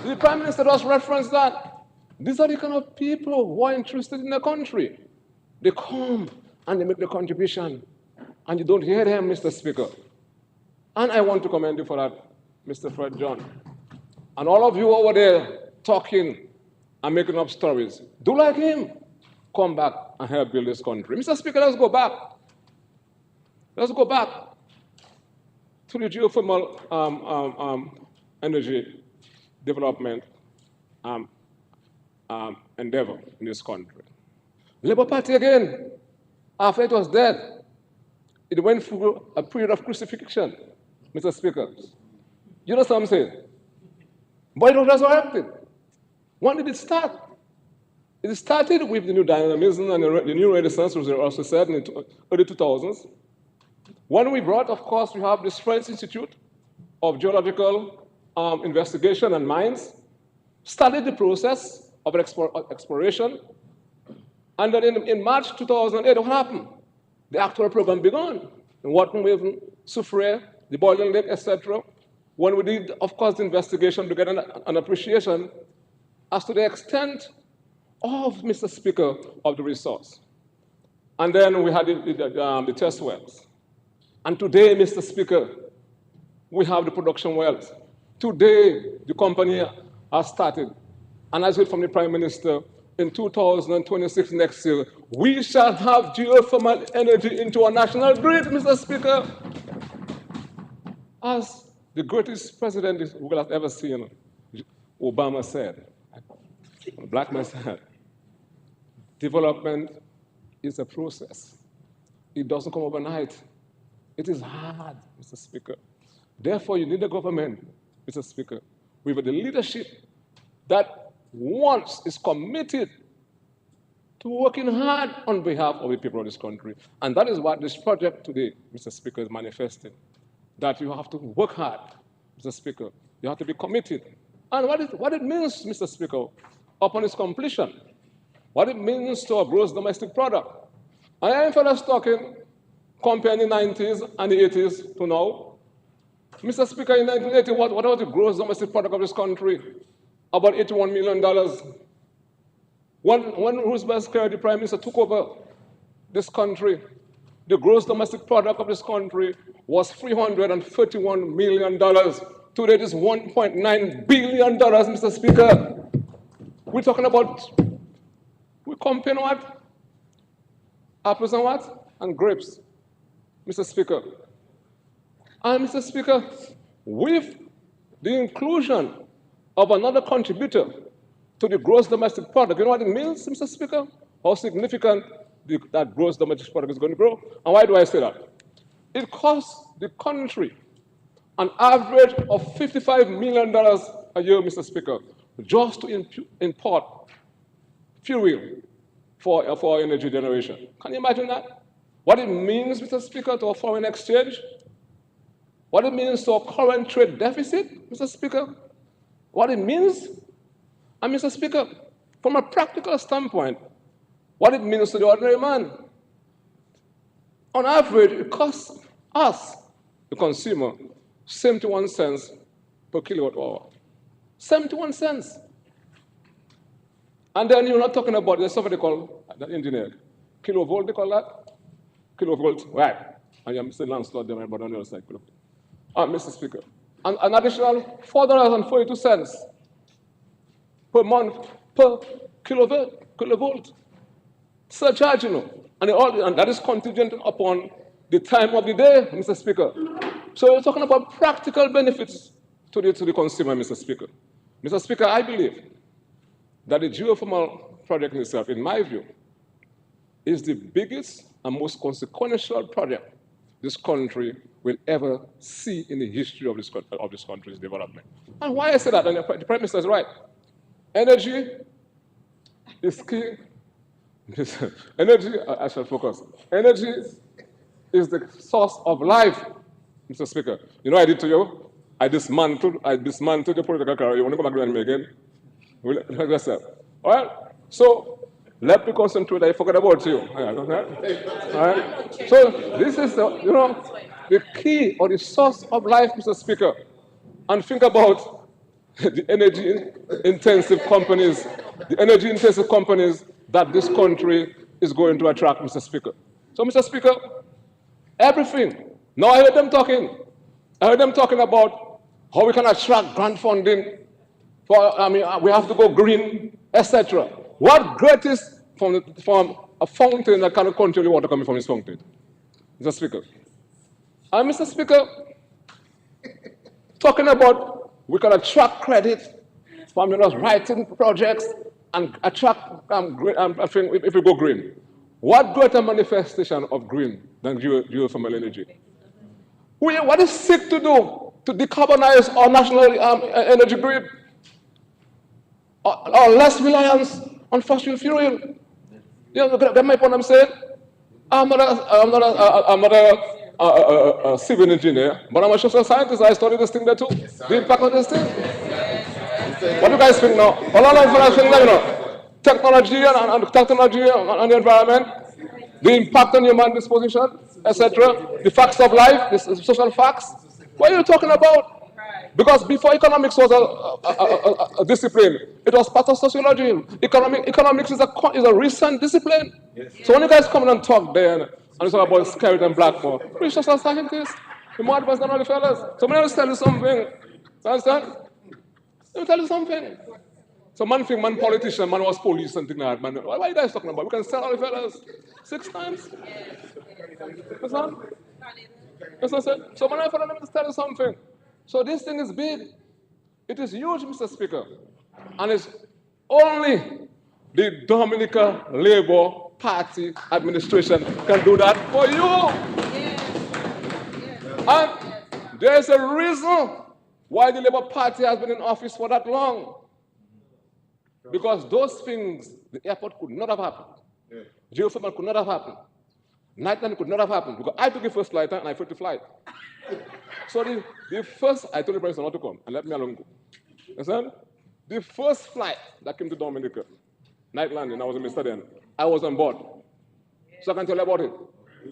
the Prime Minister does reference that these are the kind of people who are interested in the country. They come and they make the contribution, and you don't hear them, Mr. Speaker. And I want to commend you for that, Mr. Fred John. And all of you over there talking and making up stories, do like him. Come back and help build this country. Mr. Speaker, let's go back. Let's go back to the geothermal energy development endeavor in this country. Labour Party again, after it was dead, it went through a period of crucifixion, Mr. Speaker. You know what I'm saying? But it was resurrected. When did it start? It started with the new dynamism and the new renaissance, which was also said in the early 2000s. When we brought, of course, we have this French Institute of Geological Investigation and Mines, studied the process of exploration. And then in March 2008, what happened? The actual program began. And working with Soufriere, the Boiling Lake, etc. When we did, of course, the investigation to get an appreciation as to the extent of, Mr. Speaker, of the resource. And then we had the test wells. And today, Mr. Speaker, we have the production wells. Today, the company has started. And as heard from the Prime Minister, in 2026, next year, we shall have geothermal energy into our national grid, Mr. Speaker. As the greatest president this world has ever seen, Obama said, a black man said, development is a process. It doesn't come overnight. It is hard, Mr. Speaker. Therefore, you need a government, Mr. Speaker, with the leadership that once is committed to working hard on behalf of the people of this country. And that is what this project today, Mr. Speaker, is manifesting. That you have to work hard, Mr. Speaker. You have to be committed. And what it means, Mr. Speaker, upon its completion, what it means to our gross domestic product. I am first talking, comparing the 90s and the 80s to now. Mr. Speaker, in 1980, what was the gross domestic product of this country? About $81 million. When Roosevelt Square, the Prime Minister, took over this country, the gross domestic product of this country was $331 million. Today it is $1.9 billion, Mr. Speaker. We're talking about, we're comparing what? Apples and what? And grapes, Mr. Speaker. And Mr. Speaker, with the inclusion of another contributor to the gross domestic product, you know what it means, Mr. Speaker? How significant that gross domestic product is going to grow? And why do I say that? It costs the country an average of $55 million a year, Mr. Speaker, just to import fuel for energy generation. Can you imagine that? What it means, Mr. Speaker, to our foreign exchange? What it means to our current trade deficit, Mr. Speaker? What it means? And Mr. Speaker, from a practical standpoint, what it means to the ordinary man. On average, it costs us, the consumer, 71 cents per kilowatt hour. 71 cents. And then you're not talking about, there's something they call, that engineer, kilovolt, they call that? Kilovolt, right. I am Mr. Lancelot there, but on the other side. Mr. Speaker. And an additional $4.42 per month per kilovolt. Surcharge, you know. And that is contingent upon the time of the day, Mr. Speaker. So we're talking about practical benefits to the consumer, Mr. Speaker. Mr. Speaker, I believe that the geothermal project in itself, in my view, is the biggest and most consequential project this country will ever see in the history of this country's development. And why I say that, and the Prime Minister is right. Energy is key. Energy, I shall focus. Energy is the source of life, Mr. Speaker. You know what I did to you? I dismantled the political career. You want to come back and me again? All right? So, let me concentrate. I forgot about you. All right? So, this is the key or the source of life, Mr. Speaker. And think about the energy-intensive companies, that this country is going to attract, Mr. Speaker. So, Mr. Speaker, everything. Now I heard them talking. I heard them talking about how we can attract grant funding. We have to go green, etc. What greatest from a fountain that cannot control the water coming from this fountain, Mr. Speaker? And Mr. Speaker, talking about we can attract credit from writing projects and attract if we go green. What greater manifestation of green than geothermal energy? What is sick to do to decarbonize our national energy grid? Or less reliance on fossil fuel. You get my point I'm saying? I'm not a civil engineer, but I'm a social scientist. I study this thing there too. The impact of this thing. What do you guys think now? All of us think now, you know, technology and technology and the environment, the impact on human disposition, etc. The facts of life, the social facts. What are you talking about? Because before economics was a discipline, it was part of sociology. Economics is a recent discipline. So when you guys come and talk there and talk about Scarrett and Blackmore, we're social scientists. We're more advanced than all the fellas. So I'm going to tell you something. You understand? Let me tell you something. So man think man politician, man was police and thing like that. Man, what are you guys talking about? We can sell all the fellas 6 times. Understand? Understand? So man, let me tell you something. So this thing is big. It is huge, Mr. Speaker. And it's only the Dominica Labour Party administration can do that for you. And there's a reason why the Labour Party has been in office for that long. Because those things, the airport could not have happened. Geothermal could not have happened. Nightland could not have happened. Because I took the first flight and I failed to fly. So the first, I told the president not to come and let me alone go. Understand? The first flight that came to Dominica, night landing, I was in Ministerial, I was on board. So I can tell you about it.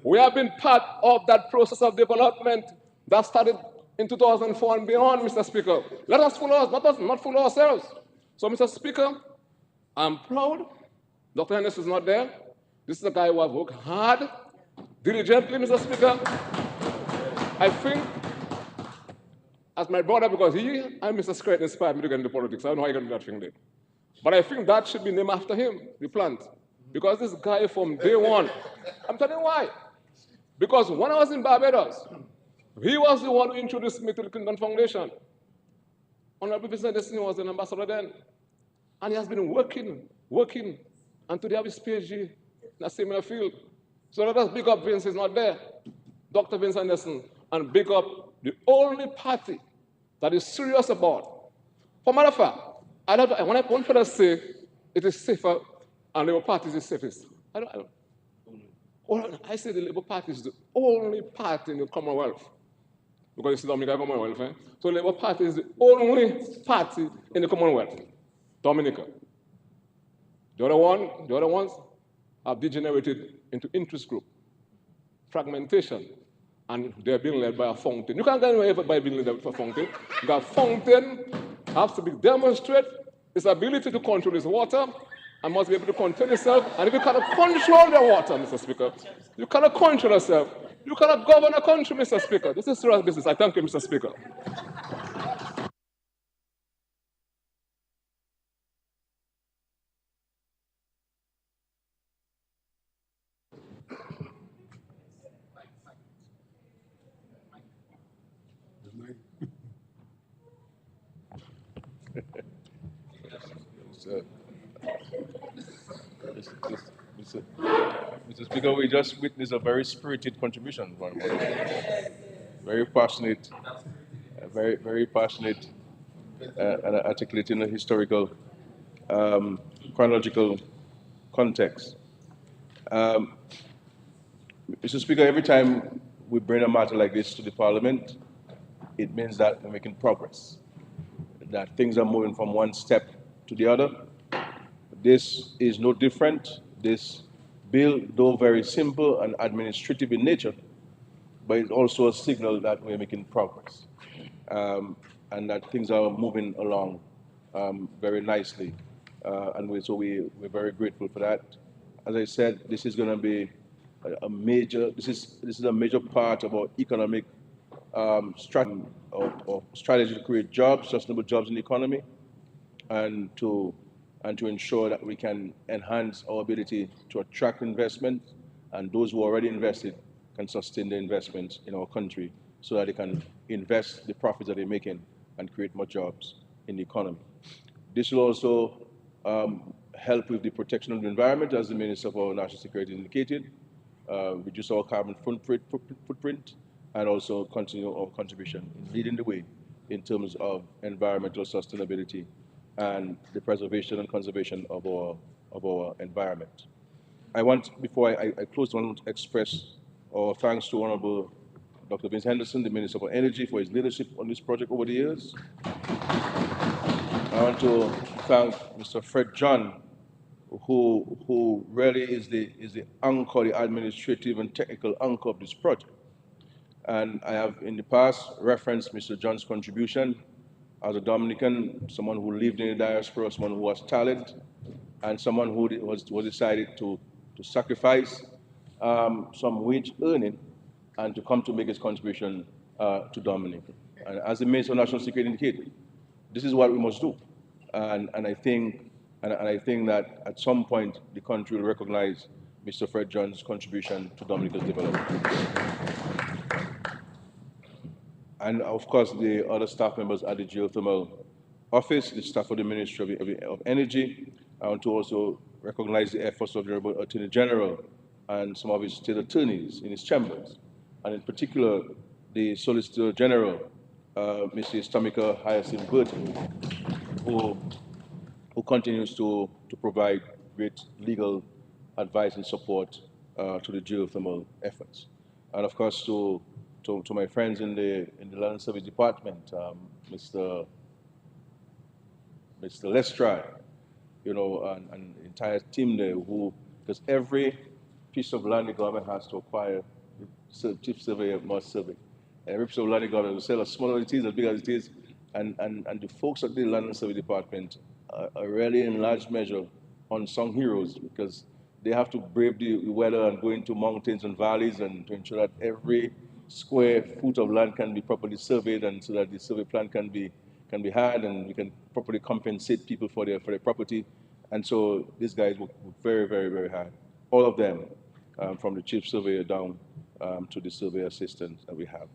We have been part of that process of development that started in 2004 and beyond, Mr. Speaker. Let us fool us, not fool ourselves. So, Mr. Speaker, I'm proud. Dr. Hennis is not there. This is a guy who has worked hard, diligently, Mr. Speaker. I think, as my brother, because he and Mr. Scrutiny inspired me to get into politics. I don't know how he got into that thing there. But I think that should be named after him, the plant. Because this guy from day one, I'm telling you why. Because when I was in Barbados, he was the one who introduced me to the Clinton Foundation. Honorable President Destiny was an ambassador then. And he has been working, and today I have his PhD in a similar field. So let us big up Vince, he's not there. Dr. Vince Anderson, and big up the only party that is serious about. For matter of fact, when I say it is safer and Labour Party is the safest, I say the Labour Party is the only party in the Commonwealth. Because it's the Dominica Commonwealth. Eh? So the Labour Party is the only party in the Commonwealth. Dominica. The other ones have degenerated into interest group, fragmentation, and they're being led by a fountain. You can't get anywhere by being led by a fountain. That fountain has to demonstrate its ability to control its water and must be able to control itself. And if you cannot control the water, Mr. Speaker, you cannot control yourself. You cannot govern a country, Mr. Speaker. This is serious business. I thank you, Mr. Speaker. Mr. Speaker, we just witnessed a very spirited contribution from very passionate, very passionate, and articulating a historical, chronological context. Mr. Speaker, every time we bring a matter like this to the Parliament, it means that we're making progress, that things are moving from one step to the other. This is no different. This bill, though very simple and administrative in nature, but it's also a signal that we're making progress and that things are moving along very nicely. So we're very grateful for that. As I said, this is going to be a major, this is a major part of our economic strategy to create jobs, sustainable jobs in the economy, and to ensure that we can enhance our ability to attract investment, and those who are already invested can sustain the investments in our country so that they can invest the profits that they're making and create more jobs in the economy. This will also help with the protection of the environment, as the Minister for National Security indicated, reduce our carbon footprint, and also continue our contribution in leading the way in terms of environmental sustainability and the preservation and conservation of our environment. I want, before I close, I want to express our thanks to Honorable Dr. Vince Henderson, the Minister for Energy, for his leadership on this project over the years. I want to thank Mr. Fred John, who really is the anchor, the administrative and technical anchor of this project. And I have in the past referenced Mr. John's contribution as a Dominican, someone who lived in the diaspora, someone who has talent, and someone who was decided to sacrifice some wage earning and to come to make his contribution to Dominica. And as the Minister of National Security indicated, this is what we must do. And I think that at some point the country will recognize Mr. Fred John's contribution to Dominica's development. And of course, the other staff members at the Geothermal office, the staff of the Ministry of Energy. I want to also recognize the efforts of the Honorable Attorney General and some of his state attorneys in his chambers, and in particular, the Solicitor General, Mrs. Dominica Hyacinth Burton, who continues to provide great legal advice and support to the geothermal efforts. And of course, to my friends in the Land Service Department, Mr. Lestrade, you know, and the entire team there, because every piece of land the government has to acquire, the chief surveyor must survey. Every piece of land the government will sell, as small as it is, as big as it is, and the folks at the Land and Service Department are really in large measure unsung heroes, because they have to brave the weather and go into mountains and valleys and to ensure that every square foot of land can be properly surveyed, and so that the survey plan can be had and we can properly compensate people for their property. And so these guys work very, very, very hard. All of them, from the chief surveyor down to the surveyor assistants that we have.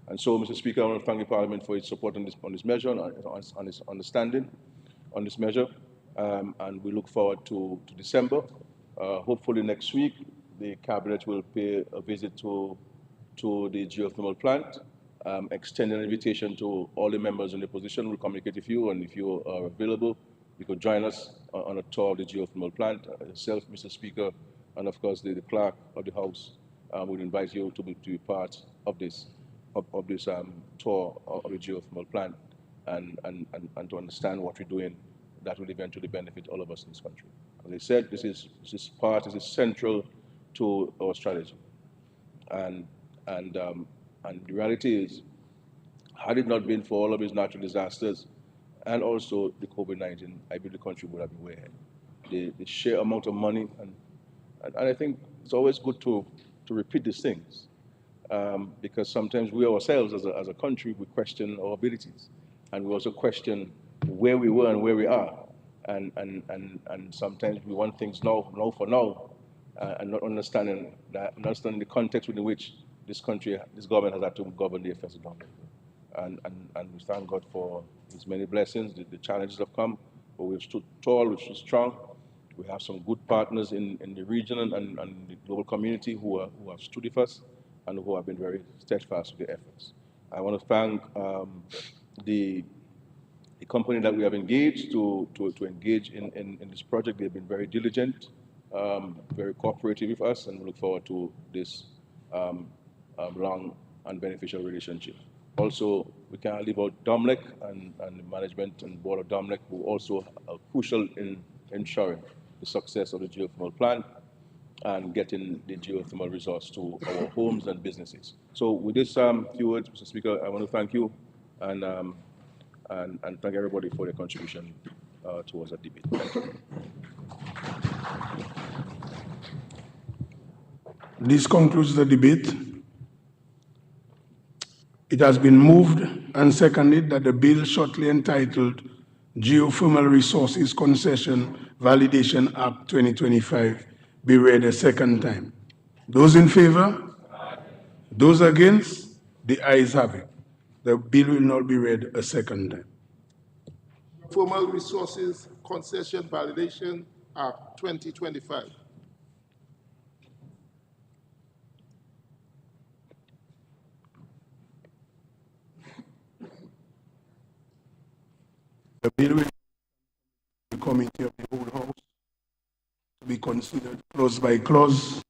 And so, Mr. Speaker, I want to thank the Parliament for its support on this measure, on its understanding on this measure, and we look forward to December. Hopefully next week, the Cabinet will pay a visit to the geothermal plant, extend an invitation to all the members in the position. We'll communicate with you, and if you are available, you could join us on a tour of the geothermal plant. Yourself, Mr. Speaker, and of course the clerk of the House would invite you to be part of this tour of the geothermal plant and to understand what we're doing that will eventually benefit all of us in this country. As I said, this is central to our strategy. And the reality is, had it not been for all of these natural disasters and also the COVID-19, I believe the country would have been way ahead. The sheer amount of money, and I think it's always good to repeat these things, because sometimes we ourselves as a country, we question our abilities, and we also question where we were and where we are, and sometimes we want things now for now, and not understanding the context within which this government has had to govern the affairs of Dominica. And we thank God for His many blessings. The challenges have come, but we've stood tall, we've stood strong. We have some good partners in the region and the global community who have stood with us and who have been very steadfast with their efforts. I want to thank the company that we have engaged to engage in this project. They've been very diligent, very cooperative with us, and we look forward to this long and beneficial relationship. Also, we can't leave out Dominic and the management and board of Dominic, who also are crucial in ensuring the success of the geothermal plant and getting the geothermal resource to our homes and businesses. So with this few words, Mr. Speaker, I want to thank you and thank everybody for their contribution towards the debate. Thank you. This concludes the debate. It has been moved and seconded that the bill shortly entitled Geothermal Resources Concession Validation Act 2025 be read a second time. Those in favor? Aye. Those against? The ayes have it. The bill will not be read a second time. Geothermal Resources Concession Validation Act 2025. The bill will be the committee of the whole House considered clause by clause.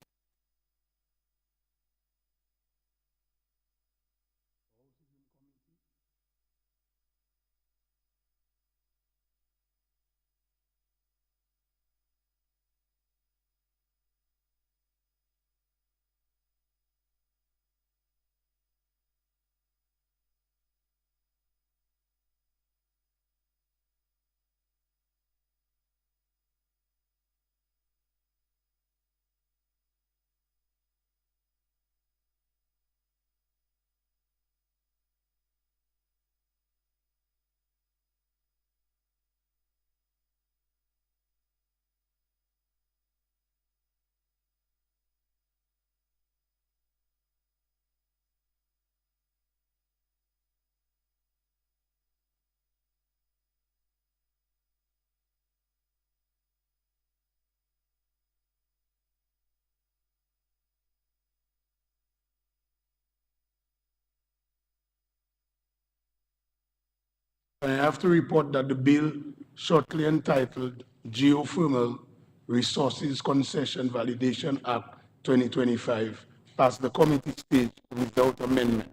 I have to report that the bill shortly entitled Geothermal Resources Concession Validation Act 2025 passed the committee stage without amendment.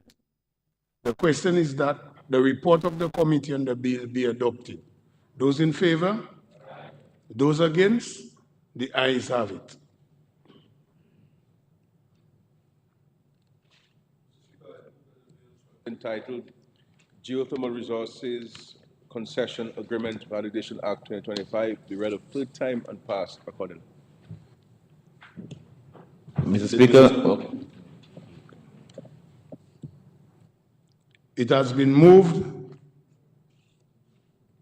The question is that the report of the committee on the bill be adopted. Those in favor? Those against? The ayes have it. Entitled Geothermal Resources Concession Agreement Validation Act 2025 be read a third time and passed accordingly. Mr. Speaker, It has been moved.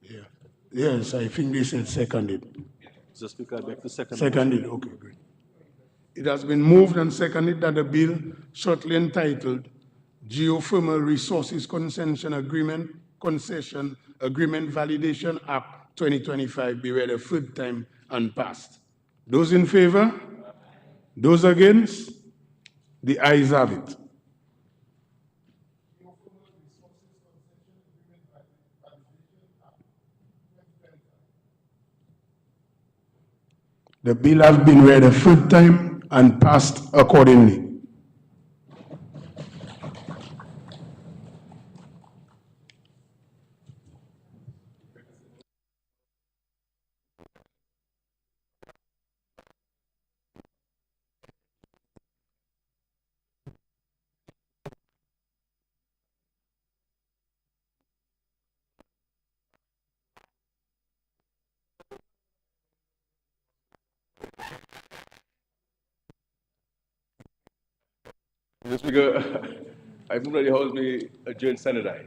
Yeah. Yes, I think they said seconded. Mr. Speaker, I beg to second. Seconded, okay, great. It has been moved and seconded that the bill shortly entitled Geothermal Resources Concession Agreement Validation Act 2025 be read a third time and passed. Those in favor? Those against? The ayes have it. The bill has been read a third time and passed accordingly. Mr. Speaker, I move that the House be adjourned sine die.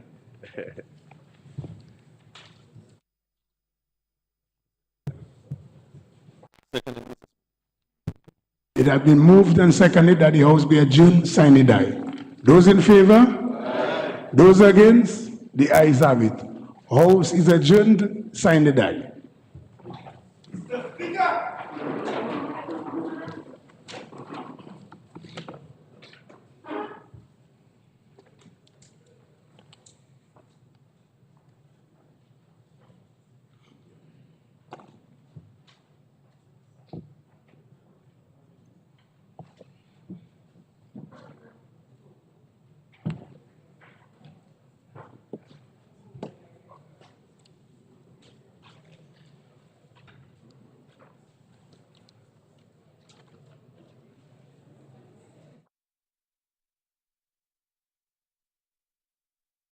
It has been moved and seconded that the House be adjourned sine die. Those in favor? Aye. Those against? The ayes have it. House is adjourned sine die.